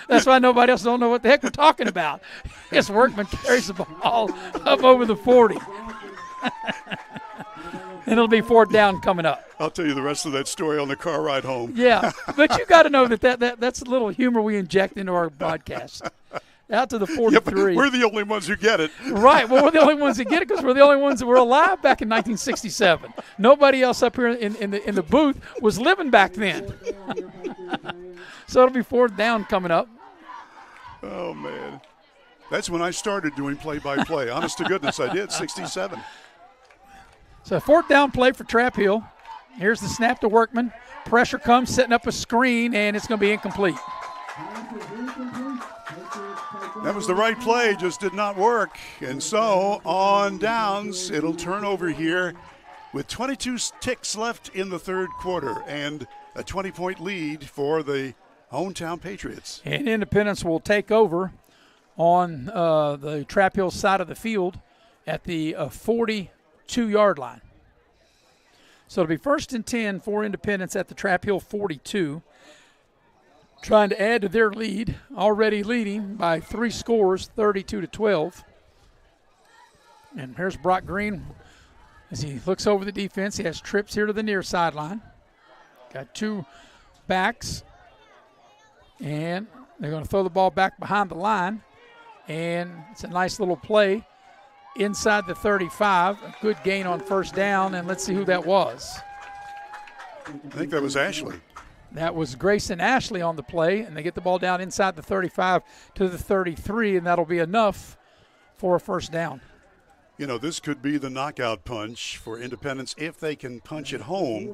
That's why nobody else don't know what the heck we're talking about. This Workman carries the ball up over the 40. And it'll be 4th down coming up. I'll tell you the rest of that story on the car ride home. Yeah, but you got to know that's a little humor we inject into our broadcast. Out to the 43. Yeah, we're the only ones who get it. Right. Well, we're the only ones who get it because we're the only ones that were alive back in 1967. Nobody else up here in the booth was living back then. So it'll be 4th down coming up. Oh, man. That's when I started doing play-by-play. Honest to goodness, I did, 67. So 4th down play for Trap Hill. Here's the snap to Workman. Pressure comes, setting up a screen, and it's going to be incomplete. That was the right play, just did not work. And so on downs, it'll turn over here with 22 ticks left in the third quarter and a 20-point lead for the hometown Patriots. And Independence will take over on the Trap Hill side of the field at the 42-yard line. So it'll be 1st and 10 for Independence at the Trap Hill 42. Trying to add to their lead, already leading by 3 scores, 32-12. And here's Brock Green as he looks over the defense. He has trips here to the near sideline. Got 2 backs. And they're going to throw the ball back behind the line. And it's a nice little play inside the 35. A good gain on 1st down, and let's see who that was. I think that was Ashley. That was Grayson Ashley on the play, and they get the ball down inside the 35 to the 33, and that'll be enough for a 1st down. This could be the knockout punch for Independence if they can punch it home.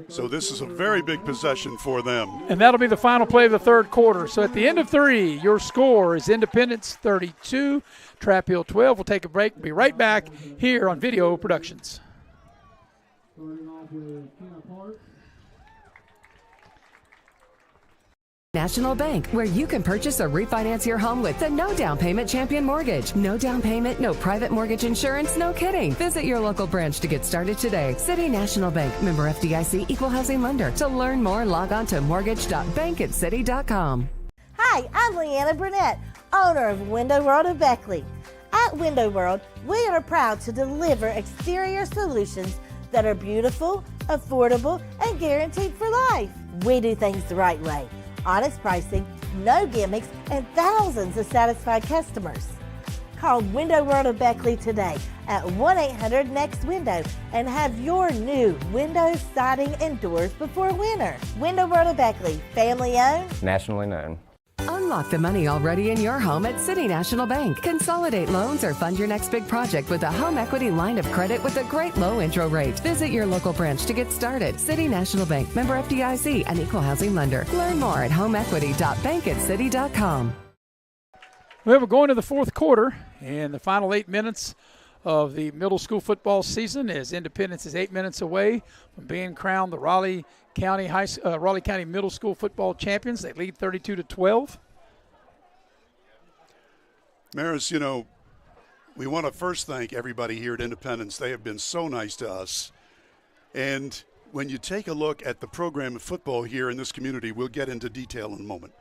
So this is a very big possession for them. And that'll be the final play of the third quarter. So at the end of 3, your score is Independence 32, Trap Hill 12. We'll take a break. We'll be right back here on Video Productions. National Bank, where you can purchase or refinance your home with the no down payment champion mortgage. No down payment, no private mortgage insurance, no kidding. Visit your local branch to get started today. City National Bank, member FDIC, equal housing lender. To learn more, log on to mortgage.bankatcity.com. Hi, I'm Leanna Burnett, owner of Window World of Beckley. At Window World, we are proud to deliver exterior solutions that are beautiful, affordable, and guaranteed for life. We do things the right way. Honest pricing, no gimmicks, and thousands of satisfied customers. Call Window World of Beckley today at 1-800-NEXT-WINDOW and have your new windows, siding, and doors before winter. Window World of Beckley, family owned, nationally known. Unlock the money already in your home at City National Bank. Consolidate loans or fund your next big project with a home equity line of credit with a great low intro rate. Visit your local branch to get started. City National Bank, member FDIC, and equal housing lender. Learn more at homeequity.bankatcity.com. Well, we're going to the fourth quarter and the final 8 minutes of the middle school football season as Independence is 8 minutes away from being crowned the Raleigh County Middle School football champions. They lead 32-12. Maris, you know, we want to first thank everybody here at Independence. They have been so nice to us. And when you take a look at the program of football here in this community, we'll get into detail in a moment.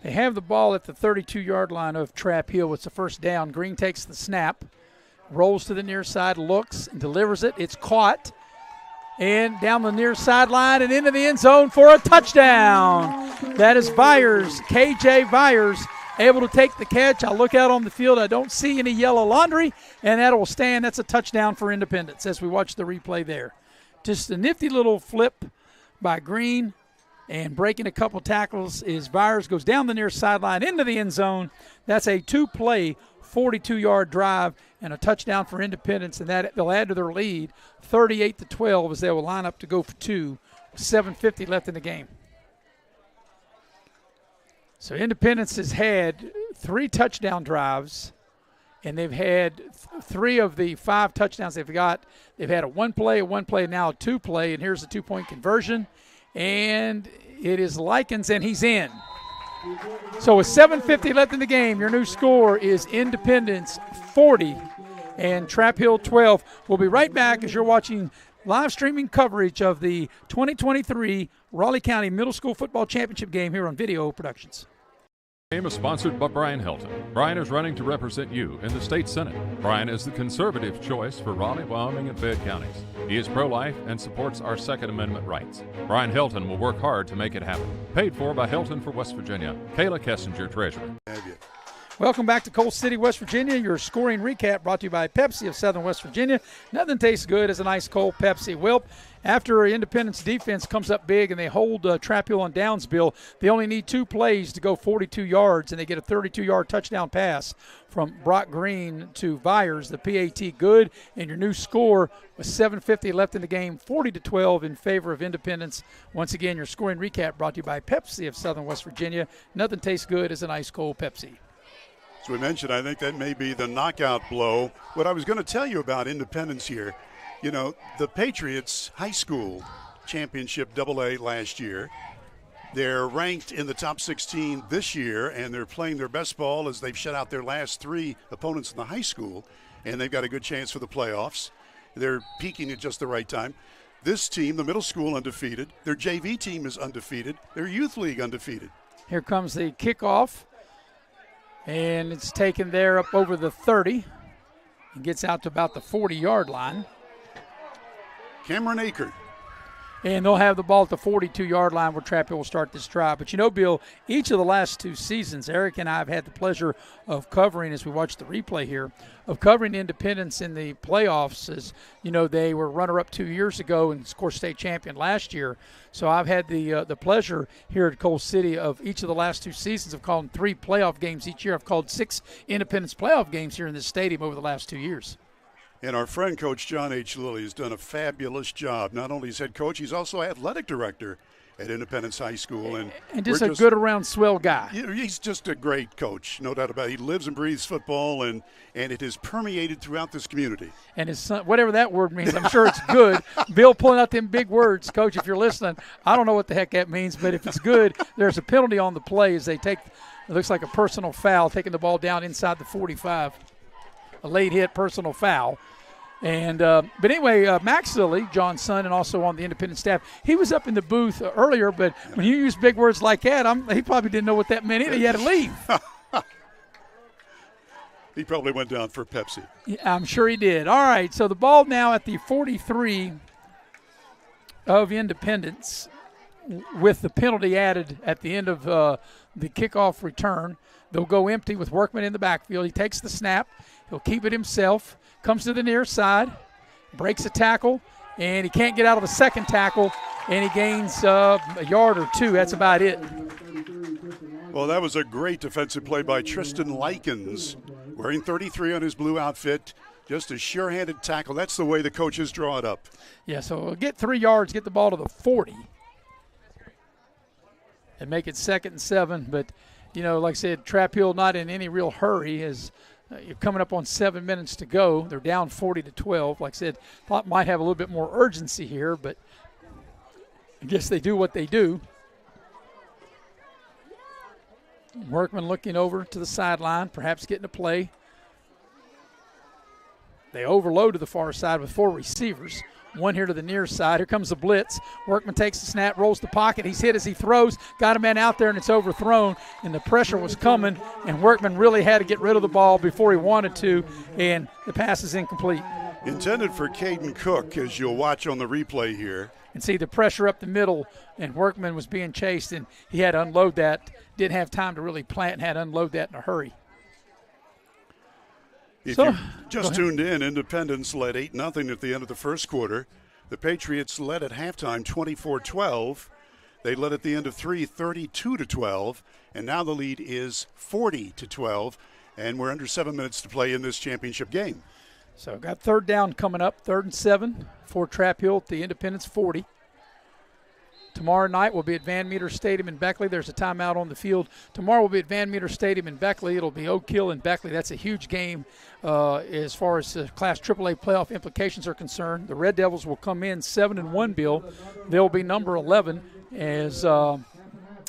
They have the ball at the 32-yard line of Trap Hill. It's a first down. Green takes the snap, rolls to the near side, looks, and delivers it. It's caught. And down the near sideline and into the end zone for a touchdown. That is Byers, KJ Byers, able to take the catch. I look out on the field. I don't see any yellow laundry, and that will stand. That's a touchdown for Independence as we watch the replay there. Just a nifty little flip by Green, and breaking a couple tackles is Byers, goes down the near sideline into the end zone. That's a two-play 42-yard drive and a touchdown for Independence, and that they'll add to their lead 38-12 as they will line up to go for two with 7:50 left in the game. So Independence has had 3 touchdown drives, and they've had 3 of the 5 touchdowns they've got. They've had a one play, now a 2-play, and here's the 2-point conversion. And it is Likens, and he's in. So with 7:50 left in the game, your new score is Independence 40 and Trap Hill 12. We'll be right back as you're watching live streaming coverage of the 2023 Raleigh County Middle School Football Championship game here on Video Productions. Game is sponsored by Brian Helton. Brian is running to represent you in the state senate. Brian is the conservative choice for Raleigh, Wyoming, and Fayette counties. He is pro-life and supports our Second Amendment rights. Brian Helton will work hard to make it happen. Paid for by Helton for West Virginia. Kayla Kessinger, treasurer. Welcome back to Coal City, West Virginia. Your scoring recap brought to you by Pepsi of Southern West Virginia. Nothing tastes good as a nice cold Pepsi. Well, after Independence defense comes up big and they hold Trap Hill on Downsville, they only need 2 plays to go 42 yards, and they get a 32-yard touchdown pass from Brock Green to Byers, the PAT good, and your new score with 7:50 left in the game, 40-12 in favor of Independence. Once again, your scoring recap brought to you by Pepsi of Southern West Virginia. Nothing tastes good as an ice cold Pepsi. As we mentioned, I think that may be the knockout blow. What I was going to tell you about Independence here, you know, the Patriots high school championship AA last year, they're ranked in the top 16 this year, and they're playing their best ball as they've shut out their last 3 opponents in the high school, and they've got a good chance for the playoffs. They're peaking at just the right time. This team, the middle school, undefeated. Their JV team is undefeated. Their youth league undefeated. Here comes the kickoff. And it's taken there up over the 30 and gets out to about the 40-yard line. Cameron Aker. And they'll have the ball at the 42-yard line where Trap Hill will start this drive. But, you know, Bill, each of the last 2 seasons, Eric and I have had the pleasure of covering, as we watch the replay here, of covering Independence in the playoffs. As, you know, they were runner-up 2 years ago and, of course, state champion last year. So I've had the pleasure here at Coal City of each of the last 2 seasons of calling 3 playoff games each year. I've called 6 Independence playoff games here in this stadium over the last 2 years. And our friend, Coach John H. Lilly, has done a fabulous job. Not only as head coach, he's also athletic director at Independence High School. And just a good around swell guy. He's just a great coach, no doubt about it. He lives and breathes football, and it has permeated throughout this community. And his son, whatever that word means, I'm sure it's good. Bill pulling out them big words. Coach, if you're listening, I don't know what the heck that means, but if it's good, there's a penalty on the play as they take, it looks like a personal foul, taking the ball down inside the 45. A late hit personal foul. And but anyway, Max Silly, John's son, and also on the independent staff, he was up in the booth earlier, but when you use big words like that, he probably didn't know what that meant either. He had to leave. He probably went down for Pepsi. Yeah, I'm sure he did. All right, so the ball now at the 43 of Independence with the penalty added at the end of the kickoff return. They'll go empty with Workman in the backfield. He takes the snap. He'll keep it himself. Comes to the near side, breaks a tackle, and he can't get out of a second tackle, and he gains a yard or two. That's about it. Well, that was a great defensive play by Tristan Likens, wearing 33 on his blue outfit. Just a sure-handed tackle. That's the way the coaches draw it up. Yeah, so we'll get 3 yards, get the ball to the 40, and make it 2nd and 7. But, you know, like I said, Trap Hill not in any real hurry as you're coming up on 7 minutes to go. They're down 40-12. Like I said, thought might have a little bit more urgency here, but I guess they do what they do. Workman looking over to the sideline, perhaps getting a play. They overload to the far side with 4 receivers. One here to the near side. Here comes the blitz. Workman takes the snap, rolls the pocket. He's hit as he throws. Got a man out there, and it's overthrown. And the pressure was coming, and Workman really had to get rid of the ball before he wanted to, and the pass is incomplete. Intended for Caden Cook, as you'll watch on the replay here. And see the pressure up the middle, and Workman was being chased, and he had to unload that. Didn't have time to really plant and had to unload that in a hurry. If you just tuned in, Independence led 8-0 at the end of the first quarter. The Patriots led at halftime 24-12. They led at the end of 3, 32-12. And now the lead is 40-12. And we're under 7 minutes to play in this championship game. So got 3rd down coming up, 3rd and 7 for Trap Hill at the Independence 40. Tomorrow night we'll be at Van Meter Stadium in Beckley. There's a timeout on the field. Tomorrow we'll be at Van Meter Stadium in Beckley. It'll be Oak Hill and Beckley. That's a huge game as far as Class AAA playoff implications are concerned. The Red Devils will come in 7-1, Bill. They'll be number 11 as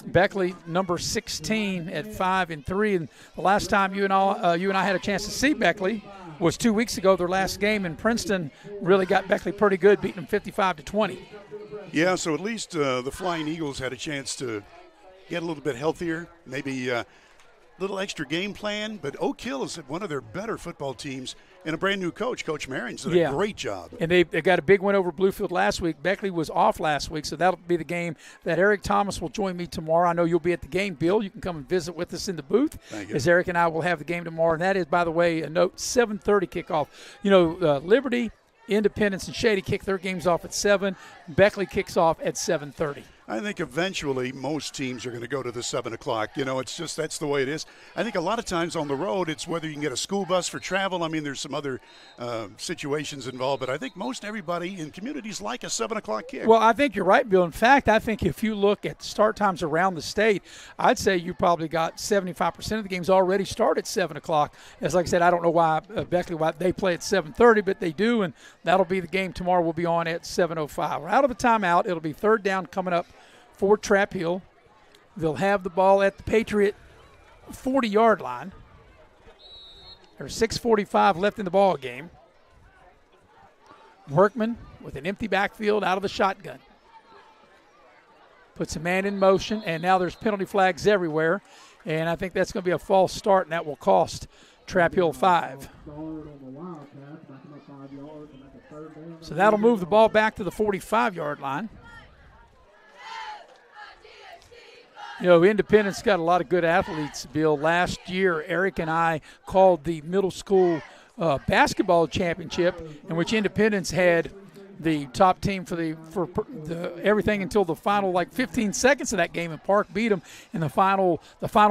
Beckley number 16 at 5-3. And the last time you and I had a chance to see Beckley was 2 weeks ago, their last game, and Princeton really got Beckley pretty good, beating them 55-20. Yeah, so at least the Flying Eagles had a chance to get a little bit healthier, maybe a little extra game plan. But Oak Hill is one of their better football teams, and a brand-new coach, Coach Marion's did a great job. And they got a big win over Bluefield last week. Beckley was off last week, so that'll be the game that Eric Thomas will join me tomorrow. I know you'll be at the game, Bill. You can come and visit with us in the booth. Thank you. As Eric and I will have the game tomorrow. And that is, by the way, a note, 7:30 kickoff. You know, Liberty, Independence, and Shady kick their games off at 7. Beckley kicks off at 7:30. I think eventually most teams are going to go to the 7 o'clock. You know, it's just that's the way it is. I think a lot of times on the road, it's whether you can get a school bus for travel. I mean, there's some other situations involved, but I think most everybody in communities like a 7 o'clock kick. Well, I think you're right, Bill. In fact, I think if you look at start times around the state, I'd say you probably got 75% of the games already start at 7 o'clock. As like I said, I don't know why Beckley, why they play at 7:30, but they do, and that'll be the game tomorrow. Will be on at 7:05. We're out of the timeout. It'll be 3rd down coming up for Trap Hill. They'll have the ball at the Patriot 40-yard line. There's 6:45 left in the ball game. Workman with an empty backfield out of the shotgun. Puts a man in motion, and now there's penalty flags everywhere. And I think that's going to be a false start, and that will cost Trap Hill 5. So that'll move the ball back to the 45-yard line. You know, Independence got a lot of good athletes, Bill. Last year, Eric and I called the middle school basketball championship, in which Independence had the top team for everything until the final 15 seconds of that game, and Park beat them in the final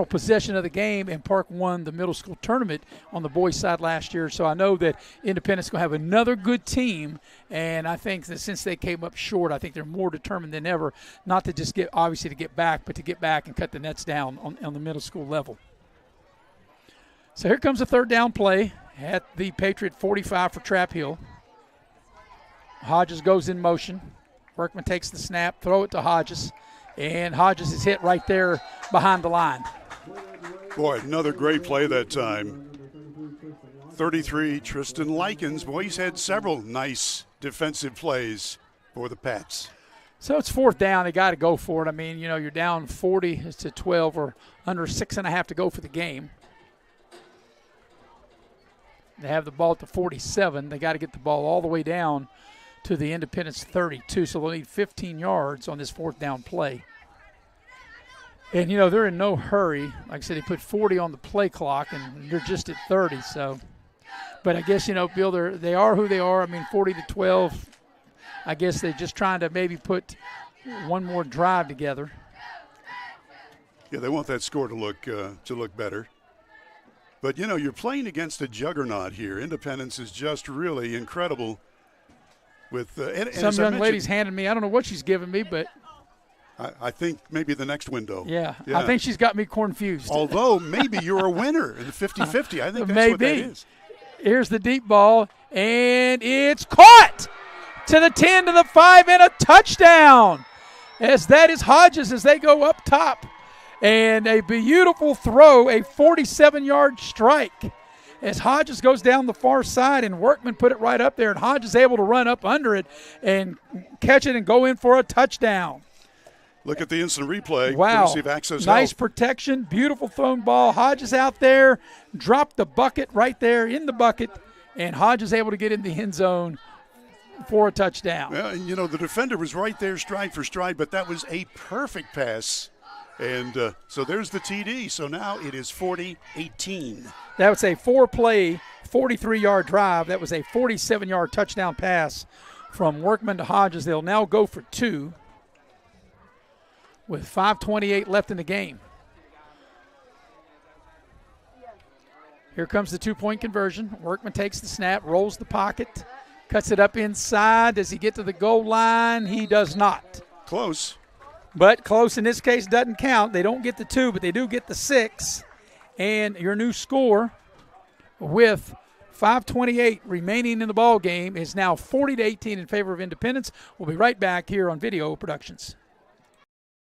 possession of the game, and Park won the middle school tournament on the boys' side last year. So I know that Independence is going to have another good team, and I think that since they came up short, I think they're more determined than ever not to just get back, but to get back and cut the nets down on the middle school level. So here comes a third down play at the Patriot 45 for Trap Hill. Hodges goes in motion. Workman takes the snap, throw it to Hodges, and Hodges is hit right there behind the line. Boy, another great play that time. 33, Tristan Likens. Boy, he's had several nice defensive plays for the Pats. So it's fourth down. They got to go for it. I mean, you're down 40-12 or under 6.5 to go for the game. They have the ball at the 47. They got to get the ball all the way down to the Independence 32, so they'll need 15 yards on this fourth down play. And, they're in no hurry. Like I said, they put 40 on the play clock, and they're just at 30. So, but I guess, Bill, they are who they are. I mean, 40-12. I guess they're just trying to maybe put one more drive together. Yeah, they want that score to look better. But, you're playing against a juggernaut here. Independence is just really incredible. With some young lady's handed me, I don't know what she's giving me, but I think maybe the next window. Yeah. I think she's got me confused. Although maybe you're a winner in the 50-50. I think that's maybe. What that is. Here's the deep ball, and it's caught to the 10, to the 5, and a touchdown. As that is Hodges as they go up top. And a beautiful throw, a 47-yard strike. As Hodges goes down the far side, and Workman put it right up there, and Hodges able to run up under it and catch it and go in for a touchdown. Look at the instant replay. Wow. Access nice health. Protection, beautiful thrown ball. Hodges out there, dropped the bucket right there in the bucket, and Hodges able to get in the end zone for a touchdown. Well, the defender was right there stride for stride, but that was a perfect pass. And so there's the TD. So now it is 40-18. That was a 4-play, 43-yard drive. That was a 47-yard touchdown pass from Workman to Hodges. They'll now go for 2 with 5:28 left in the game. Here comes the 2-point conversion. Workman takes the snap, rolls the pocket, cuts it up inside. Does he get to the goal line? He does not. Close. But close in this case doesn't count. They don't get the 2, but they do get the 6. And your new score with 5:28 remaining in the ball game is now 40-18 in favor of Independence. We'll be right back here on Video Productions.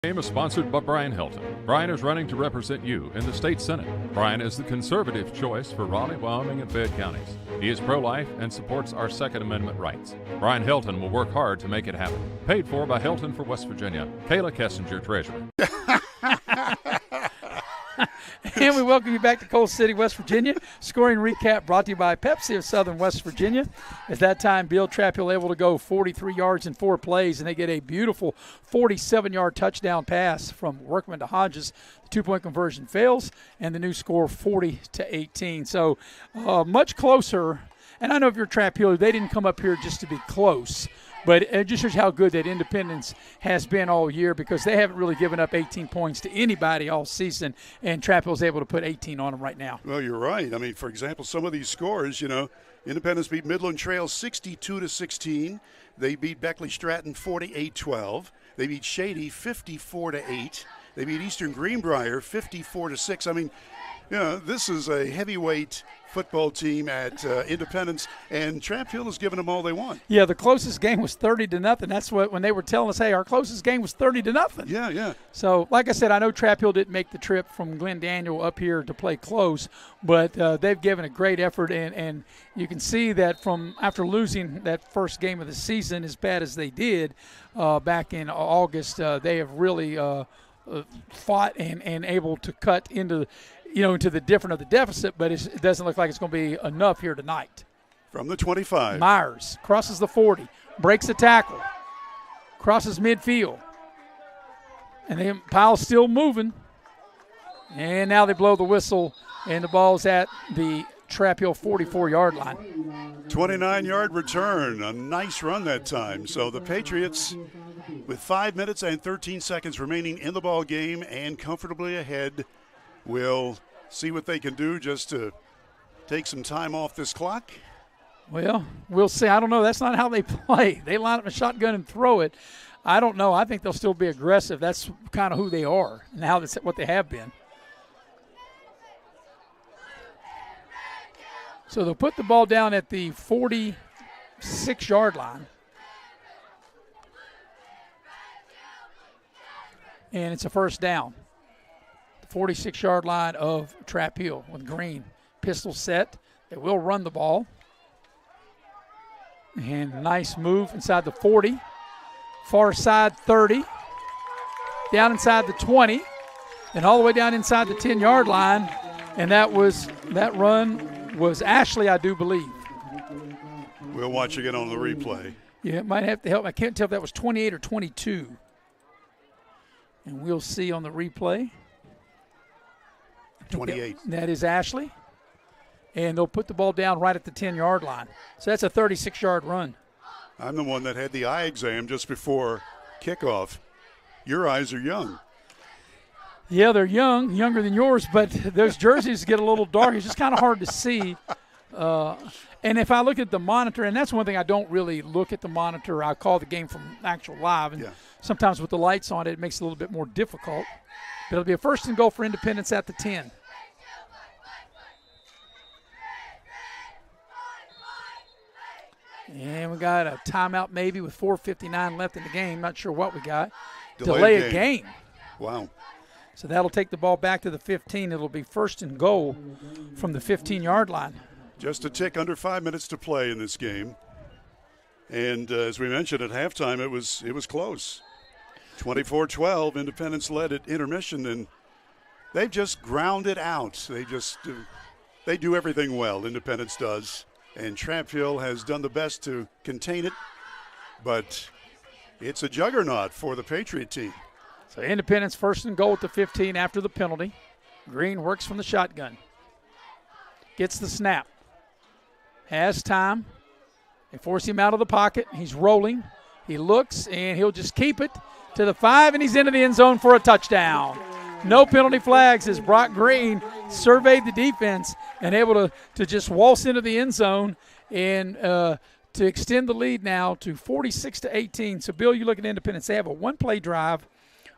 Game is sponsored by Brian Helton. Brian is running to represent you in the state senate. Brian is the conservative choice for Raleigh, Wyoming, and Fayette counties. He is pro-life and supports our Second Amendment rights. Brian Helton will work hard to make it happen. Paid for by Helton for West Virginia. Kayla Kessinger, treasurer. And we welcome you back to Coal City, West Virginia. Scoring recap brought to you by Pepsi of Southern West Virginia. At that time, Bill Trap Hill able to go 43 yards in 4 plays, and they get a beautiful 47-yard touchdown pass from Workman to Hodges. The 2-point conversion fails, and the new score 40-18. So much closer. And I know if you're Trap Hill, they didn't come up here just to be close. But it just shows how good that Independence has been all year, because they haven't really given up 18 points to anybody all season, and Trap Hill's able to put 18 on them right now. Well, you're right. I mean, for example, some of these scores, Independence beat Midland Trail 62-16. They beat Beckley Stratton 48-12. They beat Shady 54-8. They beat Eastern Greenbrier 54-6. I mean, this is a heavyweight football team at Independence, and Trap Hill has given them all they want. Yeah, the closest game was 30-0. That's what when they were telling us, hey, our closest game was 30-0. Yeah. So, like I said, I know Trap Hill didn't make the trip from Glen Daniel up here to play close, but they've given a great effort, and you can see that from after losing that first game of the season as bad as they did back in August, they have really fought and able to cut into the different of the deficit, but it doesn't look like it's going to be enough here tonight. From the 25. Myers crosses the 40, breaks the tackle, crosses midfield. And then Pyle's still moving. And now they blow the whistle, and the ball's at the Trap Hill 44-yard line. 29-yard return. A nice run that time. So the Patriots, with 5 minutes and 13 seconds remaining in the ball game and comfortably ahead, will see what they can do just to take some time off this clock. Well, we'll see. I don't know. That's not how they play. They line up a shotgun and throw it. I don't know. I think they'll still be aggressive. That's kind of who they are and how that's what they have been. So they'll put the ball down at the 46-yard line. And it's a first down. The 46-yard line of Trap Hill with Green. Pistol set. They will run the ball. And nice move inside the 40. Far side 30. Down inside the 20. And all the way down inside the 10-yard line. And that run was Ashley, I do believe. We'll watch again on the replay. Yeah, it might have to help. I can't tell if that was 28 or 22. And we'll see on the replay. 28. That is Ashley. And they'll put the ball down right at the 10-yard line. So that's a 36-yard run. I'm the one that had the eye exam just before kickoff. Your eyes are young. Yeah, they're younger than yours, but those jerseys get a little dark. It's just kind of hard to see. And if I look at the monitor, and that's one thing I don't really look at the monitor. I call the game from actual live, and sometimes with the lights on it makes it a little bit more difficult. But it'll be a first and goal for Independence at the 10. And we got a timeout maybe with 4:59 left in the game. Not sure what we got. Delay a game. Wow. So that'll take the ball back to the 15. It'll be first and goal from the 15-yard line. Just a tick under 5 minutes to play in this game. And as we mentioned at halftime, it was close. 24-12, Independence led at intermission, and they've just ground it out. They do everything well, Independence does. And Trap Hill has done the best to contain it, but it's a juggernaut for the Patriot team. So Independence first and goal at the 15 after the penalty. Green works from the shotgun. Gets the snap. Has time. They force him out of the pocket. He's rolling. He looks, and he'll just keep it to the 5, and he's into the end zone for a touchdown. No penalty flags as Brock Green surveyed the defense and able to just waltz into the end zone and to extend the lead now to 46-18. So, Bill, you look at Independence. They have a one-play drive,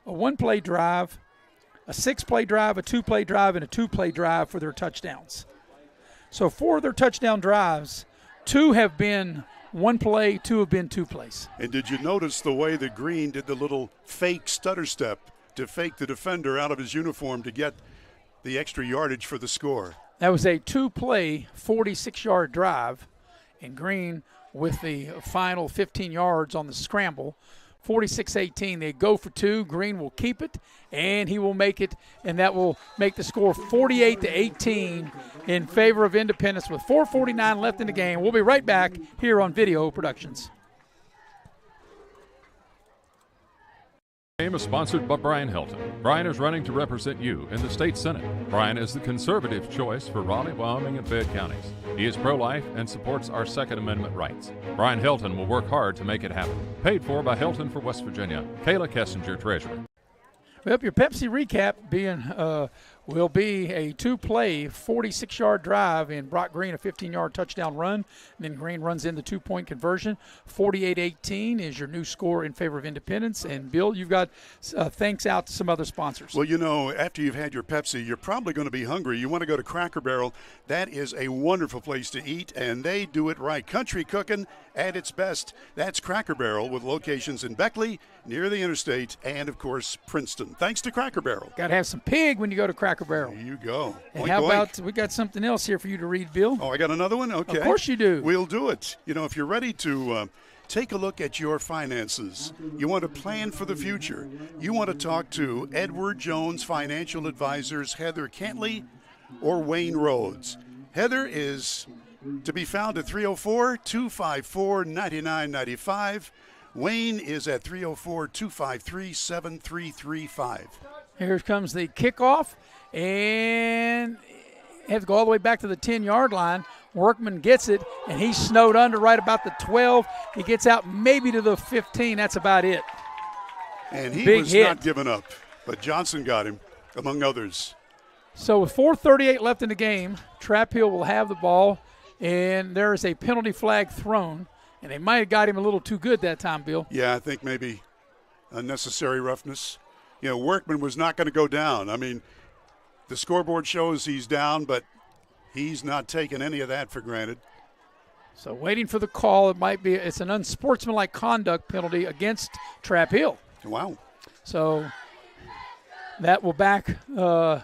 a 1-play drive, a 6-play drive, a 2-play drive, and a 2-play drive for their touchdowns. So, 4 of their touchdown drives, 2 have been 1 play, 2 have been 2 plays. And did you notice the way that Green did the little fake stutter step to fake the defender out of his uniform to get the extra yardage for the score? That was a 2-play, 46-yard drive, and Green with the final 15 yards on the scramble. 46-18, they go for 2. Green will keep it, and he will make it, and that will make the score 48-18 in favor of Independence with 4:49 left in the game. We'll be right back here on Video Productions. Game is sponsored by Brian Helton. Brian is running to represent you in the state senate. Brian is the conservative choice for Raleigh, Wyoming, and Fayette counties. He is pro-life and supports our Second Amendment rights. Brian Helton will work hard to make it happen. Paid for by Helton for West Virginia. Kayla Kessinger, Treasurer. Well, your Pepsi recap will be a 2-play, 46-yard drive, and Brock Green a 15-yard touchdown run. And then Green runs in the 2-point conversion. 48-18 is your new score in favor of Independence. And, Bill, you've got thanks out to some other sponsors. Well, you know, after you've had your Pepsi, you're probably going to be hungry. You want to go to Cracker Barrel. That is a wonderful place to eat, and they do it right. Country cooking at its best. That's Cracker Barrel with locations in Beckley, near the interstate, and, of course, Princeton. Thanks to Cracker Barrel. Got to have some pig when you go to Cracker Barrel. There you go. And oink, how oink. about we got something else here for you to read, Bill? Oh, I got another one? Okay. Of course you do. We'll do it. You know, if you're ready to take a look at your finances, you want to plan for the future, you want to talk to Edward Jones Financial Advisors, Heather Kentley or Wayne Rhodes. Heather is to be found at 304-254-9995. Wayne is at 304-253-7335. Here comes the kickoff, and have to go all the way back to the 10-yard line. Workman gets it, and he's snowed under right about the 12. He gets out maybe to the 15. That's about it. And he Big was hit. not giving up, but Johnson got him, among others. So with 4:38 left in the game, Trap Hill will have the ball, and there is a penalty flag thrown. And they might have got him a little too good that time, Bill. Yeah, I think maybe unnecessary roughness. You know, Workman was not going to go down. I mean, the scoreboard shows he's down, but he's not taking any of that for granted. So waiting for the call. It's an unsportsmanlike conduct penalty against Trap Hill. Wow. So that will back the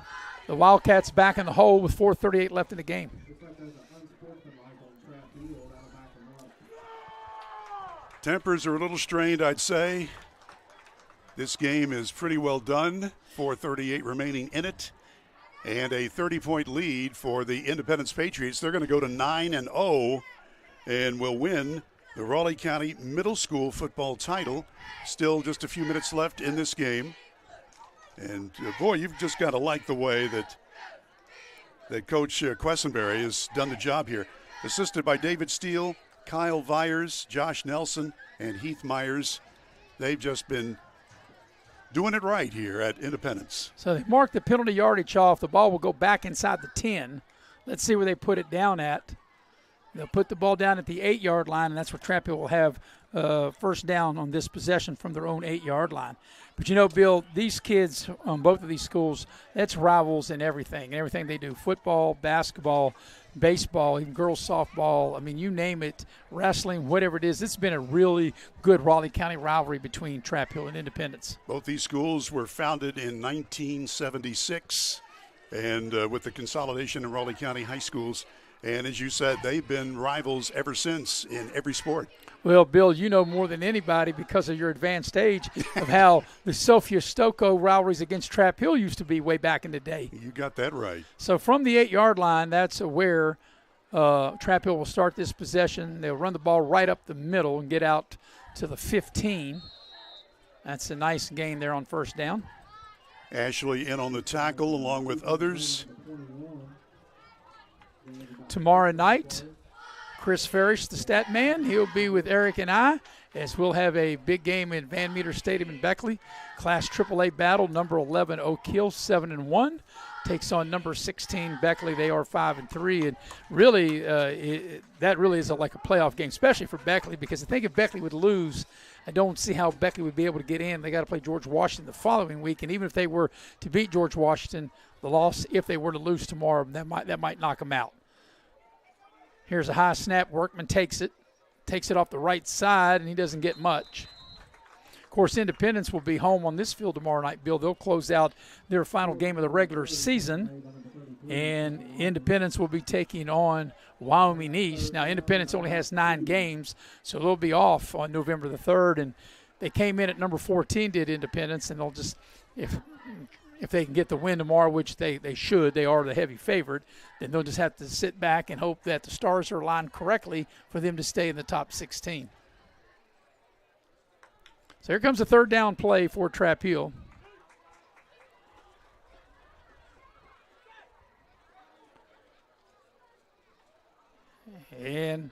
Wildcats back in the hole with 4:38 left in the game. Tempers are a little strained, I'd say. This game is pretty well done. 4:38 remaining in it. And a 30-point lead for the Independence Patriots. They're going to go to 9-0 and will win the Raleigh County Middle School football title. Still just a few minutes left in this game. And, boy, you've just got to like the way that Coach Quessenberry has done the job here. Assisted by David Steele, Kyle Vyers, Josh Nelson, and Heath Myers. They've just been doing it right here at Independence. So they mark the penalty yardage off. The ball will go back inside the 10. Let's see where they put it down at. They'll put the ball down at the 8-yard line, and that's where Trap Hill will have first down on this possession from their own 8-yard line. But, you know, Bill, these kids on both of these schools, that's rivals in everything they do. Football, basketball, baseball, even girls softball. I mean, you name it, wrestling, whatever it is. It's been a really good Raleigh County rivalry between Trap Hill and Independence. Both these schools were founded in 1976, and with the consolidation in Raleigh County high schools. And as you said, they've been rivals ever since in every sport. Well, Bill, you know more than anybody because of your advanced age of how the Sophia Stokoe rivalries against Trap Hill used to be way back in the day. You got that right. So from the 8-yard line, that's where Trap Hill will start this possession. They'll run the ball right up the middle and get out to the 15. That's a nice gain there on first down. Ashley in on the tackle along with others. Tomorrow night, Chris Farish, the stat man, he'll be with Eric and I as we'll have a big game in Van Meter Stadium in Beckley. Class AAA battle, number 11 Oak Hill, 7-1, takes on number 16 Beckley. They are 5-3, and really, that really is like a playoff game, especially for Beckley, because I think if Beckley would lose, I don't see how Beckley would be able to get in. They got to play George Washington the following week, and even if they were to beat George Washington, the loss, if they were to lose tomorrow, that might knock them out. Here's a high snap. Workman takes it off the right side, and he doesn't get much. Of course, Independence will be home on this field tomorrow night, Bill. They'll close out their final game of the regular season, and Independence will be taking on Wyoming East. Now, Independence only has 9 games, so they'll be off on November the 3rd, and they came in at number 14, did Independence, and they'll just, if they can get the win tomorrow, which they should, they are the heavy favorite, then they'll just have to sit back and hope that the stars are aligned correctly for them to stay in the top 16. So here comes a third down play for Trap Hill. And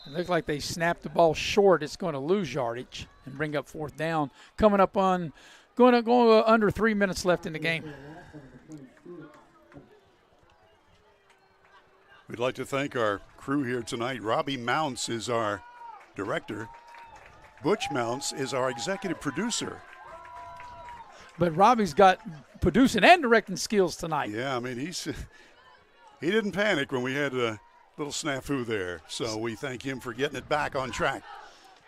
it looks like they snapped the ball short. It's going to lose yardage and bring up fourth down. Coming up on Going under 3 minutes left in the game. We'd like to thank our crew here tonight. Robbie Mounts is our director. Butch Mounts is our executive producer. But Robbie's got producing and directing skills tonight. Yeah, I mean, he didn't panic when we had a little snafu there. So we thank him for getting it back on track.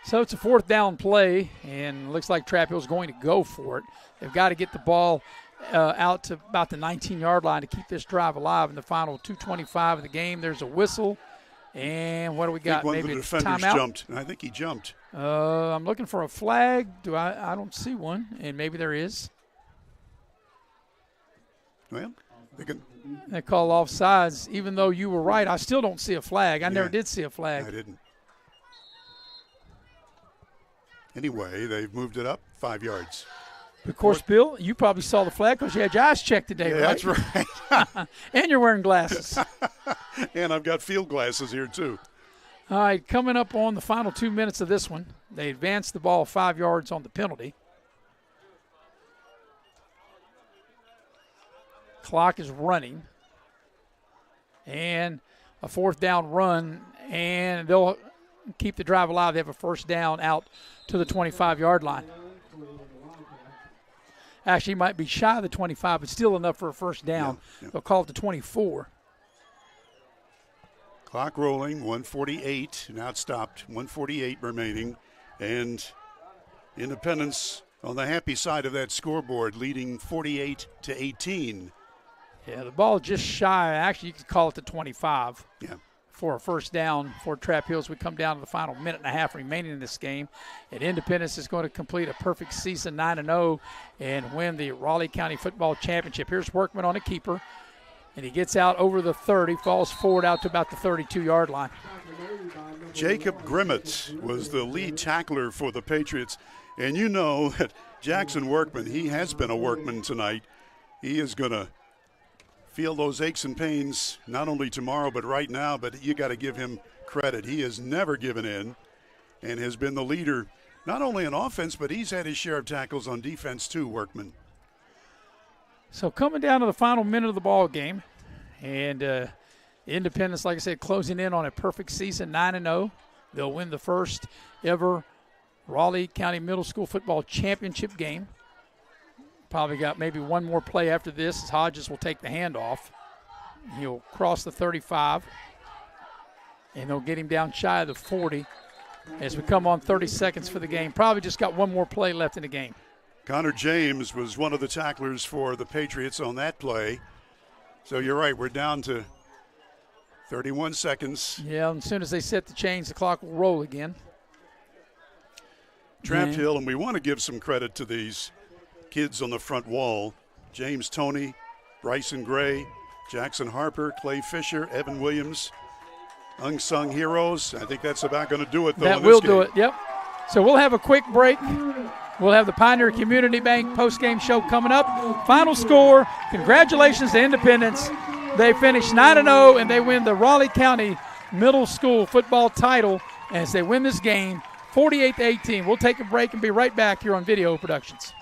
So it's a fourth down play, and looks like Trap Hill's going to go for it. They've got to get the ball out to about the 19-yard line to keep this drive alive in the final 2:25 of the game. There's a whistle, and what do we got? Maybe a timeout? Jumped. I think he jumped. I'm looking for a flag. I don't see one, and maybe there is. Well, they call offsides. Even though you were right, I still don't see a flag. I never did see a flag. I didn't. Anyway, they've moved it up 5 yards. Of course, Bill, you probably saw the flag because you had your eyes checked today, Yeah, right? that's right. And you're wearing glasses. And I've got field glasses here, too. All right, coming up on the final 2 minutes of this one, they advanced the ball 5 yards on the penalty. Clock is running. And a 4th down run, and they'll keep the drive alive. They have a 1st down out to the 25-yard line. Actually, might be shy of the 25, but still enough for a 1st down. Yeah. They'll call it the 24. Clock rolling, 1:48. Now it's stopped, 1:48 remaining. And Independence on the happy side of that scoreboard, leading 48-18. Yeah, the ball just shy. Actually, you could call it the 25. Yeah. For a 1st down for Trap Hills. We come down to the final minute and a half remaining in this game. And Independence is going to complete a perfect season, 9-0, and win the Raleigh County Football Championship. Here's Workman on a keeper, and he gets out over the 30, falls forward out to about the 32-yard line. Jacob Grimmett was the lead tackler for the Patriots. And you know that Jackson Workman, he has been a workman tonight. He is going to feel those aches and pains not only tomorrow but right now, but you got to give him credit. He has never given in and has been the leader not only in offense, but he's had his share of tackles on defense too, Workman. So coming down to the final minute of the ball game, and Independence, like I said, closing in on a perfect season, 9-0. They'll win the first ever Raleigh County Middle School Football Championship game. Probably got maybe one more play after this as Hodges will take the handoff. He'll cross the 35, and they'll get him down shy of the 40 as we come on 30 seconds for the game. Probably just got one more play left in the game. Connor James was one of the tacklers for the Patriots on that play. So you're right, we're down to 31 seconds. Yeah, and as soon as they set the chains, the clock will roll again. Trap Hill, and we want to give some credit to these kids on the front wall. James Toney, Bryson Gray, Jackson Harper, Clay Fisher, Evan Williams, unsung heroes. I think that's about going to do it, though. That will do it, yep. So we'll have a quick break. We'll have the Pioneer Community Bank post-game show coming up. Final score, congratulations to Independence. They finished 9-0, and they win the Raleigh County Middle School football title as they win this game 48-18. We'll take a break and be right back here on Video Productions.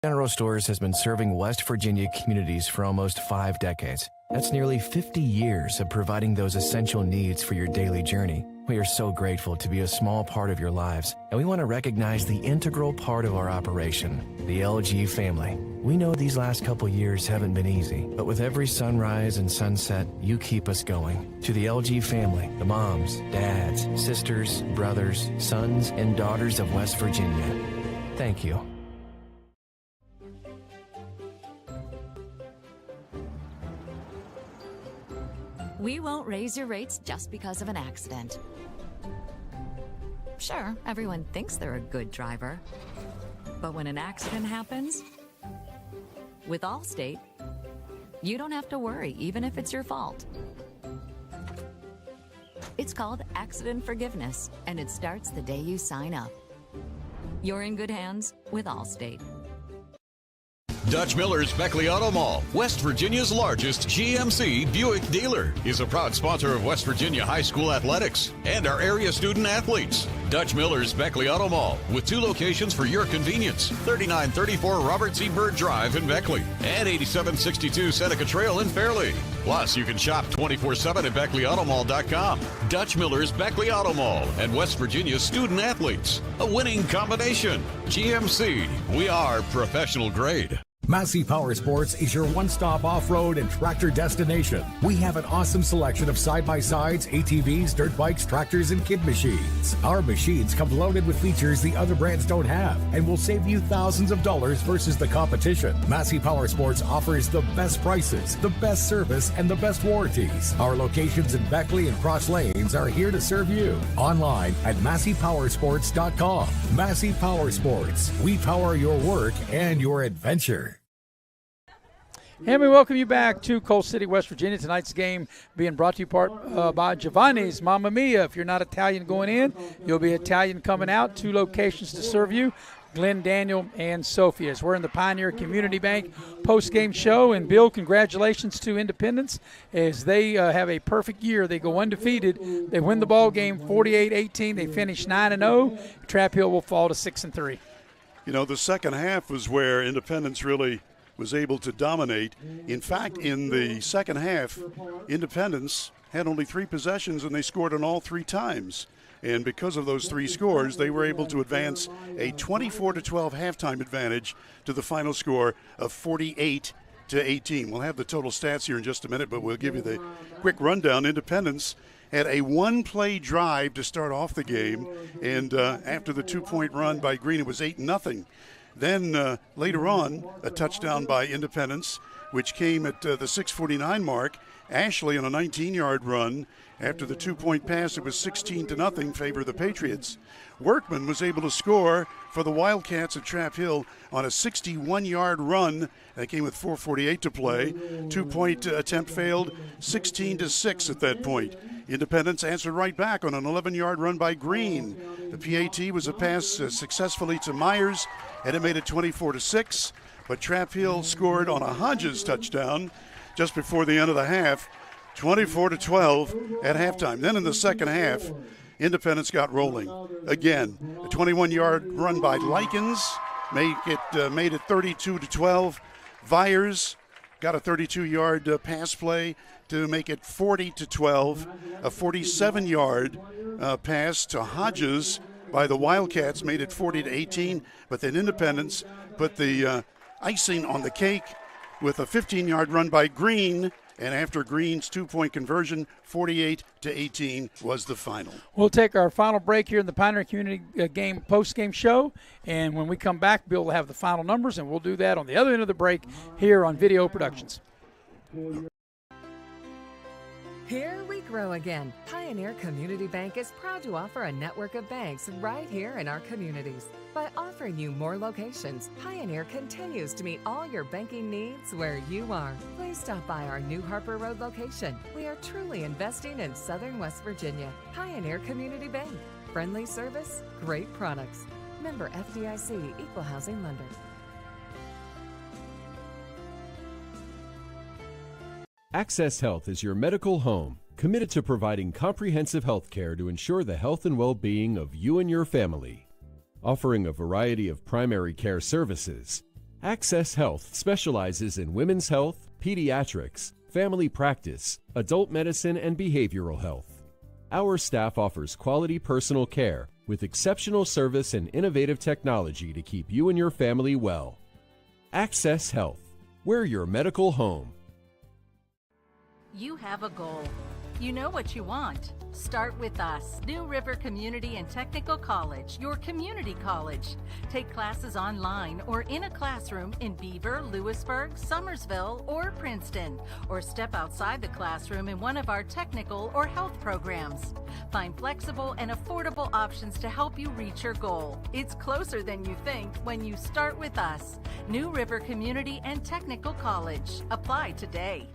General Stores has been serving West Virginia communities for almost 5 decades. That's nearly 50 years of providing those essential needs for your daily journey. We are so grateful to be a small part of your lives, and we want to recognize the integral part of our operation, the LG family. We know these last couple years haven't been easy, but with every sunrise and sunset, you keep us going. To the LG family, the moms, dads, sisters, brothers, sons, and daughters of West Virginia, thank you. We won't raise your rates just because of an accident. Sure, everyone thinks they're a good driver. But when an accident happens, with Allstate, you don't have to worry, even if it's your fault. It's called accident forgiveness, and it starts the day you sign up. You're in good hands with Allstate. Dutch Miller's Beckley Auto Mall, West Virginia's largest GMC Buick dealer, is a proud sponsor of West Virginia high school athletics and our area student athletes. Dutch Miller's Beckley Auto Mall, with 2 locations for your convenience, 3934 Robert C. Byrd Drive in Beckley and 8762 Seneca Trail in Fairleigh. Plus, you can shop 24/7 at BeckleyAutomall.com. Dutch Miller's Beckley Auto Mall and West Virginia's student athletes. A winning combination. GMC, we are professional grade. Massey Power Sports is your one-stop off-road and tractor destination. We have an awesome selection of side-by-sides, ATVs, dirt bikes, tractors, and kid machines. Our machines come loaded with features the other brands don't have and will save you thousands of dollars versus the competition. Massey Power Sports offers the best prices, the best service, and the best warranties. Our locations in Beckley and Cross Lanes are here to serve you. Online at MasseyPowersports.com. Massey Power Sports. We power your work and your adventure. And we welcome you back to Coal City, West Virginia. Tonight's game being brought to you by GIOVANNI'S Mamma Mia. If you're not Italian going in, you'll be Italian coming out. 2 locations to serve you, Glenn, Daniel, and Sophia's. We're in the Pioneer Community Bank post-game show. And, Bill, congratulations to Independence as they have a perfect year. They go undefeated. They win the ball game 48-18. They finish 9-0. Trap Hill will fall to 6-3. You know, the second half was where Independence really was able to dominate. In fact, in the second half, Independence had only 3 possessions, and they scored on all 3 times. And because of those 3 scores, they were able to advance a 24-12 halftime advantage to the final score of 48-18. We'll have the total stats here in just a minute, but we'll give you the quick rundown. Independence had a 1-play drive to start off the game, and after the 2-point run by Green, it was 8-0. Then later on, a touchdown by Independence, which came at the 6:49 mark. Ashley on a 19-yard run. After the 2-point pass, it was 16-0 favor of the Patriots. Workman was able to score for the Wildcats at Trap Hill on a 61-yard run. That came with 4:48 to play. 2-point attempt failed, 16-6 at that point. Independence answered right back on an 11-yard run by Green. The PAT was a pass successfully to Myers, and it made it 24-6. But Trap Hill scored on a Hodges touchdown just before the end of the half, 24-12 at halftime. Then in the second half, Independence got rolling again. A 21-yard run by Likens made it 32-12. Vyers got a 32-yard pass play to make it 40-12. A 47-yard pass to Hodges by the Wildcats made it 40-18. But then Independence put the icing on the cake with a 15-yard run by Green. And after Green's 2-point conversion, 48-18 was the final. We'll take our final break here in the Pioneer Community Game post-game show. And when we come back, Bill will have the final numbers, and we'll do that on the other end of the break here on Video Productions. Here we grow again. Pioneer Community Bank is proud to offer a network of banks right here in our communities. By offering you more locations, Pioneer continues to meet all your banking needs where you are. Please stop by our New Harper Road location. We are truly investing in Southern West Virginia. Pioneer Community Bank. Friendly service, great products. Member FDIC, Equal Housing Lender. Access Health is your medical home, committed to providing comprehensive health care to ensure the health and well-being of you and your family. Offering a variety of primary care services, Access Health specializes in women's health, pediatrics, family practice, adult medicine, and behavioral health. Our staff offers quality personal care with exceptional service and innovative technology to keep you and your family well. Access Health, we're your medical home. You have a goal. You know what you want. Start with us. New River Community and Technical College, your community college. Take classes online or in a classroom in Beaver, Lewisburg, Summersville, or Princeton, or step outside the classroom in one of our technical or health programs. Find flexible and affordable options to help you reach your goal. It's closer than you think when you start with us. New River Community and Technical College. Apply today.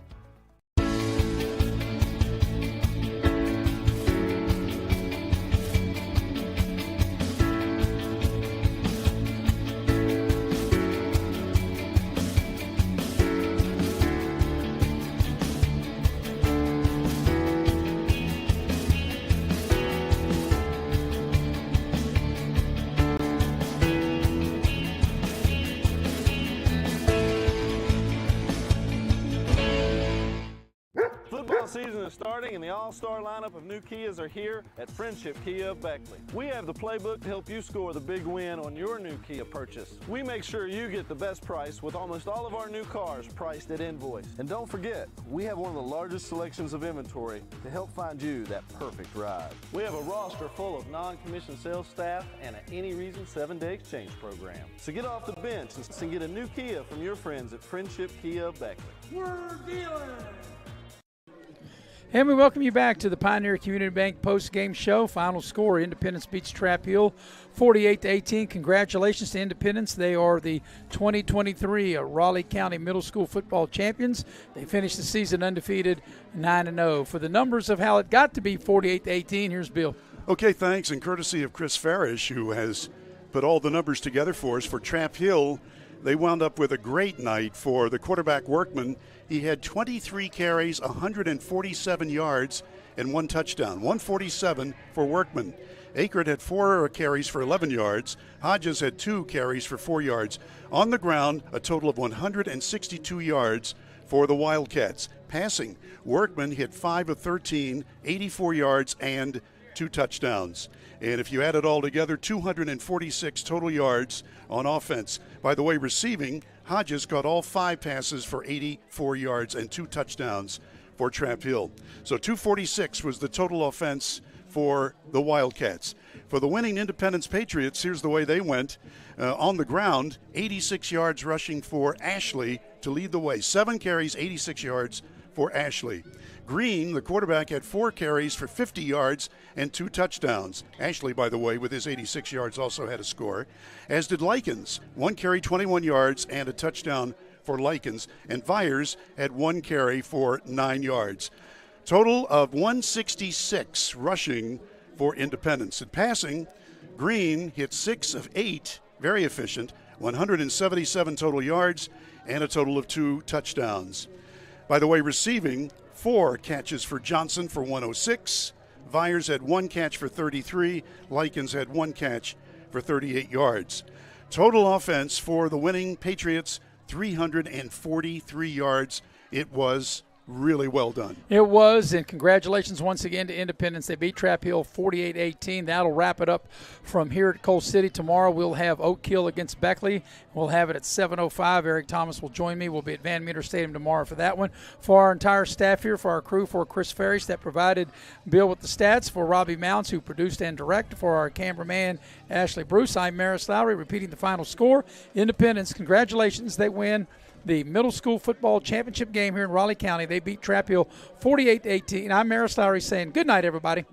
Season is starting and the all-star lineup of new Kias are here at Friendship Kia of Beckley. We have the playbook to help you score the big win on your new Kia purchase. We make sure you get the best price with almost all of our new cars priced at invoice. And don't forget, we have one of the largest selections of inventory to help find you that perfect ride. We have a roster full of non-commissioned sales staff and an any reason 7-day exchange program. So get off the bench and get a new Kia from your friends at Friendship Kia of Beckley. We're dealing. And we welcome you back to the Pioneer Community Bank post-game show. Final score, Independence beats Trap Hill 48-18. Congratulations to Independence. They are the 2023 Raleigh County Middle School football champions. They finished the season undefeated 9-0. For the numbers of how it got to be 48-18, here's Bill. Okay, thanks, and courtesy of Chris Farish, who has put all the numbers together for us. For Trap Hill, they wound up with a great night for the quarterback Workman. He had 23 carries, 147 yards, and 1 touchdown. 147 for Workman. Akert had 4 carries for 11 yards. Hodges had 2 carries for 4 yards. On the ground, a total of 162 yards for the Wildcats. Passing, Workman hit 5 of 13, 84 yards, and 2 touchdowns. And if you add it all together, 246 total yards on offense. By the way, receiving, Hodges caught all 5 passes for 84 yards and 2 touchdowns for Trap Hill. So 246 was the total offense for the Wildcats. For the winning Independence Patriots, here's the way they went. On the ground, 86 yards rushing for Ashley to lead the way. 7 carries, 86 yards for Ashley. Green, the quarterback, had 4 carries for 50 yards and 2 touchdowns. Ashley, by the way, with his 86 yards, also had a score, as did Likens. 1 carry, 21 yards, and a touchdown for Likens. And Vyers had 1 carry for 9 yards. Total of 166 rushing for Independence. In passing, Green hit 6 of 8, very efficient, 177 total yards, and a total of 2 touchdowns. By the way, receiving, 4 catches for Johnson for 106. Vyers had 1 catch for 33. Likens had 1 catch for 38 yards. Total offense for the winning Patriots, 343 yards. It was really well done. It was, and congratulations once again to Independence. They beat Trap Hill 48-18. That'll wrap it up from here at Coal City. Tomorrow we'll have Oak Hill against Beckley. We'll have it at 7:05. Eric Thomas will join me. We'll be at Van Meter Stadium tomorrow for that one. For our entire staff here, for our crew, for Chris Ferris that provided Bill with the stats, for Robbie Mounts who produced and directed, for our cameraman Ashley Bruce, I'm Maris Lowry repeating the final score. Independence, congratulations. They win the middle school football championship game here in Raleigh County. They beat Trap Hill 48-18. I'm Maris Lowry saying good night, everybody.